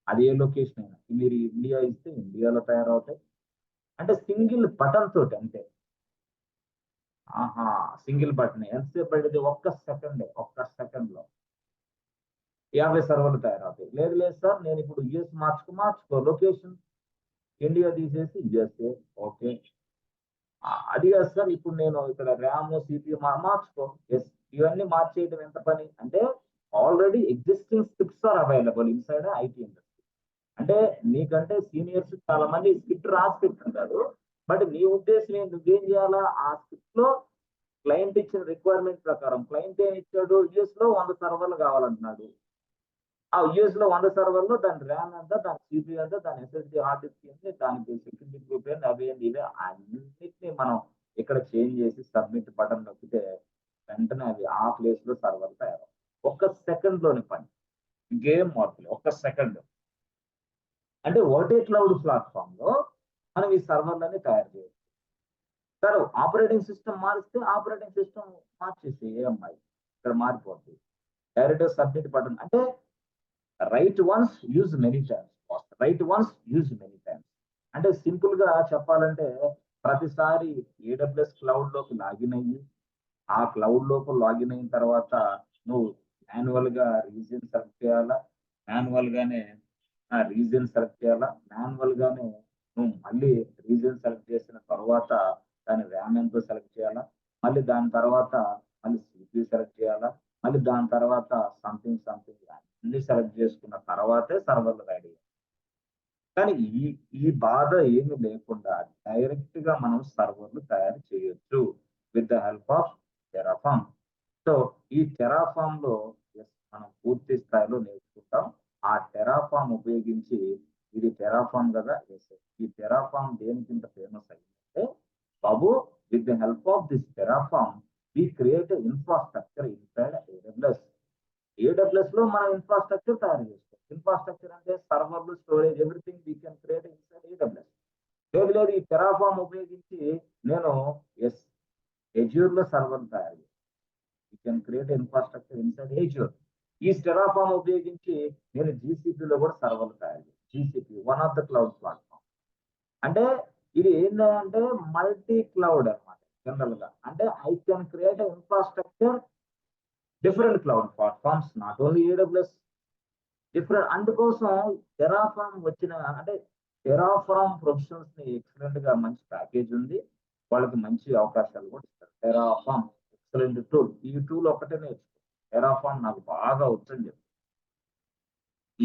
అది ఏ లొకేషన్ అయినా. మీరు ఇండియా ఇస్తే ఇండియాలో తయారవుతాయి. అంటే సింగిల్ బటన్ తోటి అంతే. ఆహా! సింగిల్ బటనే. ఎంతసేపు పట్టిద్ది? ఒక్క సెకండ్‌లో 50 సర్వర్‌లు తయారవుతాయి. లేదు సార్ నేనిప్పుడు యూఎస్ మార్చుకో లొకేషన్ ఇండియా తీసేసి యూఎస్ఏ ఓకే. అది కాదు సార్ ఇప్పుడు నేను ఇక్కడ ర్యామ్, సీపీయూ మార్చుకో. ఇవన్నీ మార్చేయడం ఎంత పని? అంటే already existing scripts are available inside IT industry. అంటే నీకంటే సీనియర్స్ చాలా మంది స్క్రిప్ట్ రాసి పెట్టుంటారు. బట్ నీ ఉద్దేశ్యం ఏంటి? నువ్వేం చేయాలా? ఆ స్క్రిప్ట్‌లో క్లయింట్ ఇచ్చిన రిక్వైర్మెంట్ ప్రకారం క్లయింట్ ఏమిచ్చాడు? యూఎస్‌లో 100 సర్వర్‌లు కావాలంటున్నాడు. ఆ యూఎస్‌లో 100 సర్వర్‌లో దాని ర్యామ్ ఎంత? దాని సీపీయూ ఎంత? దాని ఎస్ఎస్‌డీ హార్డ్ డిస్క్ ఏంటి? దానికి సెక్యూరిటీ గ్రూప్ ఏంటి? అవి ఏంటి? ఇవి అన్నిటిని మనం ఇక్కడ చేంజ్ చేసి సబ్మిట్ బటన్ నొక్కితే వెంటనే అది ఆ ప్లేస్‌లో సర్వర్ తయారవుతుంది. ఒక్క సెకండ్‌లోని పని. ఇంకేం మార్పులే. ఒక్క సెకండ్. అంటే ఒకటే క్లౌడ్ ప్లాట్‌ఫార్మ్‌లో మనం ఈ సర్వర్‌లన్నీ తయారు చేయొచ్చు. సార్ ఆపరేటింగ్ సిస్టమ్ మారిస్తే ఆపరేటింగ్ సిస్టమ్ మార్చేసి ఏఎంఐ ఇక్కడ మారిపోద్ది. డైరెక్ట్‌గా సబ్మిట్ బటన్ అంటే right once use many times. Right once use many times. అంటే సింపుల్‌గా చెప్పాలంటే ప్రతిసారి ఏడబ్ల్యూఎస్ క్లౌడ్‌లోకి లాగిన్ అయ్యి, ఆ క్లౌడ్ లోపల లాగిన్ అయిన తర్వాత నువ్వు మాన్యువల్‌గా రీజియన్ సెలెక్ట్ చేయాలా. మాన్యువల్‌గానే రీజియన్ సెలెక్ట్ చేయాలా. మాన్యువల్‌గానే నువ్వు మళ్ళీ రీజియన్ సెలెక్ట్ చేసిన తర్వాత దాని ర్యామ్ ఎంతో సెలెక్ట్ చేయాలా. మళ్ళీ దాని తర్వాత మళ్ళీ సీపీయూ సెలెక్ట్ చేయాలా. మళ్ళీ దాని తర్వాత సంథింగ్ అన్నీ సెలెక్ట్ చేసుకున్న సర్వర్లు రెడీ. కానీ ఈ బాధ ఏమి లేకుండా డైరెక్ట్ గా మనం సర్వర్లు తయారు చేయొచ్చు with the help of Terraform. So ఈ టెరాఫామ్ లో మనం పూర్తి స్థాయిలో నేర్చుకుంటాం. ఆ టెరాఫామ్ ఉపయోగించి, ఇది టెరాఫామ్ కదా, ఈ టెరాఫామ్ దేనికి ఇంత ఫేమస్ అయిందంటే, బాబు with the help of this Terraform we create infrastructure inside AWS. AWS లో మనం ఇన్ఫ్రాస్ట్రక్చర్ తయారు చేసుకోవాలి. ఇన్ఫ్రాస్ట్రక్చర్ అంటే సర్వర్లు, storage, everything we can create inside AWS. లేదు ఈ టెరాఫామ్ ఉపయోగించి నేను Azure లో సర్వర్ తయారు చేస్తాను. You can create infrastructure inside Azure. ఈ టెరాఫామ్ ఉపయోగించి నేను GCP లో కూడా సర్వర్లు తయారు చేస్తాను. GCP one of the cloud platform. అంటే ఇది ఏంటంటే మల్టీ క్లౌడ్ అన్నమాట. జనరల్ గా అంటే I can create infrastructure different cloud platforms, not only AWS. Different. అందుకోసం టెరాఫామ్ వచ్చిన అంటే టెరాఫామ్ ప్రొఫెషనల్స్ ని ఎక్సలెంట్ గా మంచి ప్యాకేజ్ ఉంది, వాళ్ళకి మంచి అవకాశాలు కూడా ఇస్తారు. Terraform excellent tool. ఈ టూల్ ఒకటే నేర్చుకో. టెరాఫామ్ నాకు బాగా వచ్చని చెప్పి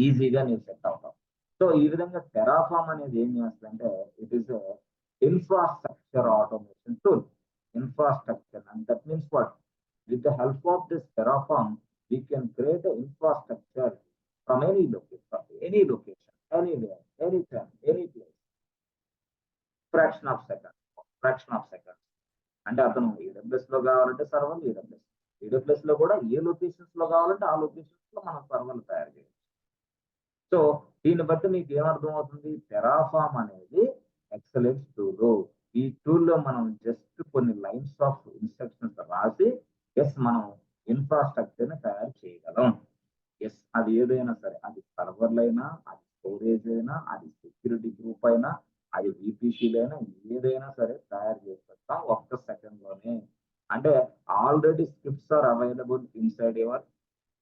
ఈజీగా నేను సెట్ అవుతాం. సో ఈ విధంగా టెరాఫామ్ అనేది ఏం చేస్తుందంటే, it is infrastructure automation tool. Infrastructure and that means what, with the help of this Terraform we can create an infrastructure from any location, anywhere, anytime, any place, fraction of seconds. అంటే అతను AWS లో కావాలంటే సర్వర్లు AWS లో కూడా ఏ లొకేషన్స్ లో కావాలంటే ఆ లొకేషన్స్ లో మనం సర్వర్లు తయారు చేయొచ్చు. సో దీన్ని బట్టి మీకు ఏమర్థం అవుతుంది, టెరాఫామ్ అనేది ఎక్సలెంట్ టూల్. ఈ టూల్లో మనం జస్ట్ కొన్ని లైన్స్ ఆఫ్ ఇన్స్ట్రక్షన్స్ రాసి మనం ఇన్ఫ్రాస్ట్రక్చర్ ని తయారు చేయగలం. అది ఏదైనా సరే, అది సర్వర్లు అయినా, అది స్టోరేజ్ అయినా, అది సెక్యూరిటీ గ్రూప్ అయినా, అది VPCలైనా, ఏదైనా సరే తయారు చేస్తాం ఒక్క సెకండ్ లోనే. అంటే already scripts are available inside your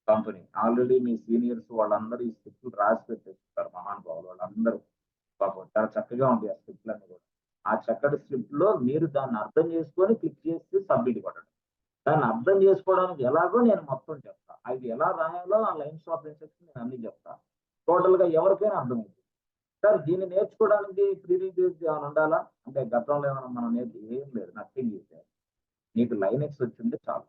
company. Already మీ సీనియర్స్ వాళ్ళందరూ ఈ స్క్రిప్ట్లు రాసి పెట్టేస్తారు, మహానుభావులు వాళ్ళందరూ. పాపం చాలా చక్కగా ఉంటాయి ఆ స్క్రిప్ట్లన్నీ కూడా. ఆ చక్కటి స్క్రిప్ట్ లో మీరు దాన్ని అర్థం చేసుకొని క్లిక్ చేసి సబ్మిట్ కొట్టండి. దాన్ని అర్థం చేసుకోవడానికి ఎలాగో నేను మొత్తం చెప్తా. అది ఎలా రాయాలో ఆ లైన్స్ ఆఫ్ ఇన్స్ట్రక్షన్ నేను అన్ని చెప్తా. టోటల్ గా ఎవరికైనా అర్థమవుతుంది. సార్ దీన్ని నేర్చుకోవడానికి ప్రీ రిక్విజిట్ ఏమైనా ఉండాలా అంటే, గతంలో ఏమైనా మనం ఏం లేదు, నథింగ్ ఈజ్. నీకు లైనెక్స్ వచ్చింటే చాలు.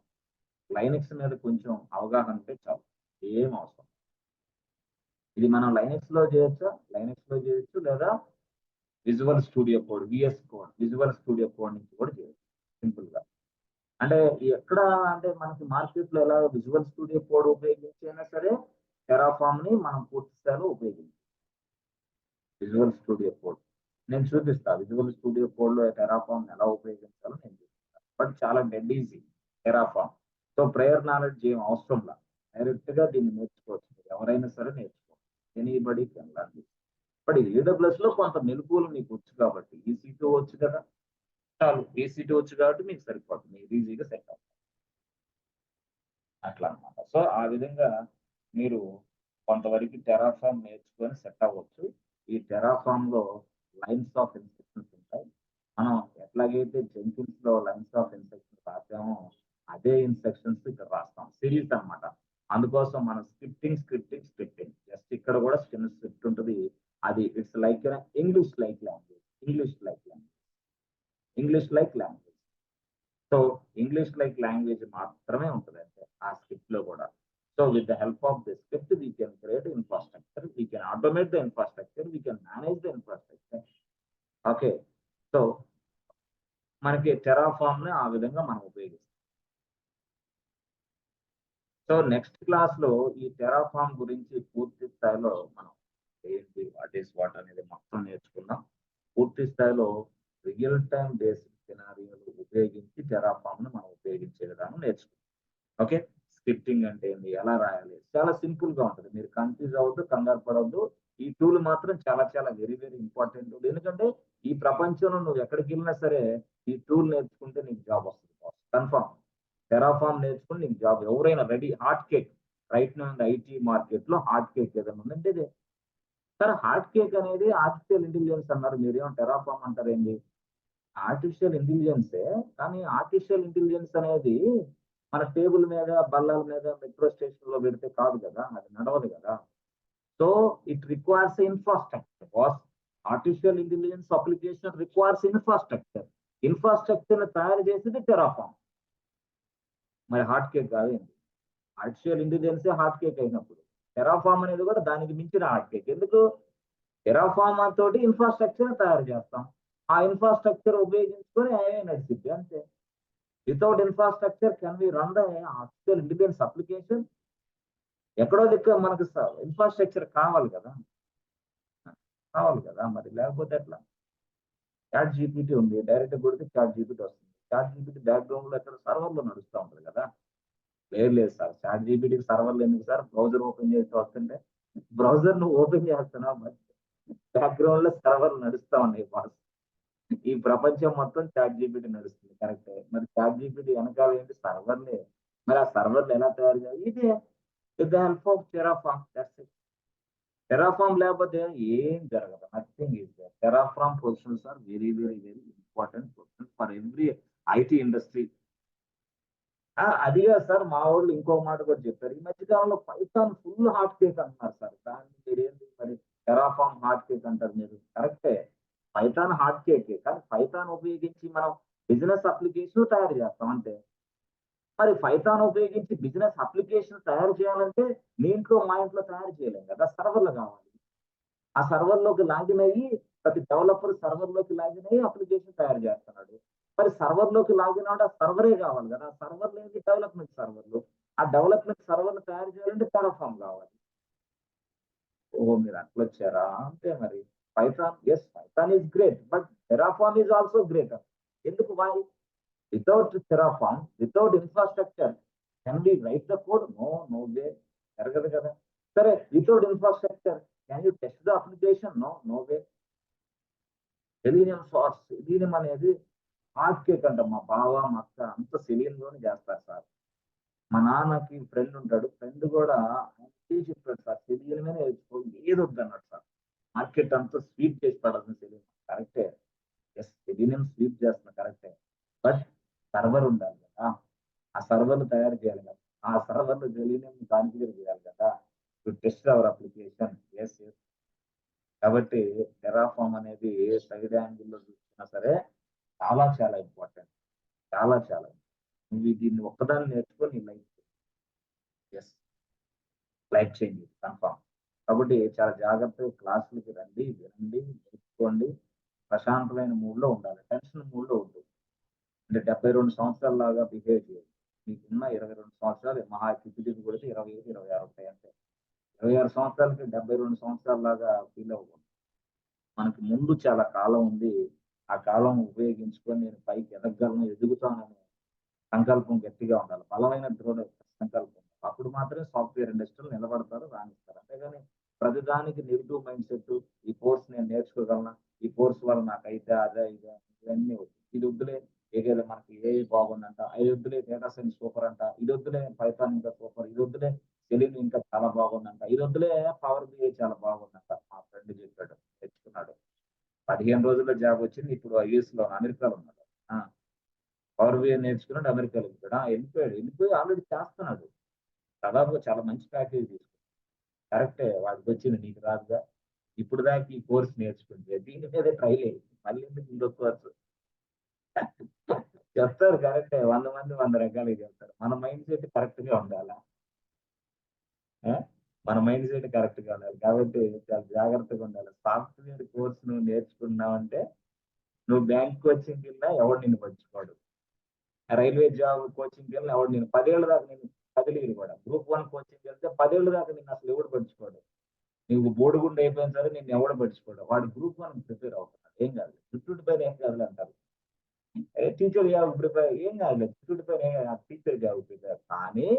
లైనెక్స్ మీద కొంచెం అవగాహన ఉంటే చాలు, ఏం అవసరం. ఇది మనం లైనెక్స్ లో చేయొచ్చు, లేదా visual studio code, VS code, visual studio code నుంచి కూడా చేయొచ్చు సింపుల్ గా. అంటే ఎక్కడ అంటే మనకి మార్కెట్ లో ఎలా విజువల్ స్టూడియో కోడ్ ఉపయోగించి అయినా సరే టెరాఫామ్ ని మనం పూర్తి స్థాయిలో ఉపయోగించాలి. విజువల్ స్టూడియో కోడ్ నేను చూపిస్తా. విజువల్ స్టూడియో కోడ్ లో టెరాఫామ్ ఎలా ఉపయోగించాలో నేను చూపిస్తాను. బట్ చాలా dead easy Terraform. So prayer knowledge ఏం అవసరం లా, డైరెక్ట్ గా దీన్ని నేర్చుకోవచ్చు. ఎవరైనా సరే నేర్చుకోవచ్చు. Anybody can learn this. But AWS లో కొంత మెలకువలు మీకు వచ్చు కాబట్టి, EC2 వచ్చు కదా చాలు. EC2 వచ్చు కాబట్టి మీకు సరిపోతుంది, మీరు ఈజీగా సెట్ అవుతుంది అట్లా అనమాట. సో ఆ విధంగా మీరు కొంతవరకు టెరాఫామ్ నేర్చుకొని సెట్ అవ్వచ్చు. ఈ టెరాఫామ్ లో లైన్స్ ఆఫ్ ఇన్స్ట్రక్షన్స్ ఉంటాయి. మనం ఎట్లాగైతే జెంకిన్స్ లో లైన్స్ ఆఫ్ ఇన్స్ట్రక్షన్స్ రాసామో అదే ఇన్స్ట్రక్షన్స్ ఇక్కడ రాస్తాం, సిరీస్ అన్నమాట. అందుకోసం మనం స్క్రిప్టింగ్ జస్ట్ ఇక్కడ కూడా చిన్న స్క్రిప్ట్ ఉంటుంది. అది it's like English like language. So English like language మాత్రమే ఉంటుంది అంటే ఆ స్క్రిప్ట్ లో కూడా. So with the help of the script we can create infrastructure, we can automate the infrastructure, we can manage the infrastructure. Okay. So మనకి టెరాఫామ్ ని ఆ విధంగా మనం ఉపయోగిస్తాం. సో నెక్స్ట్ క్లాస్ లో ఈ టెరాఫామ్ గురించి పూర్తి స్థాయిలో మనం ఏంటి, వాట్ అనేది మొత్తం నేర్చుకుందాం. పూర్తి స్థాయిలో రియల్ టైం బేస్డ్ సినారియోలు ఉపయోగించి టెరాఫామ్ ను మనం ఉపయోగించే విధానం నేర్చుకుందాం. ఓకే. స్క్రిప్టింగ్ అంటే ఏంది, ఎలా రాయాలి, చాలా సింపుల్ గా ఉంటుంది. మీరు కన్ఫ్యూజ్ అవ్వద్దు, కంగారు పడవద్దు. ఈ టూల్ మాత్రం చాలా చాలా వెరీ వెరీ ఇంపార్టెంట్ టూల్. ఎందుకంటే ఈ ప్రపంచంలో నువ్వు ఎక్కడికి వెళ్ళినా సరే ఈ టూల్ నేర్చుకుంటే నీకు జాబ్ వస్తుంది కన్ఫర్మ్. టెరాఫామ్ నేర్చుకుని నీకు జాబ్ ఎవరైనా ready. Hot cake right now IT market లో హాట్ కేక్ ఏదైనా ఉందంటే ఇదే. సార్ హాట్ కేక్ అనేది ఆర్టిఫిషియల్ ఇంటెలిజెన్స్ అన్నారు, మీరేమో టెరాఫామ్ అంటారు ఏంటి? ఆర్టిఫిషియల్ ఇంటెలిజెన్సే, కానీ ఆర్టిఫిషియల్ ఇంటెలిజెన్స్ అనేది మన టేబుల్ మీద, బల్లల మీద, మెట్రో స్టేషన్ లో పెడితే కాదు కదా, అది నడవదు కదా. So it requires infrastructure. Boss artificial intelligence application requires infrastructure. Infrastructure తయారు చేసేది టెరాఫామ్. మరి హార్ట్ కేక్ కాదేంటి? ఆర్టిఫిషియల్ ఇంటెలిజెన్సే హార్ట్ కేక్ అయినప్పుడు టెరాఫామ్ అనేది కూడా దానికి మించిన హార్ట్ కేక్. ఎందుకు? టెరాఫామ్ తోటి ఇన్ఫ్రాస్ట్రక్చర్ తయారు చేస్తాం. ఆ ఇన్ఫ్రాస్ట్రక్చర్ ఉపయోగించుకొని AI నడిచిద్ది అంతే. Without infrastructure can we run the artificial intelligence application? ఎక్కడో దిక్కు మనకు ఇన్ఫ్రాస్ట్రక్చర్ కావాలి కదా, కావాలి కదా, మరి లేకపోతే ఎట్లా? చాట్ జీపీటీ ఉంది, డైరెక్ట్ కొడితే చాట్ జీపీటీ వస్తుంది. చాట్ జీపీటీ బ్యాక్గ్రౌండ్ లో ఎక్కడ సర్వర్లో నడుస్తూ ఉంటుంది కదా. లేదు సార్, చాట్ జీపీటీకి సర్వర్లు ఎందుకు సార్? బ్రౌజర్ ఓపెన్ చేసి వస్తుంటే బ్రౌజర్ నువ్వు ఓపెన్ చేస్తున్నావు, బ్యాక్గ్రౌండ్ లో సర్వర్లు నడుస్తా ఉన్నాయి బాస్. ఈ ప్రపంచం మొత్తం చాట్ జీపీటీ నడుస్తుంది, కరెక్టే. మరి చాట్ జీపీటీ వెనకాల ఏంటి? సర్వర్లే. మరి ఆ సర్వర్లు ఎలా తయారు చేయాలి? ఇదే with the help of Terraform. That's it. Terraform లేకపోతే ఏం జరగదు. Nothing is there. Terraform positions are very very very important position for every IT industry. అది కాదు సార్, మా వాళ్ళు ఇంకో మాట కూడా చెప్పారు. ఈ మధ్య కాలంలో పైథాన్ ఫుల్ హాట్ కేక్ అంటున్నారు సార్. దాన్ని మీరు ఏంటి మరి టెరాఫామ్ హాట్ కేక్ అంటారు మీరు? కరెక్టే, పైథాన్ హాట్ కేక్. కానీ పైథాన్ ఉపయోగించి మనం బిజినెస్ అప్లికేషన్ తయారు చేస్తాం అంతే. మరి పైథాన్ ఉపయోగించి బిజినెస్ అప్లికేషన్ తయారు చేయాలంటే మీ ఇంట్లో మా ఇంట్లో తయారు చేయలేం కదా, సర్వర్లు కావాలి. ఆ సర్వర్లోకి లాగిన్ అయ్యి ప్రతి డెవలపర్ సర్వర్లోకి లాగిన్ అయ్యి అప్లికేషన్ తయారు చేస్తున్నాడు. మరి సర్వర్లోకి లాగిన్ అంటే ఆ సర్వరే కావాలి కదా. ఆ సర్వర్లు ఏంటి? డెవలప్మెంట్ సర్వర్లు. ఆ డెవలప్మెంట్ సర్వర్లు తయారు చేయాలంటే టెరాఫామ్ కావాలి. ఓహో, మీరు అట్లా వచ్చారా? అంతే మరి. Python is great, but Terraform is also great. ఎందుకు? Why? Without Terraform, without infrastructure can we write the code? No way. జరగదు కదా. సరే, without infrastructure can you test the application? No way. Selenium అనేది హార్ట్ కేక్ అంట. మా బావ మా అక్క అంత సెలీనియంలోనే చేస్తారు సార్. మా నాన్నకి ఫ్రెండ్ ఉంటాడు, ఫ్రెండ్ కూడా చెప్పాడు సార్, సెలీనియమే నేర్చుకో, ఏది వద్దన్నాడు సార్. మార్కెట్ అంతా స్వీప్ చేసి పడాల్సిన సెలీనియం. కరెక్టే, ఎస్, సెలీనియం స్వీప్ చేస్తున్నా, కరెక్టే. బట్ సర్వర్ ఉండాలి కదా, ఆ సర్వర్లు తయారు చేయాలి కదా, ఆ సర్వర్లు సెలీనియం కాన్ఫిగర్ చేయాలి కదా to test our application. Yes. కాబట్టి టెరాఫామ్ అనేది ఏ సైడ్ యాంగిల్లో చూసినా సరే చాలా చాలా ఇంపార్టెంట్. చాలా చాలా. నువ్వు దీన్ని ఒక్కదాన్ని నేర్చుకొని నీ life, yes, life change confirm. కాబట్టి చాలా జాగ్రత్తగా క్లాసులకి రండి, వినండి, నేర్చుకోండి. ప్రశాంతమైన మూడ్లో ఉండాలి, టెన్షన్ మూడ్లో ఉంటుంది. అంటే 72 సంవత్సరాల లాగా బిహేవ్ చేయాలి. మీకున్న 22 సంవత్సరాలు మహా తిప్పి కొడితే 25, 26 ఉంటాయి అంతే. 26 సంవత్సరాలకి 72 సంవత్సరాల లాగా ఫీల్ అవ్వకూడదు. మనకి ముందు చాలా కాలం ఉంది. ఆ కాలం ఉపయోగించుకొని నేను పైకి ఎదగలను, ఎదుగుతానని సంకల్పం గట్టిగా ఉండాలి. బలమైన దృఢ సంకల్పం. అప్పుడు మాత్రమే సాఫ్ట్‌వేర్ ఇండస్ట్రీలో నిలబడతారు, రాణిస్తారు. అంతేగాని ప్రతిదానికి నెగెటివ్ మైండ్ సెట్, ఈ కోర్స్ నేను నేర్చుకోగలనా? ఈ కోర్స్ వల్ల నాకైతే అదే ఇదా ఇవన్నీ వద్దు. ఇది వద్దులే, ఏదేదో మనకి ఏఐ బాగుందంట, అది వద్దులే, డేటా సైన్స్ సూపర్ అంట, ఇది వద్దులే, పైథాన్ ఇంకా సూపర్, ఇది వద్దులే, సెలీన్ ఇంకా చాలా బాగుందంట, ఇది వద్దులే, పవర్ బిఐ చాలా బాగుందంట. మా ఫ్రెండ్ చెప్పాడు, తెచ్చుకున్నాడు. 15 రోజుల్లో జాబ్ వచ్చింది. ఇప్పుడు యూఎస్‌లో అమెరికాలో ఉన్నాడు. ఆ! పవర్ బిఐ నేర్చుకున్నాడు, అమెరికాలో వెళ్ళిపోయాడు. వెళ్ళిపోయి ఆల్రెడీ చేస్తున్నాడు. దాదాపుగా చాలా మంచి ప్యాకేజ్ తీసుకున్నాడు. కరెక్టే, వాడికొచ్చింది, నీకు రాదుగా. ఇప్పుడు దాకా ఈ కోర్స్ నేర్చుకుంటే దీని మీదే ట్రైల్ ఎయి. మళ్ళీ ఎందుకు ఇంకో కోర్సు? చెప్తారు, కరెక్టే. 100 మంది 100 రకాలుగా చెప్తారు. మన మైండ్ సెట్ కరెక్ట్‌గా ఉండాలా. ఆ! మన మైండ్ సెట్ కరెక్ట్‌గా ఉండాలి. కాబట్టి చాలా జాగ్రత్తగా ఉండాలి. సాఫ్ట్‌వేర్ కోర్స్ నువ్వు నేర్చుకున్నావంటే నువ్వు బ్యాంక్ కోచింగ్‌కెళ్ళినా ఎవడు నిన్ను పట్టించుకోడు. రైల్వే జాబ్ కోచింగ్‌కెళ్ళినా ఎవడు నిన్ను 10 ఏళ్ల దాకా నిన్ను కదిలియరు కూడా. గ్రూప్ 1 కోచింగ్‌కెళ్తే 10 ఏళ్ల దాకా నిన్ను అసలు ఎవడు పట్టించుకోడు. నువ్వు బోడిగుండు అయిపోయిన సరే నిన్ను ఎవడు పట్టించుకోడు. వాడు గ్రూప్ 1 ప్రిపేర్ అవుతున్నాడు. ఏం కాదు. జుట్టుటి పైన ఏం కాదులే అంటారు. టీచర్ జాబ్ ప్రిపేర్ ఏం కాదులే. జుట్టుటి పైన ఏం కాదు. Teacher job prepare. కానీ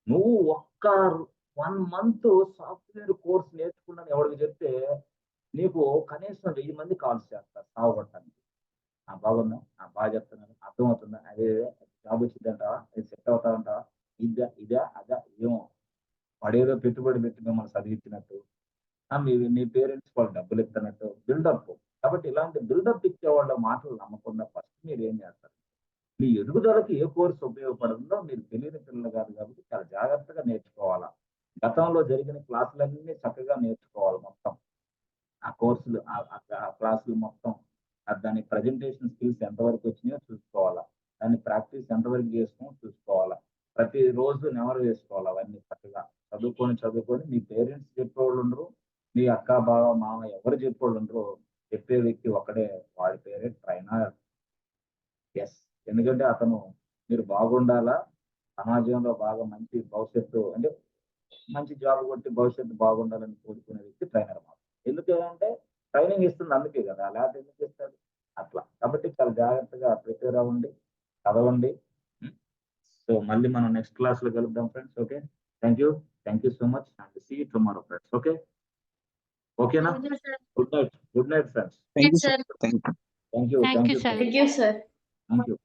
నువ్వు ఒక్క 1 మంత్ సాఫ్ట్‌వేర్ కోర్స్ నేర్చుకున్నాను ఎవడికి చెప్తే నీకు కనీసం 1000 మంది కాల్స్ చేస్తారు సావగొట్టడానికి. బాగుందా? బాగా చెప్తున్నాను. అర్థమవుతుందా? అదే జాబ్ వచ్చిద్దంటావా? అది సెట్ అవుతావంటావా? ఇదా? అదా? ఏమో. వాడేదో పెట్టుబడి పెట్టి మిమ్మల్ని చదివించినట్టు. మీ పేరెంట్స్ వాళ్ళు డబ్బులు ఇస్తున్నట్టు బిల్డప్. కాబట్టి ఇలాంటి బిల్డప్ ఇచ్చేవాళ్ళ మాటలు నమ్మకుండా ఫస్ట్ మీరేం చేస్తారు? మీ ఎదుగుదలకి ఏ కోర్స్ ఉపయోగపడుతుందో మీరు తెలియని పిల్లలు కాదు కాబట్టి చాలా జాగ్రత్తగా నేర్చుకోవాలా. గతంలో జరిగిన క్లాసులన్నీ చక్కగా నేర్చుకోవాలి మొత్తం. ఆ కోర్సులు ఆ క్లాసులు మొత్తం దాని ప్రజెంటేషన్ స్కిల్స్ ఎంతవరకు వచ్చినాయో చూసుకోవాలా. దాన్ని ప్రాక్టీస్ ఎంతవరకు చేసుకుని చూసుకోవాలా. ప్రతిరోజు నెమరు వేసుకోవాలి అవన్నీ చక్కగా. చదువుకొని మీ పేరెంట్స్ చెప్పేవాళ్ళు ఉండరు. మీ అక్క, బావ, మామ ఎవరు చెప్పేవాళ్ళు ఉండరు. చెప్పే వ్యక్తి ఒక్కడే, వాడి పేరే ట్రైనర్. యెస్. ఎందుకంటే అతను మీరు బాగుండాలా, సమాజంలో బాగా మంచి భవిష్యత్తు అంటే మంచి జాబ్ కొట్టి భవిష్యత్తు బాగుండాలని కోరుకునే వ్యక్తి ట్రైనర్ మాత్రం. ఎందుకంటే ట్రైనింగ్ ఇస్తుంది అందుకే కదా! లేకపోతే ఎందుకు ఇస్తాడు? అట్లా. కాబట్టి చాలా జాగ్రత్తగా ప్రిపేర్ అవ్వండి, చదవండి. హ్మ్. సో మళ్ళీ మనం నెక్స్ట్ క్లాస్‌లో కలుద్దాం friends. Okay. Thank you. Thank you so much and see you tomorrow friends. Okay. ఓకేనా? Thank you, sir. Good night. Good night friends. Thank you, Yes, sir. sir. Thank you. Thank you. Thank you, sir. Thank you, sir. Thank you.